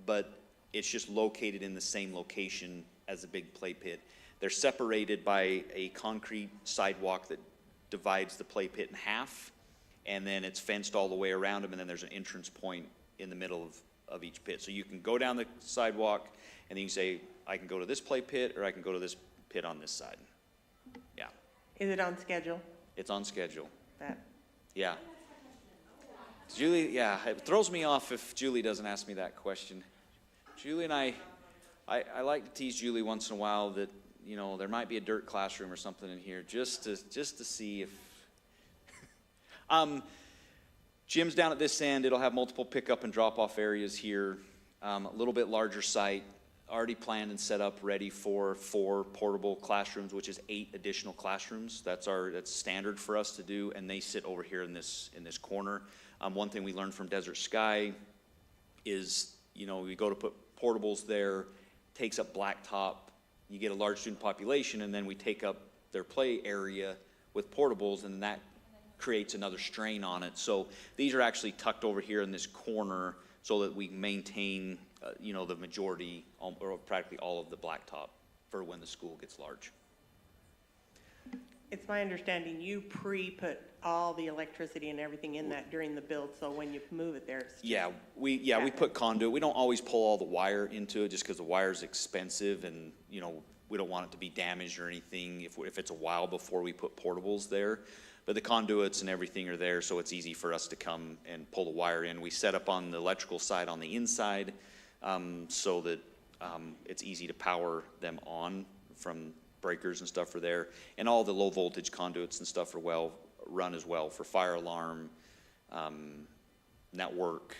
but it's just located in the same location as the big play pit. They're separated by a concrete sidewalk that divides the play pit in half, and then it's fenced all the way around them, and then there's an entrance point in the middle of each pit. So you can go down the sidewalk, and then you say, I can go to this play pit, or I can go to this pit on this side. Yeah, Is it on schedule? it's on schedule. That, Yeah. Julie, yeah, it throws me off if Julie doesn't ask me that question. Julie and I like to tease Julie once in a while that, there might be a dirt classroom or something in here, just to see if, gym's down at this end. It'll have multiple pickup and drop-off areas here. A little bit larger site, already planned and set up, ready for 4 portable classrooms, which is 8 additional classrooms. That's standard for us to do, and they sit over here in this corner. One thing we learned from Desert Sky is, we go to put portables there, takes up blacktop. You get a large student population, and then we take up their play area with portables, and that creates another strain on it. So these are actually tucked over here in this corner so that we maintain, the majority or practically all of the blacktop for when the school gets large. it's my understanding you pre-put all the electricity and everything in that during the build, so when you move it there, it's just- Yeah, we put conduit. We don't always pull all the wire into it just because the wire's expensive, and, we don't want it to be damaged or anything if it's a while before we put portables there. But the conduits and everything are there, so it's easy for us to come and pull the wire in. We set up on the electrical side on the inside, so that it's easy to power them on from breakers and stuff are there. And all the low voltage conduits and stuff are run as well for fire alarm, network,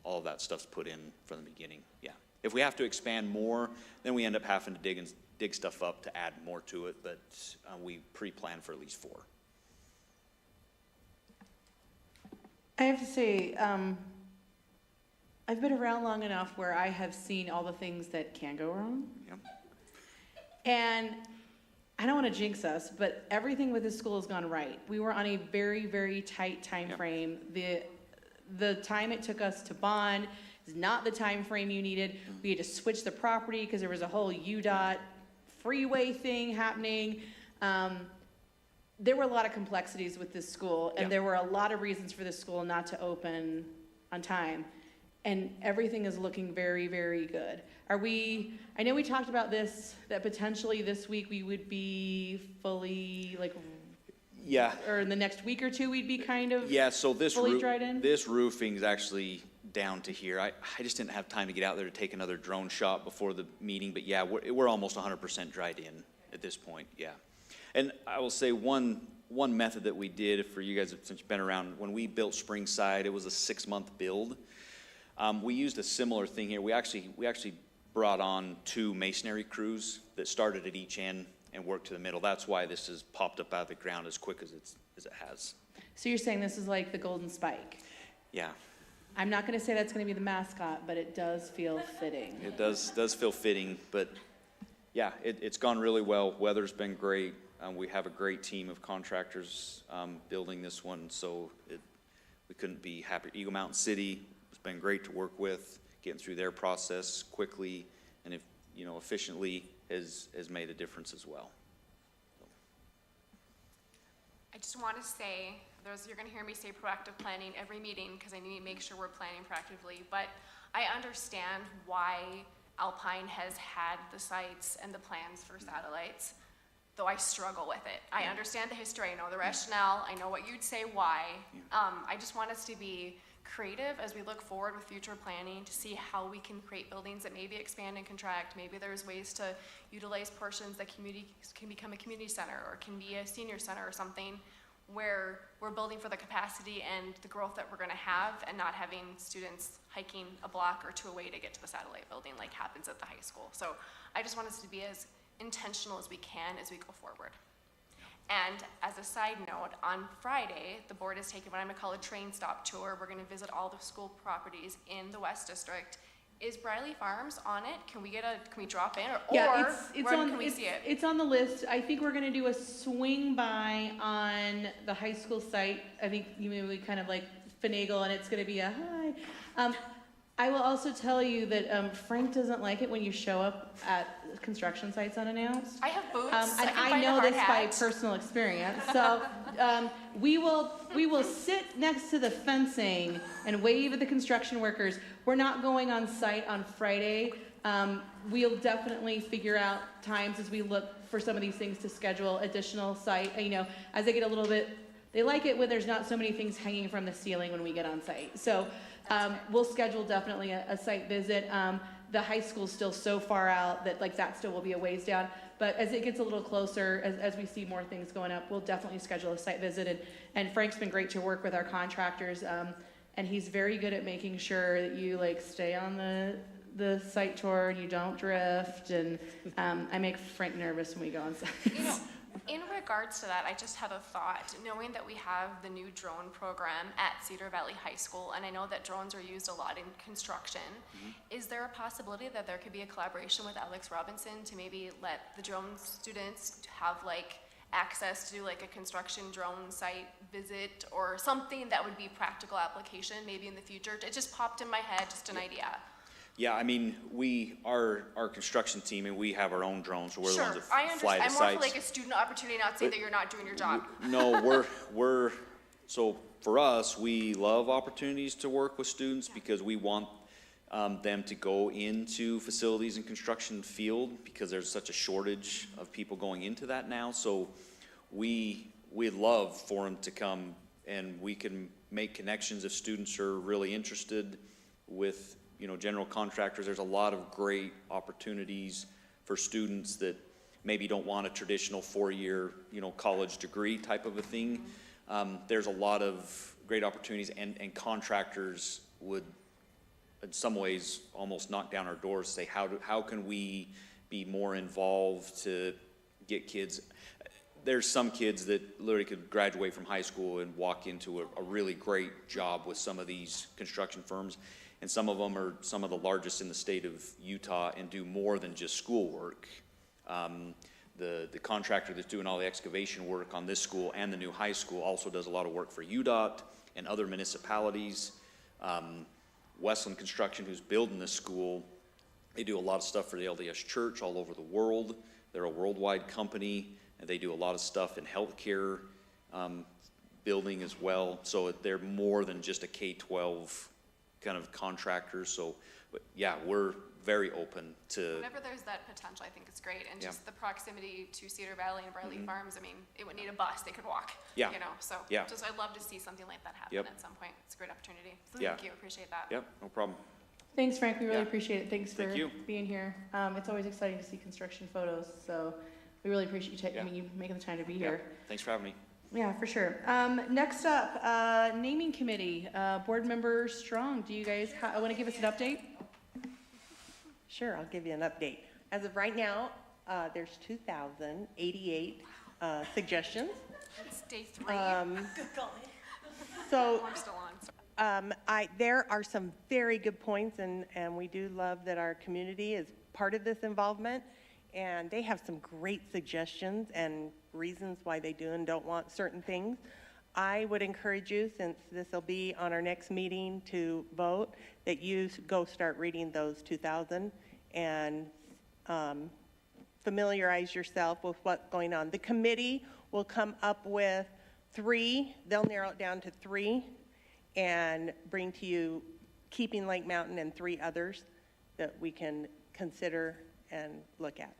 all of that stuff's put in from the beginning, yeah. If we have to expand more, then we end up having to dig stuff up to add more to it, but we pre-plan for at least 4. I have to say, I've been around long enough where I have seen all the things that can go wrong. Yep. And I don't want to jinx us, but everything with this school has gone right. We were on a very, very tight time frame. The time it took us to bond is not the time frame you needed. We had to switch the property because there was a whole UDOT freeway thing happening. There were a lot of complexities with this school, and there were a lot of reasons for this school not to open on time. and everything is looking very, very good. I know we talked about this, that potentially this week we would be fully, like, Yeah. or in the next week or two, we'd be kind of Yeah, so this fully dried in? this roofing's actually down to here. I just didn't have time to get out there to take another drone shot before the meeting, but yeah, we're almost 100% dried in at this point, yeah. And I will say one method that we did for you guys, since you've been around, when we built Springside, it was a 6-month build. We used a similar thing here. We actually brought on 2 masonry crews that started at each end and worked to the middle. That's why this has popped up out of the ground as quick as it has. So you're saying this is like the Golden Spike? Yeah, I'm not gonna say that's gonna be the mascot, but it does feel fitting. it does feel fitting, but yeah, it's gone really well. Weather's been great. We have a great team of contractors building this one, so we couldn't be happier. Eagle Mountain City has been great to work with, getting through their process quickly and efficiently has made a difference as well. I just want to say, you're going to hear me say proactive planning every meeting because I need to make sure we're planning proactively, but I understand why Alpine has had the sites and the plans for satellites, though I struggle with it. I understand the history, I know the rationale, I know what you'd say why. I just want us to be creative as we look forward with future planning to see how we can create buildings that maybe expand and contract. Maybe there's ways to utilize portions that can become a community center or can be a senior center or something where we're building for the capacity and the growth that we're going to have and not having students hiking a block or 2 away to get to the satellite building like happens at the high school. So I just want us to be as intentional as we can as we go forward. And as a side note, on Friday, the board is taking what I'm going to call a train stop tour. We're going to visit all the school properties in the West District. Is Briley Farms on it? Can we drop in? Or where can we see it? It's on the list. I think we're gonna do a swing by on the high school site. I think we kind of like finagle and it's gonna be a hi. I will also tell you that Frank doesn't like it when you show up at construction sites unannounced. I have boots. And I know this by personal experience. So we will sit next to the fencing and wave at the construction workers. We're not going on site on Friday. We'll definitely figure out times as we look for some of these things to schedule additional site. As they get a little bit, they like it when there's not so many things hanging from the ceiling when we get on site. So we'll schedule definitely a site visit. The high school's still so far out that that still will be a ways down. But as it gets a little closer, as we see more things going up, we'll definitely schedule a site visit. And Frank's been great to work with our contractors. And he's very good at making sure that you stay on the site tour and you don't drift. And I make Frank nervous when we go on site. In regards to that, I just have a thought. Knowing that we have the new drone program at Cedar Valley High School, and I know that drones are used a lot in construction, is there a possibility that there could be a collaboration with Alex Robinson to maybe let the drone students have access to a construction drone site visit or something that would be practical application maybe in the future? It just popped in my head, just an idea. Yeah, I mean, our construction team, and we have our own drones, so we're the ones that I fly the understand. sites. I'm more for a student opportunity, not say that you're not doing your job. No, so for us, we love opportunities to work with students because we want them to go into facilities and construction field because there's such a shortage of people going into that now. So we'd love for them to come and we can make connections if students are really interested with general contractors. There's a lot of great opportunities for students that maybe don't want a traditional 4-year, college degree type of a thing. There's a lot of great opportunities and contractors would, in some ways, almost knock down our doors, say, how can we be more involved to get kids? There's some kids that literally could graduate from high school and walk into a really great job with some of these construction firms. And some of them are some of the largest in the state of Utah and do more than just schoolwork. The contractor that's doing all the excavation work on this school and the new high school also does a lot of work for UDOT and other municipalities. Westland Construction, who's building this school, they do a lot of stuff for the LDS Church all over the world. They're a worldwide company, and they do a lot of stuff in healthcare building as well. So they're more than just a K-12 kind of contractors, so, but yeah, we're very open to, Whenever there's that potential, I think it's great, and Yeah. just the proximity to Cedar Valley and Briley Farms, I mean, it would need a bus, they could walk. Yeah. You know, so, Yeah. just, I'd love to see something like that happen Yep. at some point. It's a great opportunity. So Yeah. thank you, appreciate that. yep, no problem. Thanks, Frank, we really Yeah. appreciate it. Thanks for Thank you. being here. It's always exciting to see construction photos, so we really appreciate you Yeah. you making the time to be Yeah. here. Thanks for having me. Yeah, for sure. Next up, naming committee, board member Strong, do you guys want to give us an update? Sure, I'll give you an update. As of right now, there's 2,088 suggestions. It's day 3. Good golly. So, I'm still on. there are some very good points, and we do love that our community is part of this involvement, and they have some great suggestions and reasons why they do and don't want certain things. I would encourage you, since this will be on our next meeting to vote, that you go start reading those 2,000 and familiarize yourself with what's going on. The committee will come up with 3, they'll narrow it down to 3, and bring to you Keeping Lake Mountain and 3 others that we can consider and look at.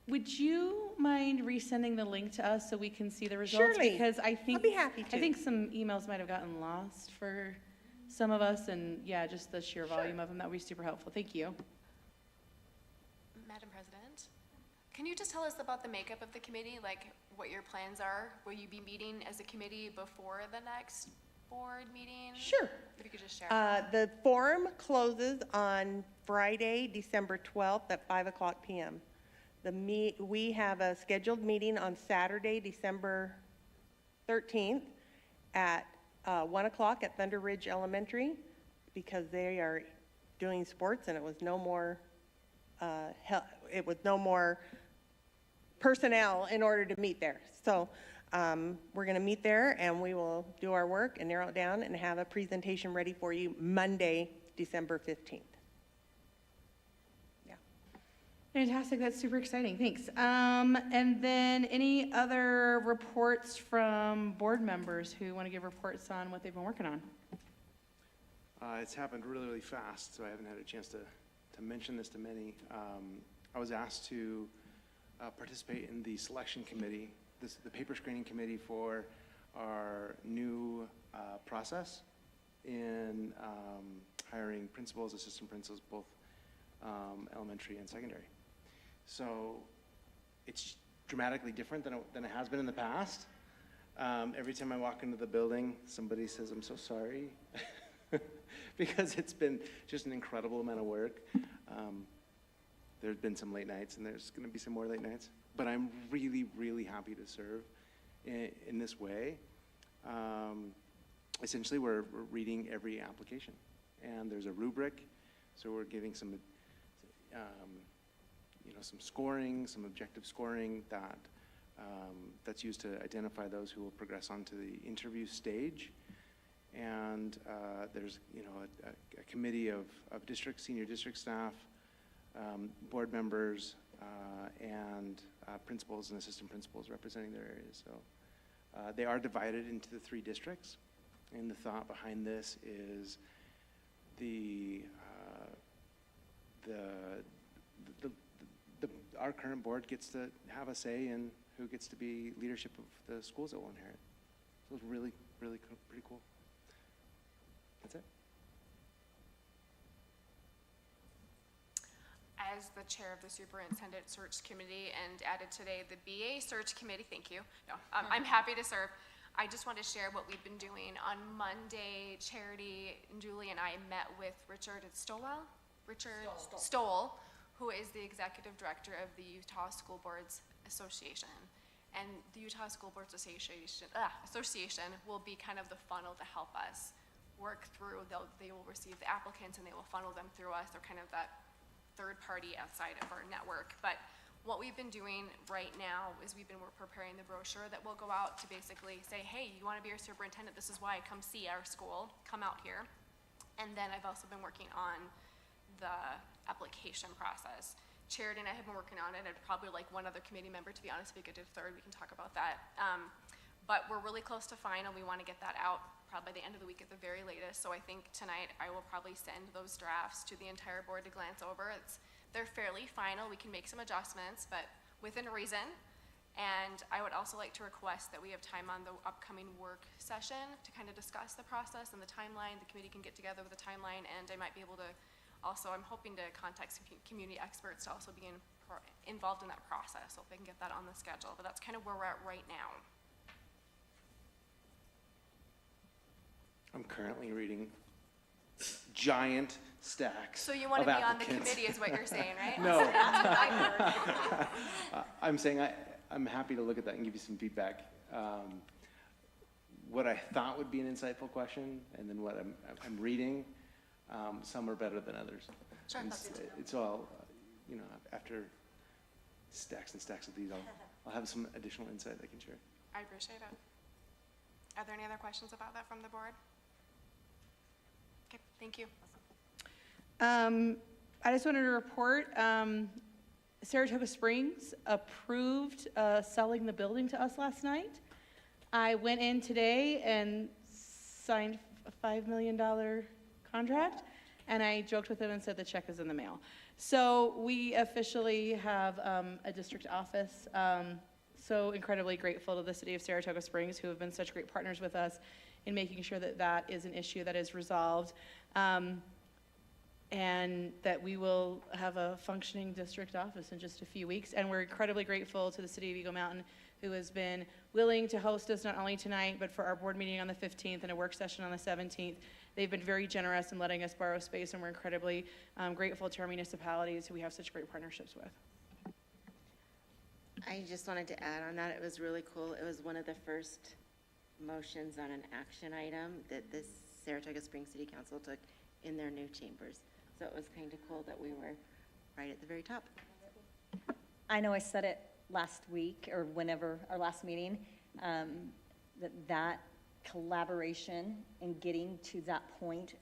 Would you mind resending the link to us so we can see the results? Surely. Because I think, I'll be happy to. I think some emails might have gotten lost for some of us, and yeah, just the sheer volume of them, that would be super helpful. Thank you. Madam President, can you just tell us about the makeup of the committee, like what your plans are? Will you be meeting as a committee before the next board meeting? Sure. If you could just share. The forum closes on Friday, December 12th at 5:00 p.m. We have a scheduled meeting on Saturday, December 13th at 1:00 at Thunder Ridge Elementary, because they are doing sports and it was no more personnel in order to meet there. So we're going to meet there and we will do our work and narrow it down and have a presentation ready for you Monday, December 15th. Fantastic, that's super exciting, thanks. And then any other reports from board members who want to give reports on what they've been working on? It's happened really, really fast, so I haven't had a chance to mention this to many. I was asked to participate in the selection committee, the paper screening committee for our new process in hiring principals, assistant principals, both elementary and secondary. So it's dramatically different than it has been in the past. Every time I walk into the building, somebody says, "I'm so sorry," because it's been just an incredible amount of work. There's been some late nights, and there's going to be some more late nights. But I'm really, really happy to serve in this way. Essentially, we're reading every application, and there's a rubric, so we're giving some some scoring, some objective scoring that's used to identify those who will progress onto the interview stage. And there's a committee of district, senior district staff, board members, and principals and assistant principals representing their areas. So they are divided into the 3 districts. And the thought behind this is our current board gets to have a say in who gets to be leadership of the schools that we'll inherit. So it's really, really pretty cool. That's it. As the chair of the superintendent search committee and added today the BA search committee, thank you. No, I'm happy to serve. I just want to share what we've been doing. On Monday, Charity and Julie and I met with Richard Stoll, who is the executive director of the Utah School Boards Association. And the Utah School Boards Association will be kind of the funnel to help us work through. They will receive the applicants and they will funnel them through us. They're kind of that third party outside of our network. But what we've been doing right now is we're preparing the brochure that will go out to basically say, hey, you want to be our superintendent, this is why, come see our school, come out here. And then I've also been working on the application process. Charity and I have been working on it, and probably like one other committee member, to be honest, if we could do 3rd, we can talk about that. But we're really close to final. We want to get that out probably by the end of the week at the very latest. So I think tonight I will probably send those drafts to the entire board to glance over. They're fairly final. We can make some adjustments, but within reason. And I would also like to request that we have time on the upcoming work session to kind of discuss the process and the timeline. The committee can get together with a timeline, and I might be able to also, I'm hoping to contact some community experts to also be involved in that process, so if I can get that on the schedule. But that's kind of where we're at right now. I'm currently reading giant stacks So you want of to be on the applicants. committee is what you're saying, right? No. That's what I heard. I'm saying I'm happy to look at that and give you some feedback. What I thought would be an insightful question, and then what I'm reading, some are better than others. Sure, And that's good. it's all, after stacks and stacks of these, I'll have some additional insight I can share. I appreciate it. Are there any other questions about that from the board? Okay, thank you. I just wanted to report, Saratoga Springs approved selling the building to us last night. I went in today and signed a $5 million contract, and I joked with them and said the check is in the mail. So we officially have a district office. So incredibly grateful to the city of Saratoga Springs, who have been such great partners with us in making sure that that is an issue that is resolved. And that we will have a functioning district office in just a few weeks. And we're incredibly grateful to the city of Eagle Mountain, who has been willing to host us not only tonight, but for our board meeting on the 15th and a work session on the 17th. They've been very generous in letting us borrow space, and we're incredibly grateful to our municipalities who we have such great partnerships with. I just wanted to add on that, it was really cool. It was one of the first motions on an action item that this Saratoga Springs City Council took in their new chambers. So it was kind of cool that we were right at the very top. I know I said it last week or whenever our last meeting, that collaboration and getting to that point.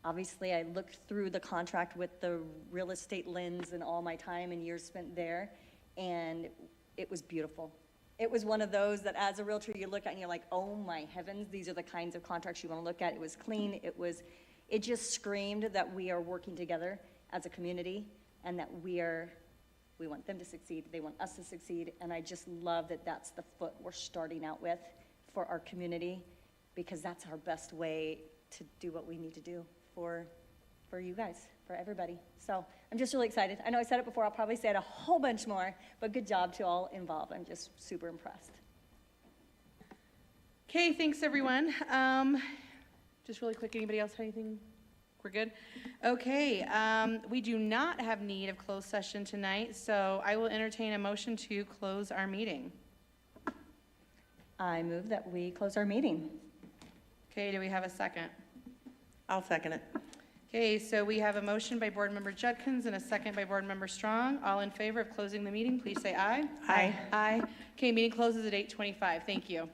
Obviously, I looked through the contract with the real estate lens and all my time and years spent there, and it was beautiful. It was one of those that as a realtor you look at and you're like, oh my heavens, these are the kinds of contracts you want to look at. It was clean. It just screamed that we are working together as a community and that we want them to succeed, they want us to succeed, and I just love that that's the foot we're starting out with for our community, because that's our best way to do what we need to do for you guys, for everybody. So I'm just really excited. I know I said it before, I'll probably say it a whole bunch more, but good job to all involved. I'm just super impressed. Okay, thanks everyone. Just really quick, anybody else have anything? We're good? Okay, we do not have need of closed session tonight, so I will entertain a motion to close our meeting. I move that we close our meeting. Okay, do we have a second? I'll second it. Okay, so we have a motion by Board Member Judkins and a second by Board Member Strong. All in favor of closing the meeting, please say aye. Aye. Aye. Okay, meeting closes at 8:25. Thank you.